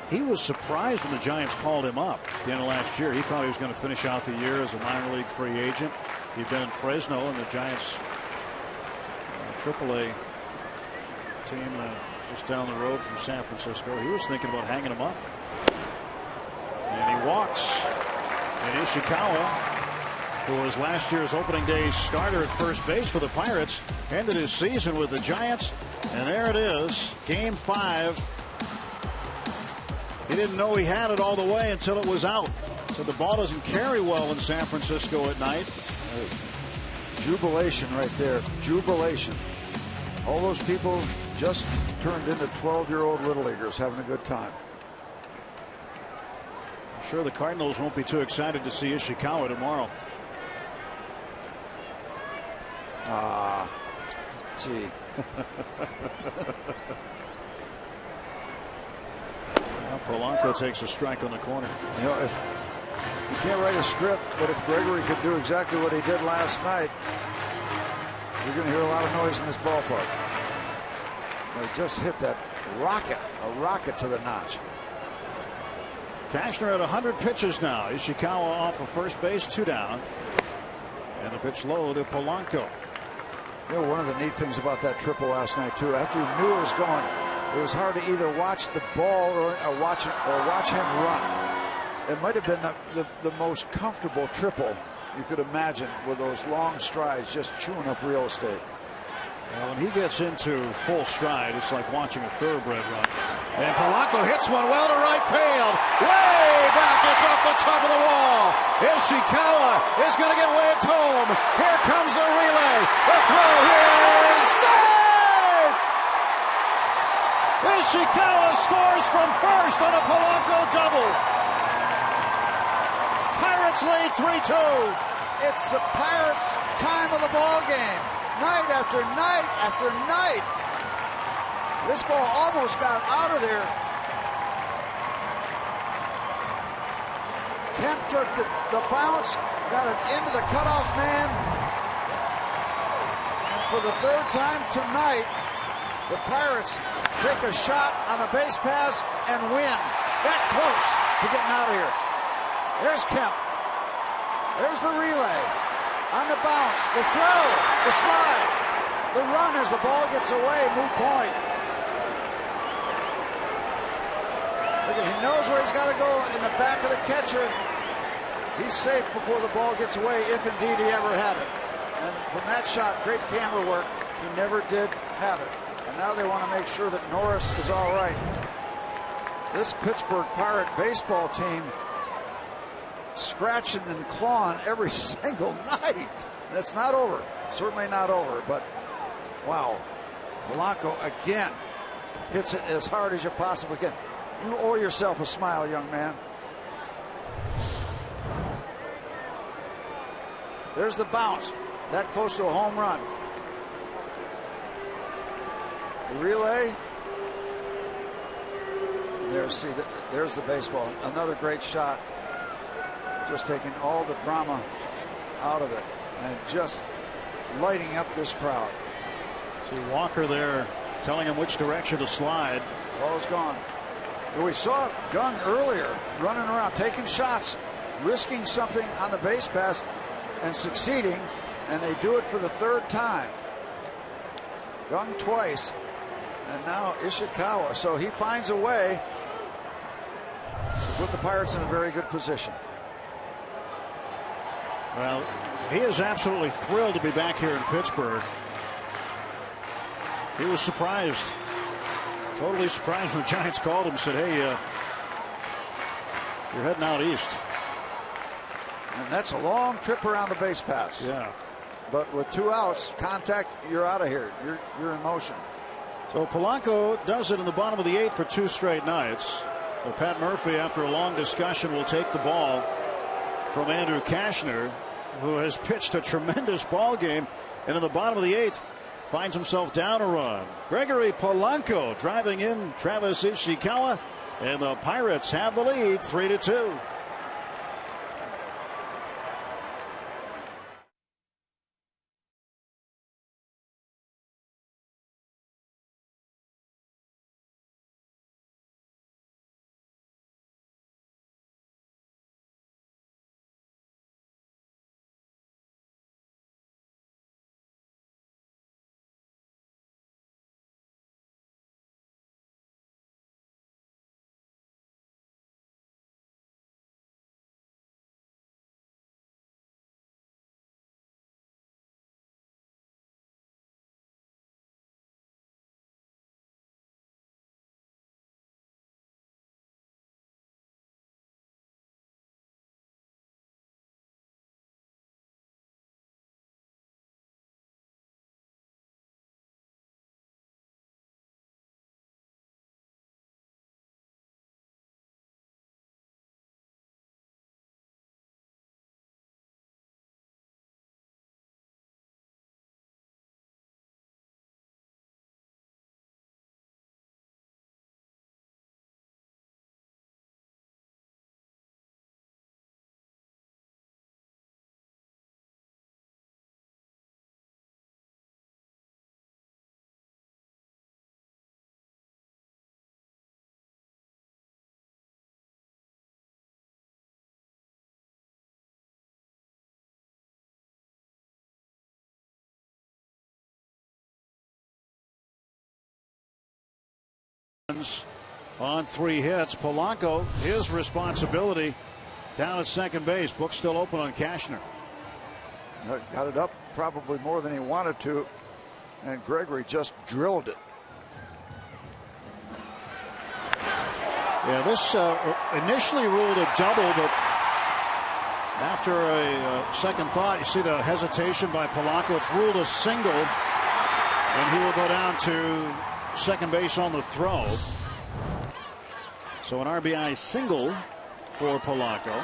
he was surprised when the Giants called him up at the end of last year. He thought he was going to finish out the year as a minor league free agent. He'd been in Fresno, and the Giants AAA team just down the road from San Francisco. He was thinking about hanging him up. And he walks. And Ishikawa, who was last year's opening day starter at first base for the Pirates, ended his season with the Giants. And there it is, Game 5. He didn't know he had it all the way until it was out. So the ball doesn't carry well in San Francisco at night. Jubilation right there. Jubilation. All those people just turned into 12-year-old little leaguers having a good time. I'm sure the Cardinals won't be too excited to see Ishikawa tomorrow. Gee. Well, Polanco takes a strike on the corner. You know, if you can't write a script, but if Gregory could do exactly what he did last night, You're going to hear a lot of noise in this ballpark. They just hit that rocket, a rocket to the notch. Cashner at 100 pitches now. Ishikawa off of first base, 2 down. And the pitch low to Polanco. You know, one of the neat things about that triple last night too, after you knew it was going, it was hard to either watch the ball or watch him run. It might have been the most comfortable triple you could imagine, with those long strides just chewing up real estate. Well, when he gets into full stride, it's like watching a thoroughbred run. And Polanco hits one well to right field. Way back, it's off the top of the wall. Ishikawa is going to get waved home. Here comes the relay. The throw here is safe! Ishikawa scores from first on a Polanco double. Pirates lead 3-2. It's the Pirates' time of the ball game. Night after night after night. This ball almost got out of there. Kemp took the bounce, got it into the cutoff man. And for the third time tonight, the Pirates take a shot on a base pass and win. That close to getting out of here. There's Kemp. There's the relay. On the bounce, the throw, the slide, the run as the ball gets away, moot point. Look at, he knows where he's got to go in the back of the catcher. He's safe before the ball gets away, if indeed he ever had it. And from that shot, great camera work, he never did have it. And now they want to make sure that Norris is all right. This Pittsburgh Pirate baseball team scratching and clawing every single night. And it's not over. Certainly not over. But, wow. Polanco again hits it as hard as you possibly can. You owe yourself a smile, young man. There's the bounce. That close to a home run. The relay. And there's the baseball. Another great shot. Just taking all the drama out of it and just lighting up this crowd. See Walker there telling him which direction to slide. Ball's gone. We saw Gunn earlier running around, taking shots, risking something on the base pass and succeeding, and they do it for the third time. Gunn twice, and now Ishikawa. So he finds a way to put the Pirates in a very good position. Well, he is absolutely thrilled to be back here in Pittsburgh. He was surprised, totally surprised when the Giants called him and said, hey, you're heading out east. And that's a long trip around the base pass. Yeah. But with 2 outs, contact, you're out of here. You're in motion. So Polanco does it in the bottom of the 8th for 2 straight nights. But Pat Murphy, after a long discussion, will take the ball from Andrew Cashner, who has pitched a tremendous ball game, and in the bottom of the 8th finds himself down a run. Gregory Polanco driving in Travis Ishikawa, and the Pirates have the lead 3-2. on 3 hits. Polanco, his responsibility down at second base. Book still open on Cashner. Got it up probably more than he wanted to, and Gregory just drilled it. Yeah, this initially ruled a double, but after a second thought, you see the hesitation by Polanco. It's ruled a single, and he will go down to second base on the throw. So an RBI single for Polanco.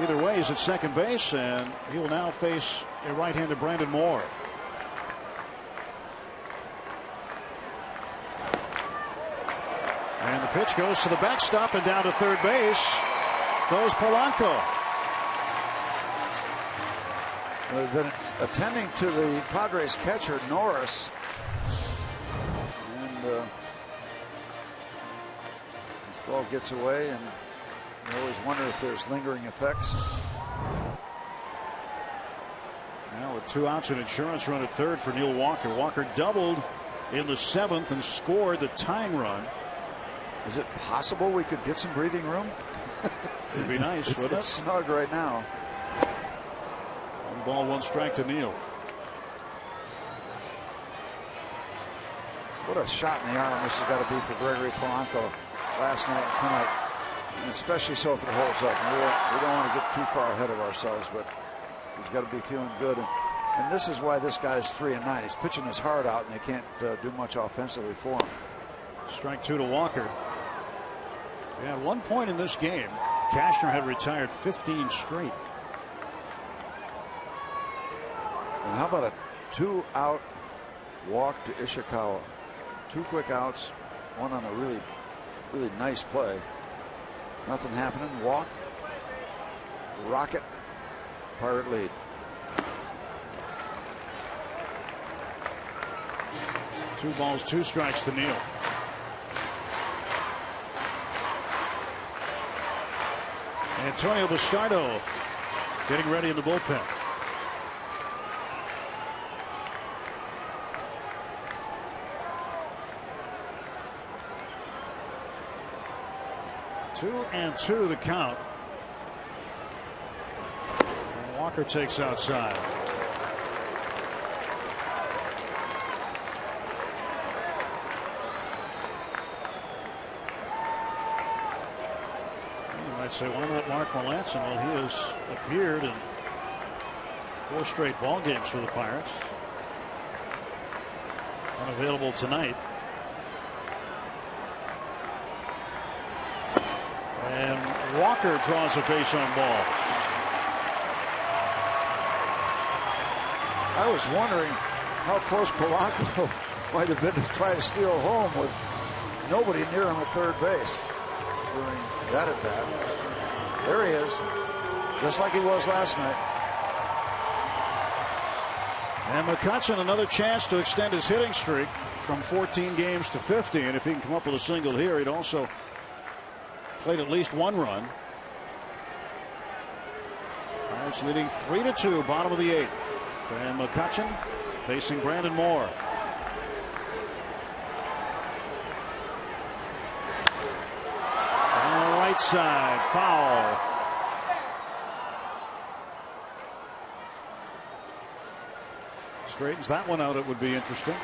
Either way, he's at second base, and he will now face a right-handed Brandon Moore. And the pitch goes to the backstop, and down to third base goes Polanco. They've been attending to the Padres catcher, Norris. And this ball gets away, and you always wonder if there's lingering effects. Now with 2 outs, an insurance run at third for Neil Walker. Walker doubled in the 7th and scored the tying run. Is it possible we could get some breathing room? It'd be nice, wouldn't it? It's snug right now. 1 ball, 1 strike to Neil. What a shot in the arm this has got to be for Gregory Polanco last night and tonight. And especially so if it holds up. We don't want to get too far ahead of ourselves, but he's got to be feeling good. And this is why this guy's 3-9. He's pitching his heart out, and they can't do much offensively for him. Strike 2 to Walker. Yeah, at one point in this game, Cashner had retired 15 straight. And how about a 2-out walk to Ishikawa? 2 quick outs, 1 on a really, really nice play. Nothing happening. Walk. Rocket. Pirate lead. Two balls, 2 strikes to Neil. Antonio Bastardo getting ready in the bullpen. Two and 2 the count. And Walker takes outside. Say, why not Mark Melanson? Well, he has appeared in 4 straight ball games for the Pirates. Unavailable tonight. And Walker draws a base on ball. I was wondering how close Polanco might have been to try to steal home with nobody near him at third base during that at bat. There he is, just like he was last night. And McCutchen, another chance to extend his hitting streak from 14 games to 50. And if he can come up with a single here, he'd also played at least 1 run. Pirates leading 3-2, bottom of the 8th. And McCutchen facing Brandon Moore. Right side, foul. Straightens that one out. It would be interesting.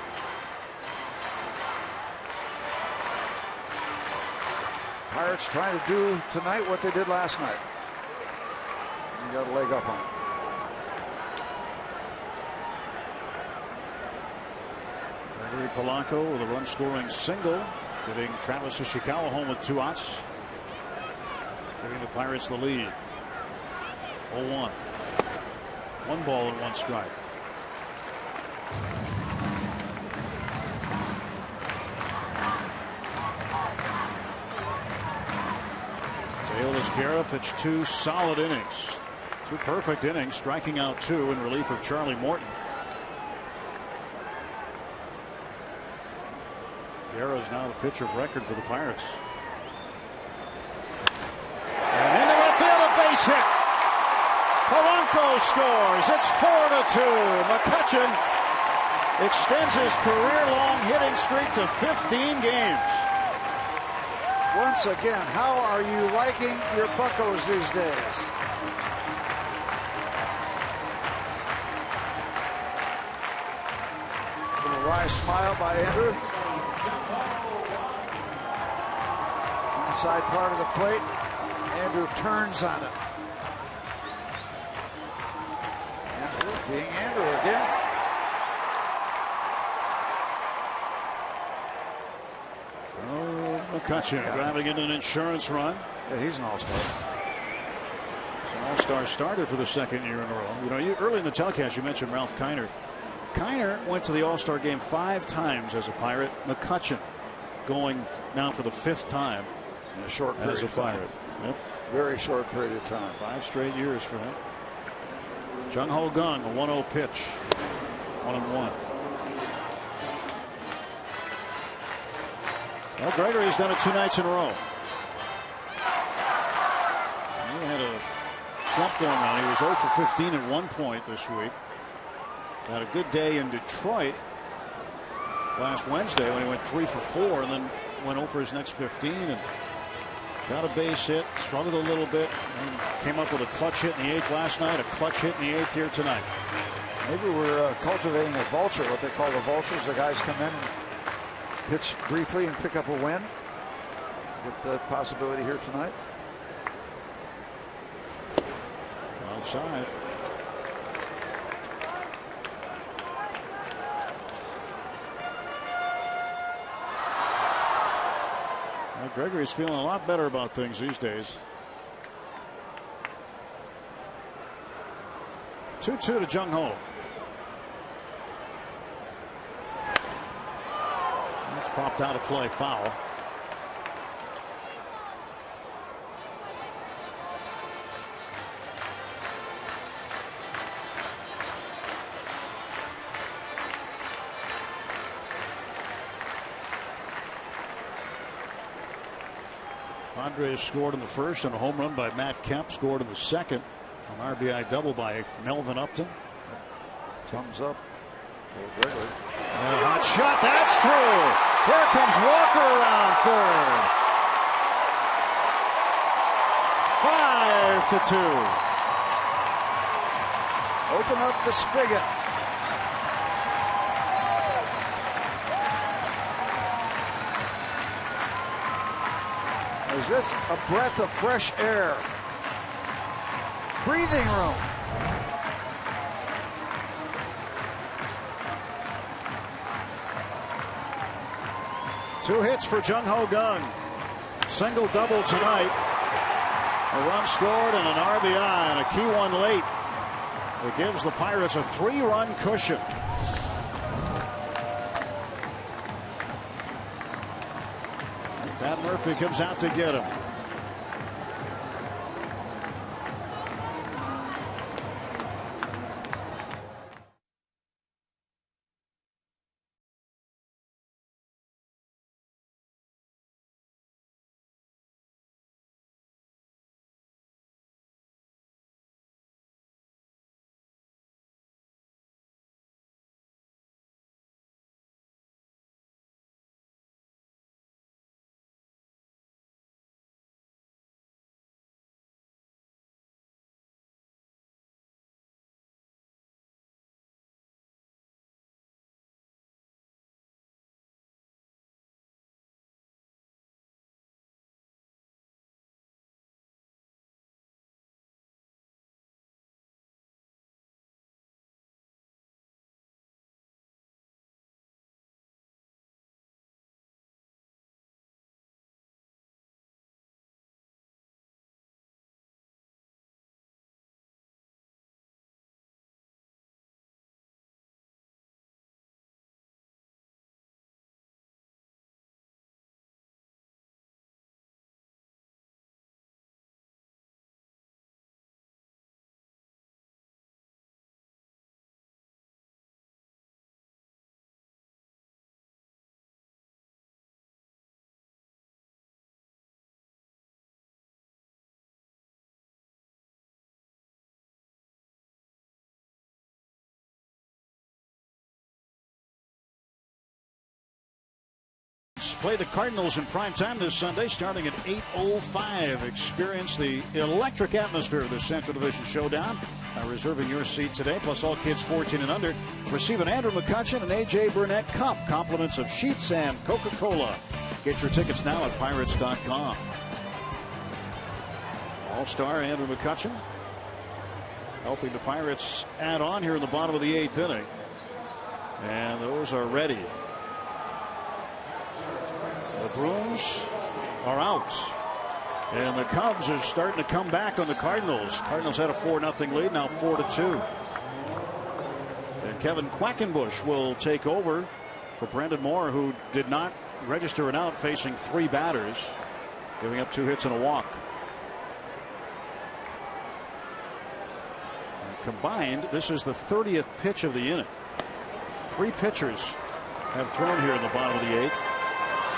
Pirates trying to do tonight what they did last night. You got a leg up on it. Gregory Polanco with a run-scoring single, giving Travis Ishikawa home with 2 outs. Giving the Pirates the lead. 0-1. 1 ball and 1 strike. Dale Esguerra pitched 2 solid innings. 2 perfect innings, striking out 2 in relief of Charlie Morton. Guerra is now the pitcher of record for the Pirates. And into left field, a base hit. Polanco scores. It's 4-2. McCutchen extends his career-long hitting streak to 15 games. Once again, how are you liking your Buccos these days? Little wry smile by Andrew. Inside part of the plate. Andrew turns on it. Andrew being Andrew again. McCutcheon driving in an insurance run. Yeah, he's an all-star. He's an all-star starter for the second year in a row. You know, early in the telecast, you mentioned Ralph Kiner. Kiner went to the All-Star game 5 times as a Pirate. McCutcheon going now for the 5th time in a short period as a Pirate. Yep. Very short period of time. 5 straight years for him. Jung Ho Gung, a 1-0 pitch. 1-1. Well, Gregory's done it 2 nights in a row. He had a slump going on. He was 0 for 15 at one point this week. Had a good day in Detroit last Wednesday when he went 3 for 4 and then went 0 for his next 15 and got a base hit, struggled a little bit, and came up with a clutch hit in the 8th last night, a clutch hit in the 8th here tonight. Maybe we're cultivating a vulture, what they call the vultures. The guys come in, pitch briefly, and pick up a win. Get the possibility here tonight. Outside. Well, Gregory's feeling a lot better about things these days. 2-2 to Jung Ho. That's popped out of play, foul. Padres scored in the first and a home run by Matt Kemp, scored in the second. An RBI double by Melvin Upton. Thumbs up. A hot shot, that's through. Here comes Walker around third. 5-2. Open up the spigot. Is this a breath of fresh air? Breathing room. Two hits for Jung Ho Gung. Single double tonight. A run scored and an RBI and a key one late. It gives the Pirates a 3-run cushion. Pat Murphy comes out to get him. play the Cardinals in prime time this Sunday starting at 8:05. Experience the electric atmosphere of the Central Division Showdown by reserving your seat today. Plus, all kids 14 and under receive an Andrew McCutchen and A.J. Burnett Cup. Compliments of Sheets and Coca-Cola. Get your tickets now at Pirates.com. All-star Andrew McCutchen helping the Pirates add on here in the bottom of the 8th inning. And those are ready. The Bruins are out. And the Cubs are starting to come back on the Cardinals. Cardinals had a 4-0 lead, now 4-2. And Kevin Quackenbush will take over for Brendan Moore, who did not register an out, facing 3 batters, giving up 2 hits and a walk. And combined, this is the 30th pitch of the inning. 3 pitchers have thrown here in the bottom of the 8th.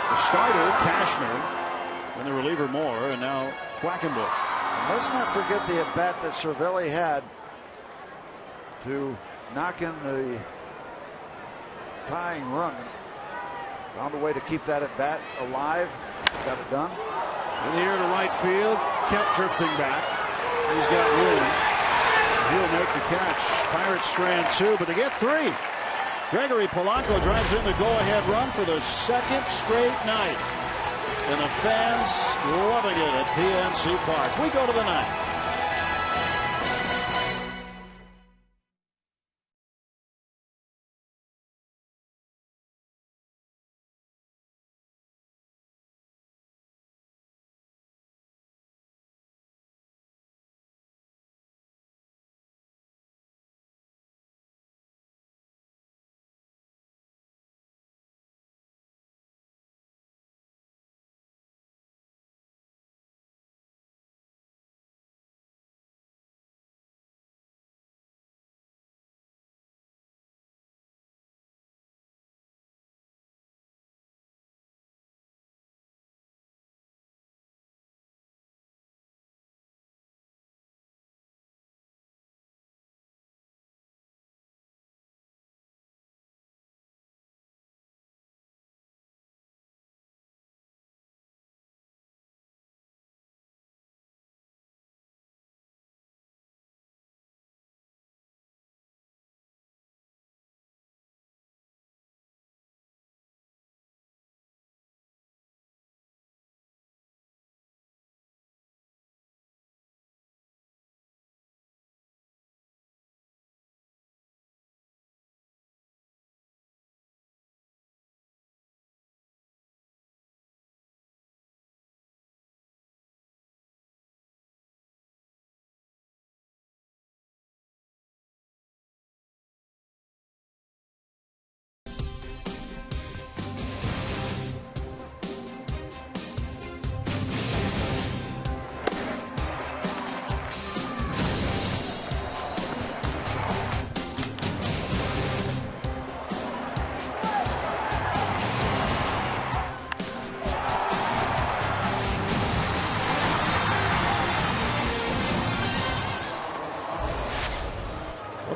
The starter, Cashner, and the reliever, Moore, and now Quackenbush. And let's not forget the at-bat that Cervelli had to knock in the tying run. Found a way to keep that at-bat alive. Got it done. In the air to right field. Kept drifting back. He's got room. He'll make the catch. Pirates strand 2, but they get 3. Gregory Polanco drives in the go-ahead run for the 2nd straight night. And the fans loving it at PNC Park. We go to the 9th.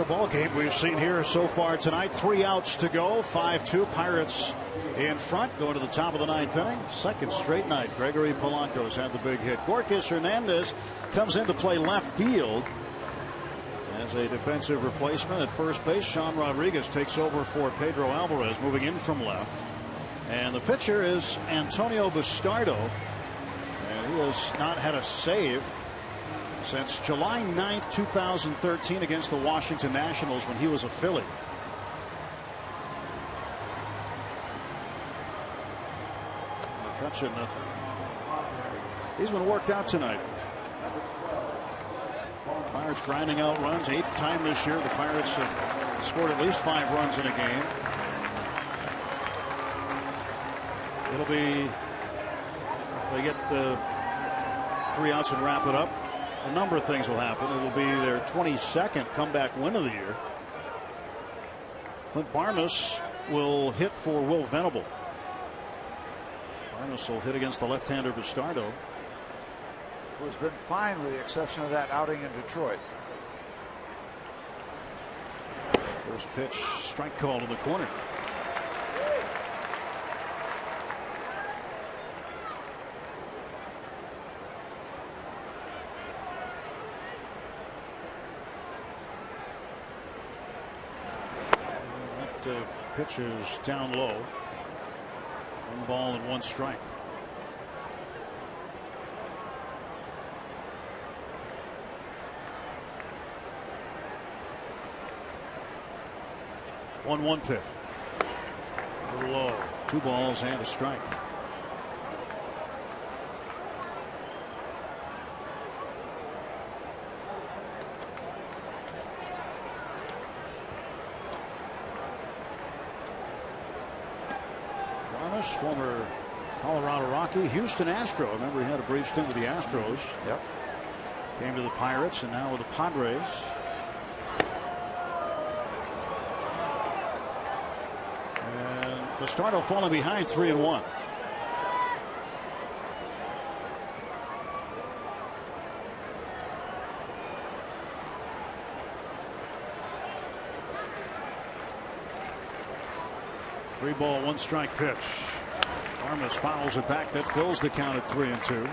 Ball game we've seen here so far tonight. 3 outs to go. 5-2. Pirates in front, going to the top of the 9th inning. 2nd straight night. Gregory Polanco's had the big hit. Gorkis Hernandez comes in to play left field as a defensive replacement. At first base, Sean Rodriguez takes over for Pedro Alvarez, moving in from left. And the pitcher is Antonio Bastardo, and he has not had a save since July 9th, 2013 against the Washington Nationals when he was a Philly. McCutchen, he's been worked out tonight. Pirates grinding out runs. 8th time this year the Pirates have scored at least 5 runs in a game. It'll be, if they get 3 outs and wrap it up, a number of things will happen. It will be their 22nd comeback win of the year. Clint Barnes will hit for Will Venable. Barnes will hit against the left-hander Bastardo, who's been fine with the exception of that outing in Detroit. First pitch, strike call to the corner. pitch is down low. 1 ball and 1 strike. One pitch. A little low. 2 balls and a strike. Former Colorado Rocky, Houston Astro. Remember, he had a brief stint with the Astros. Yep. Came to the Pirates and now with the Padres. And the starter falling behind 3-1. Three ball, 1 strike pitch. Armas fouls it back. That fills the count at 3-2.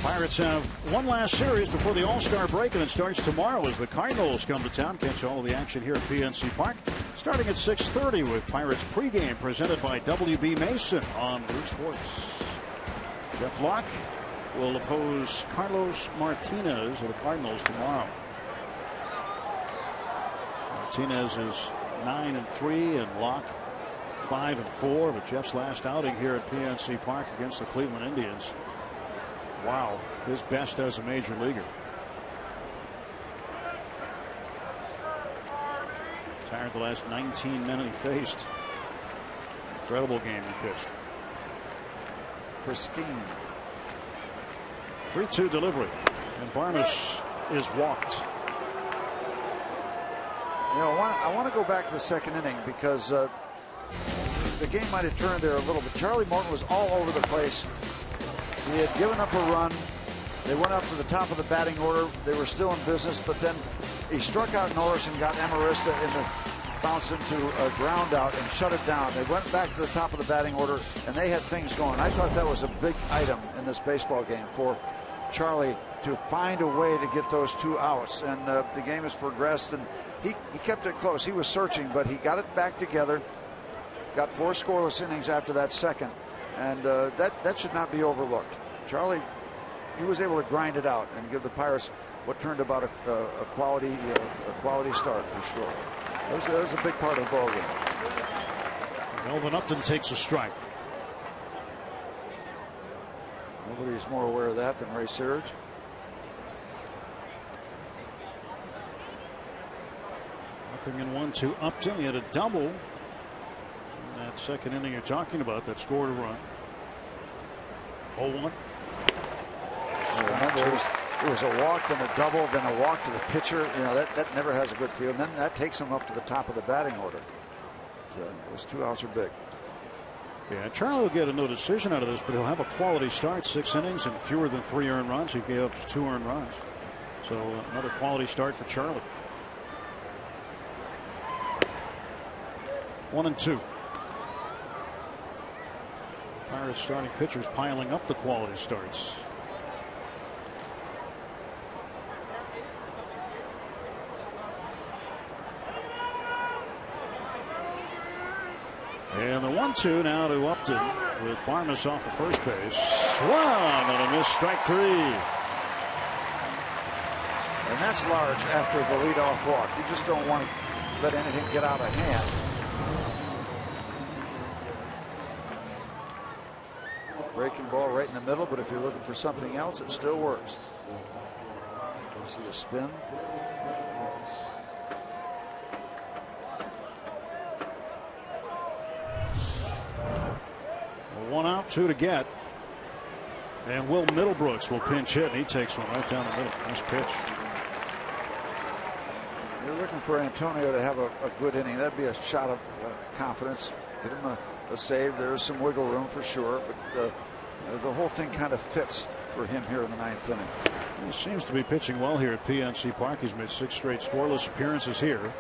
Pirates have one last series before the All-Star break, and it starts tomorrow as the Cardinals come to town. Catch all of the action here at PNC Park starting at 6:30 with Pirates pregame presented by W.B. Mason on Root Sports. Jeff Locke will oppose Carlos Martinez of the Cardinals tomorrow. Martinez is 9-3 and Locke 5-4, but Jeff's last outing here at PNC Park against the Cleveland Indians. Wow, his best as a major leaguer. Retired the last 19 men he faced. Incredible game he pitched. Pristine. 3-2 delivery, and Barnes is walked. You know, I want to go back to the second inning because the game might have turned there a little bit. Charlie Morton was all over the place. He had given up a run. They went up to the top of the batting order. They were still in business, but then he struck out Norris and got Amarista bounced into a ground out and shut it down. They went back to the top of the batting order, and they had things going. I thought that was a big item in this baseball game for Charlie to find a way to get those 2 outs. And the game has progressed, and he kept it close. He was searching, but he got it back together. Got 4 scoreless innings after that second, and that should not be overlooked. Charlie, he was able to grind it out and give the Pirates what turned about a quality start for sure. That was a big part of the ball game. Melvin Upton takes a strike. Nobody's more aware of that than Ray Searage. Nothing in 1-2 Upton. He had a double in that second inning you're talking about that scored a run. 0-1. Remember, it was a walk, then a double, then a walk to the pitcher. You know, that never has a good feel. And then that takes him up to the top of the batting order. Those 2 outs are big. Yeah, Charlie will get a no decision out of this, but he'll have a quality start. 6 innings and fewer than 3 earned runs. He gave up just 2 earned runs. So another quality start for Charlie. 1-2. Pirates starting pitchers piling up the quality starts. And the 1-2 now to Upton with Barnes off of first base. Swung and a miss, strike 3. And that's large after the leadoff walk. You just don't want to let anything get out of hand. Breaking ball right in the middle, but if you're looking for something else, it still works. You see the spin. One out, 2 to get. And Will Middlebrooks will pinch hit, and he takes one right down the middle. Nice pitch. You're looking for Antonio to have a good inning. That'd be a shot of confidence. Get him a save. There's some wiggle room for sure, but the whole thing kind of fits for him here in the 9th inning. He seems to be pitching well here at PNC Park. He's made 6 straight scoreless appearances here.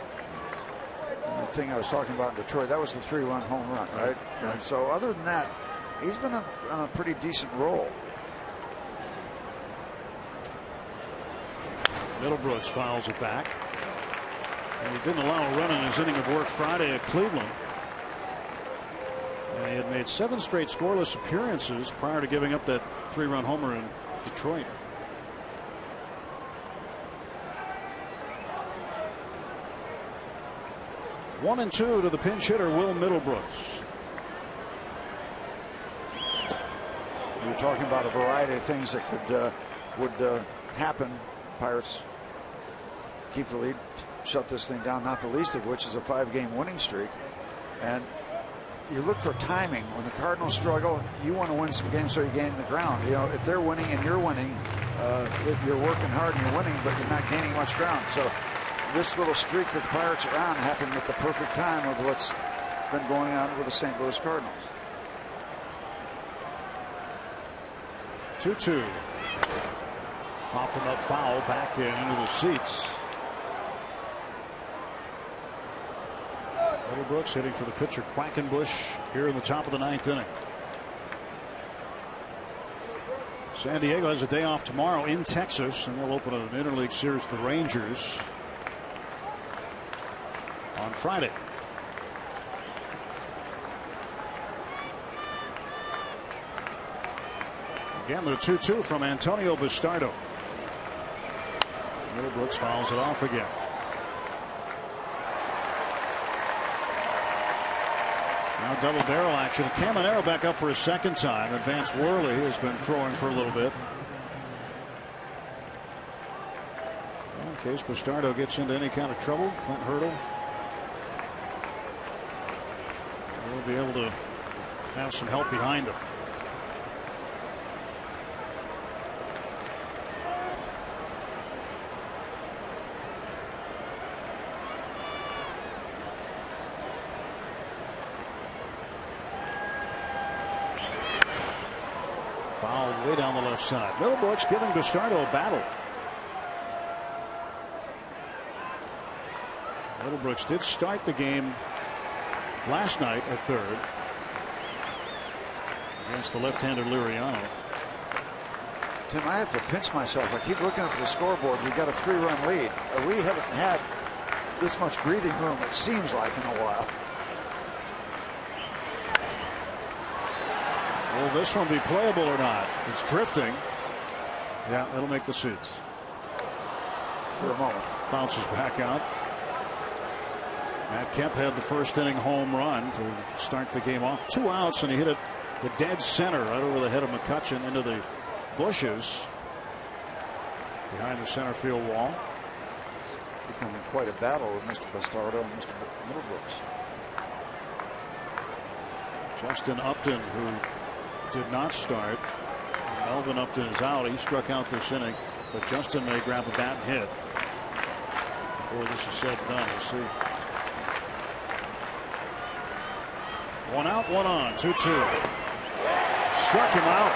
And the thing I was talking about in Detroit, that was the 3-run home run, right? And so other than that, he's been on a pretty decent roll. Middlebrooks fouls it back. He didn't allow a run in his inning of work Friday at Cleveland. And he had made 7 straight scoreless appearances prior to giving up that 3-run homer in Detroit. One and 2 to the pinch hitter, Will Middlebrooks. We were talking about a variety of things that would happen. Pirates keep the lead, shut this thing down, not the least of which is a 5-game winning streak. And you look for timing. When the Cardinals struggle, you want to win some games so you gain the ground. You know, if they're winning and you're winning, you're working hard and you're winning, but you're not gaining much ground. So this little streak that the Pirates are on happened at the perfect time with what's been going on with the St. Louis Cardinals. 2-2. Popped him up foul, back into the seats. Middlebrooks hitting for the pitcher Quackenbush here in the top of the 9th inning. San Diego has a day off tomorrow in Texas, and they'll open an interleague series with the Rangers on Friday. Again, the 2-2 from Antonio Bastardo. Middlebrooks fouls it off again. Now double barrel action. Caminero back up for a second time. Advance Worley has been throwing for a little bit. Well, in case Bastardo gets into any kind of trouble, Clint Hurdle will be able to have some help behind him. Way down the left side. Middlebrooks giving Bastardo a battle. Middlebrooks did start the game last night at third against the left-hander Liriano. Tim, I have to pinch myself. I keep looking at the scoreboard. We got a 3-run lead. We haven't had this much breathing room, it seems like, in a while. Will this one be playable or not? It's drifting. Yeah, it'll make the seats. For a moment. Bounces back out. Matt Kemp had the first inning home run to start the game off. 2 outs, and he hit it to dead center right over the head of McCutchen into the bushes behind the center field wall. It's becoming quite a battle with Mr. Bastardo and Mr. Middlebrooks. Justin Upton, who did not start. Melvin Upton is out. He struck out this inning, but Justin may grab a bat and hit before this is said and done. We'll see. 1 out, 1 on, 2-2. Struck him out.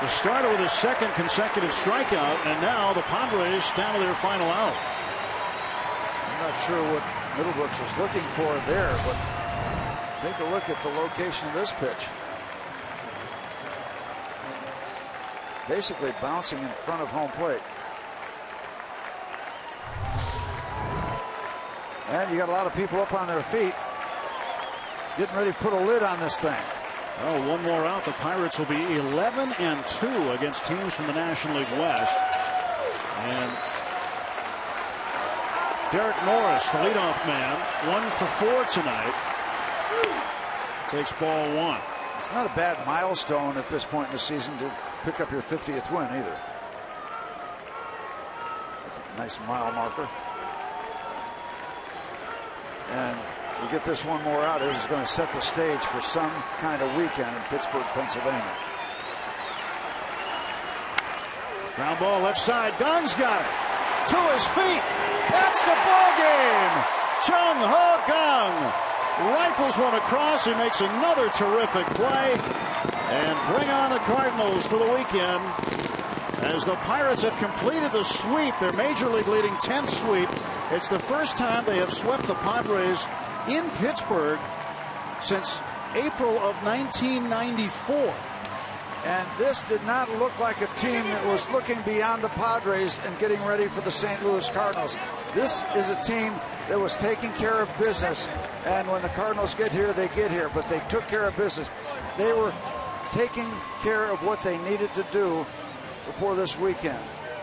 The starter with his second consecutive strikeout, and now the Padres down to their final out. I'm not sure what Middlebrooks was looking for there, but take a look at the location of this pitch. Basically bouncing in front of home plate. And you got a lot of people up on their feet getting ready to put a lid on this thing. Oh, 1 more out. The Pirates will be 11-2 against teams from the National League West. And Derek Norris, the leadoff man, 1 for 4 tonight. Takes ball 1. It's not a bad milestone at this point in the season to pick up your 50th win either. That's a nice mile marker. And you get this 1 more out, it is going to set the stage for some kind of weekend in Pittsburgh, Pennsylvania. Ground ball left side. Gung's got it. To his feet. That's the ball game. Chung Ho Kang rifles one across. He makes another terrific play. And bring on the Cardinals for the weekend as the Pirates have completed the sweep, their major league leading 10th sweep. It's the first time they have swept the Padres in Pittsburgh since April of 1994. And this did not look like a team that was looking beyond the Padres and getting ready for the St. Louis Cardinals. This is a team that was taking care of business. And when the Cardinals get here, they get here. But they took care of business. They were taking care of what they needed to do before this weekend.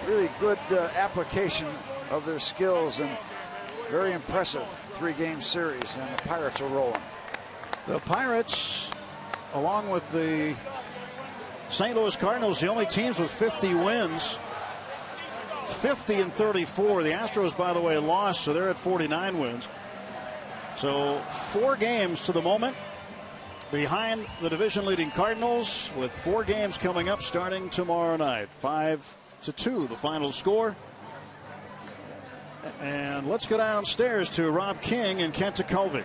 Really good application of their skills and very impressive 3-game series. And the Pirates are rolling. The Pirates, along with the St. Louis Cardinals, the only teams with 50 wins. 50-34. The Astros, by the way, lost, so they're at 49 wins. So 4 games to the moment behind the division-leading Cardinals, with 4 games coming up starting tomorrow night. 5-2, the final score. And let's go downstairs to Rob King in Kentucky.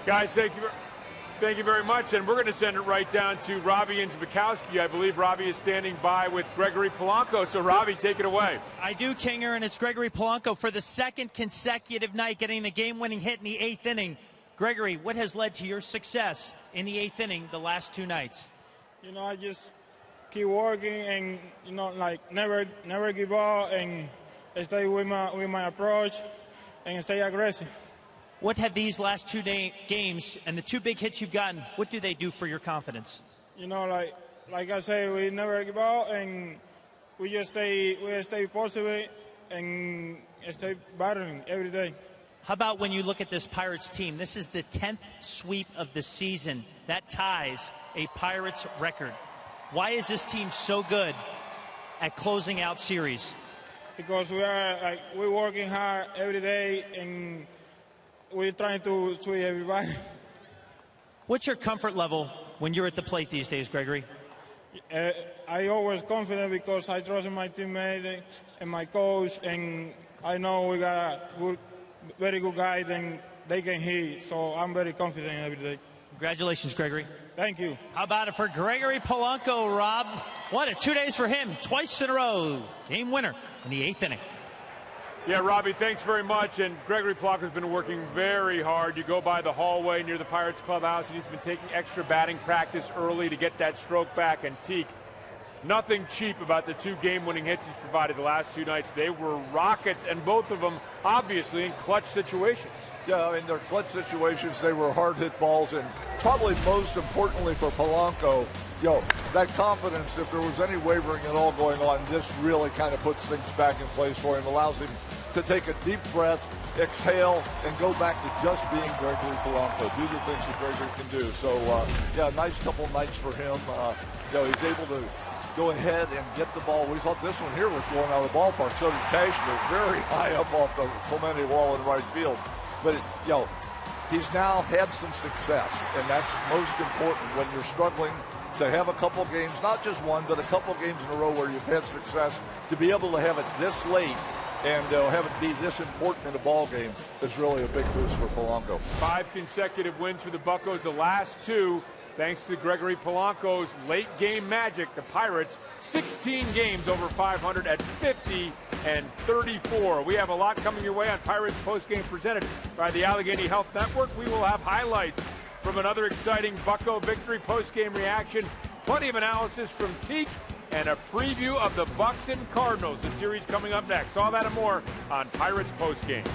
Guys, thank you very much, and we're going to send it right down to Robbie and Zbikowski. I believe Robbie is standing by with Gregory Polanco. So, Robbie, take it away. I do, Kinger, and it's Gregory Polanco for the 2nd consecutive night getting the game-winning hit in the 8th inning. Gregory, what has led to your success in the 8th inning the last 2 nights? You know, I just keep working and, you know, like never give up and stay with my approach and stay aggressive. What have these last 2 games and the 2 big hits you've gotten, what do they do for your confidence? You know, like I say, we never give up and we stay positive and stay battling every day. How about when you look at this Pirates team? This is the 10th sweep of the season. That ties a Pirates record. Why is this team so good at closing out series? Because we're working hard every day and we're trying to sweep everybody. What's your comfort level when you're at the plate these days, Gregory? I always confident because I trust in my teammate and my coach, and I know we got very good guys and they can hit, so I'm very confident every day. Congratulations, Gregory. Thank you. How about it for Gregory Polanco, Rob? What a 2 days for him, twice in a row. Game winner in the 8th inning. Yeah, Robbie, thanks very much. And Gregory Polanco has been working very hard. You go by the hallway near the Pirates clubhouse, and he's been taking extra batting practice early to get that stroke back. And Teak, nothing cheap about the 2 game-winning hits he's provided the last 2 nights. They were rockets, and both of them obviously in clutch situations. Yeah, I mean, they're clutch situations. They were hard-hit balls, and probably most importantly for Polanco, that confidence, if there was any wavering at all going on, this really kind of puts things back in place for him, allows him to take a deep breath, exhale, and go back to just being Gregory Polanco, do the things that Gregory can do. So, nice couple nights for him. He's able to go ahead and get the ball. We thought this one here was going out of the ballpark. So did Cashner, very high up off the Clemente wall in right field. But, he's now had some success, and that's most important when you're struggling to have a couple games, not just one, but a couple games in a row where you've had success. To be able to have it this late and have it be this important in a ball game is really a big boost for Polanco. 5 consecutive wins for the Buccos, the last 2 thanks to Gregory Polanco's late game magic. The Pirates 16 games over 500 at 50-34. We have a lot coming your way on Pirates Postgame presented by the Allegheny Health Network. We will have highlights from another exciting Bucco victory, postgame reaction, plenty of analysis from Teak, and a preview of the Bucks and Cardinals. The series coming up next. All that and more on Pirates Postgame.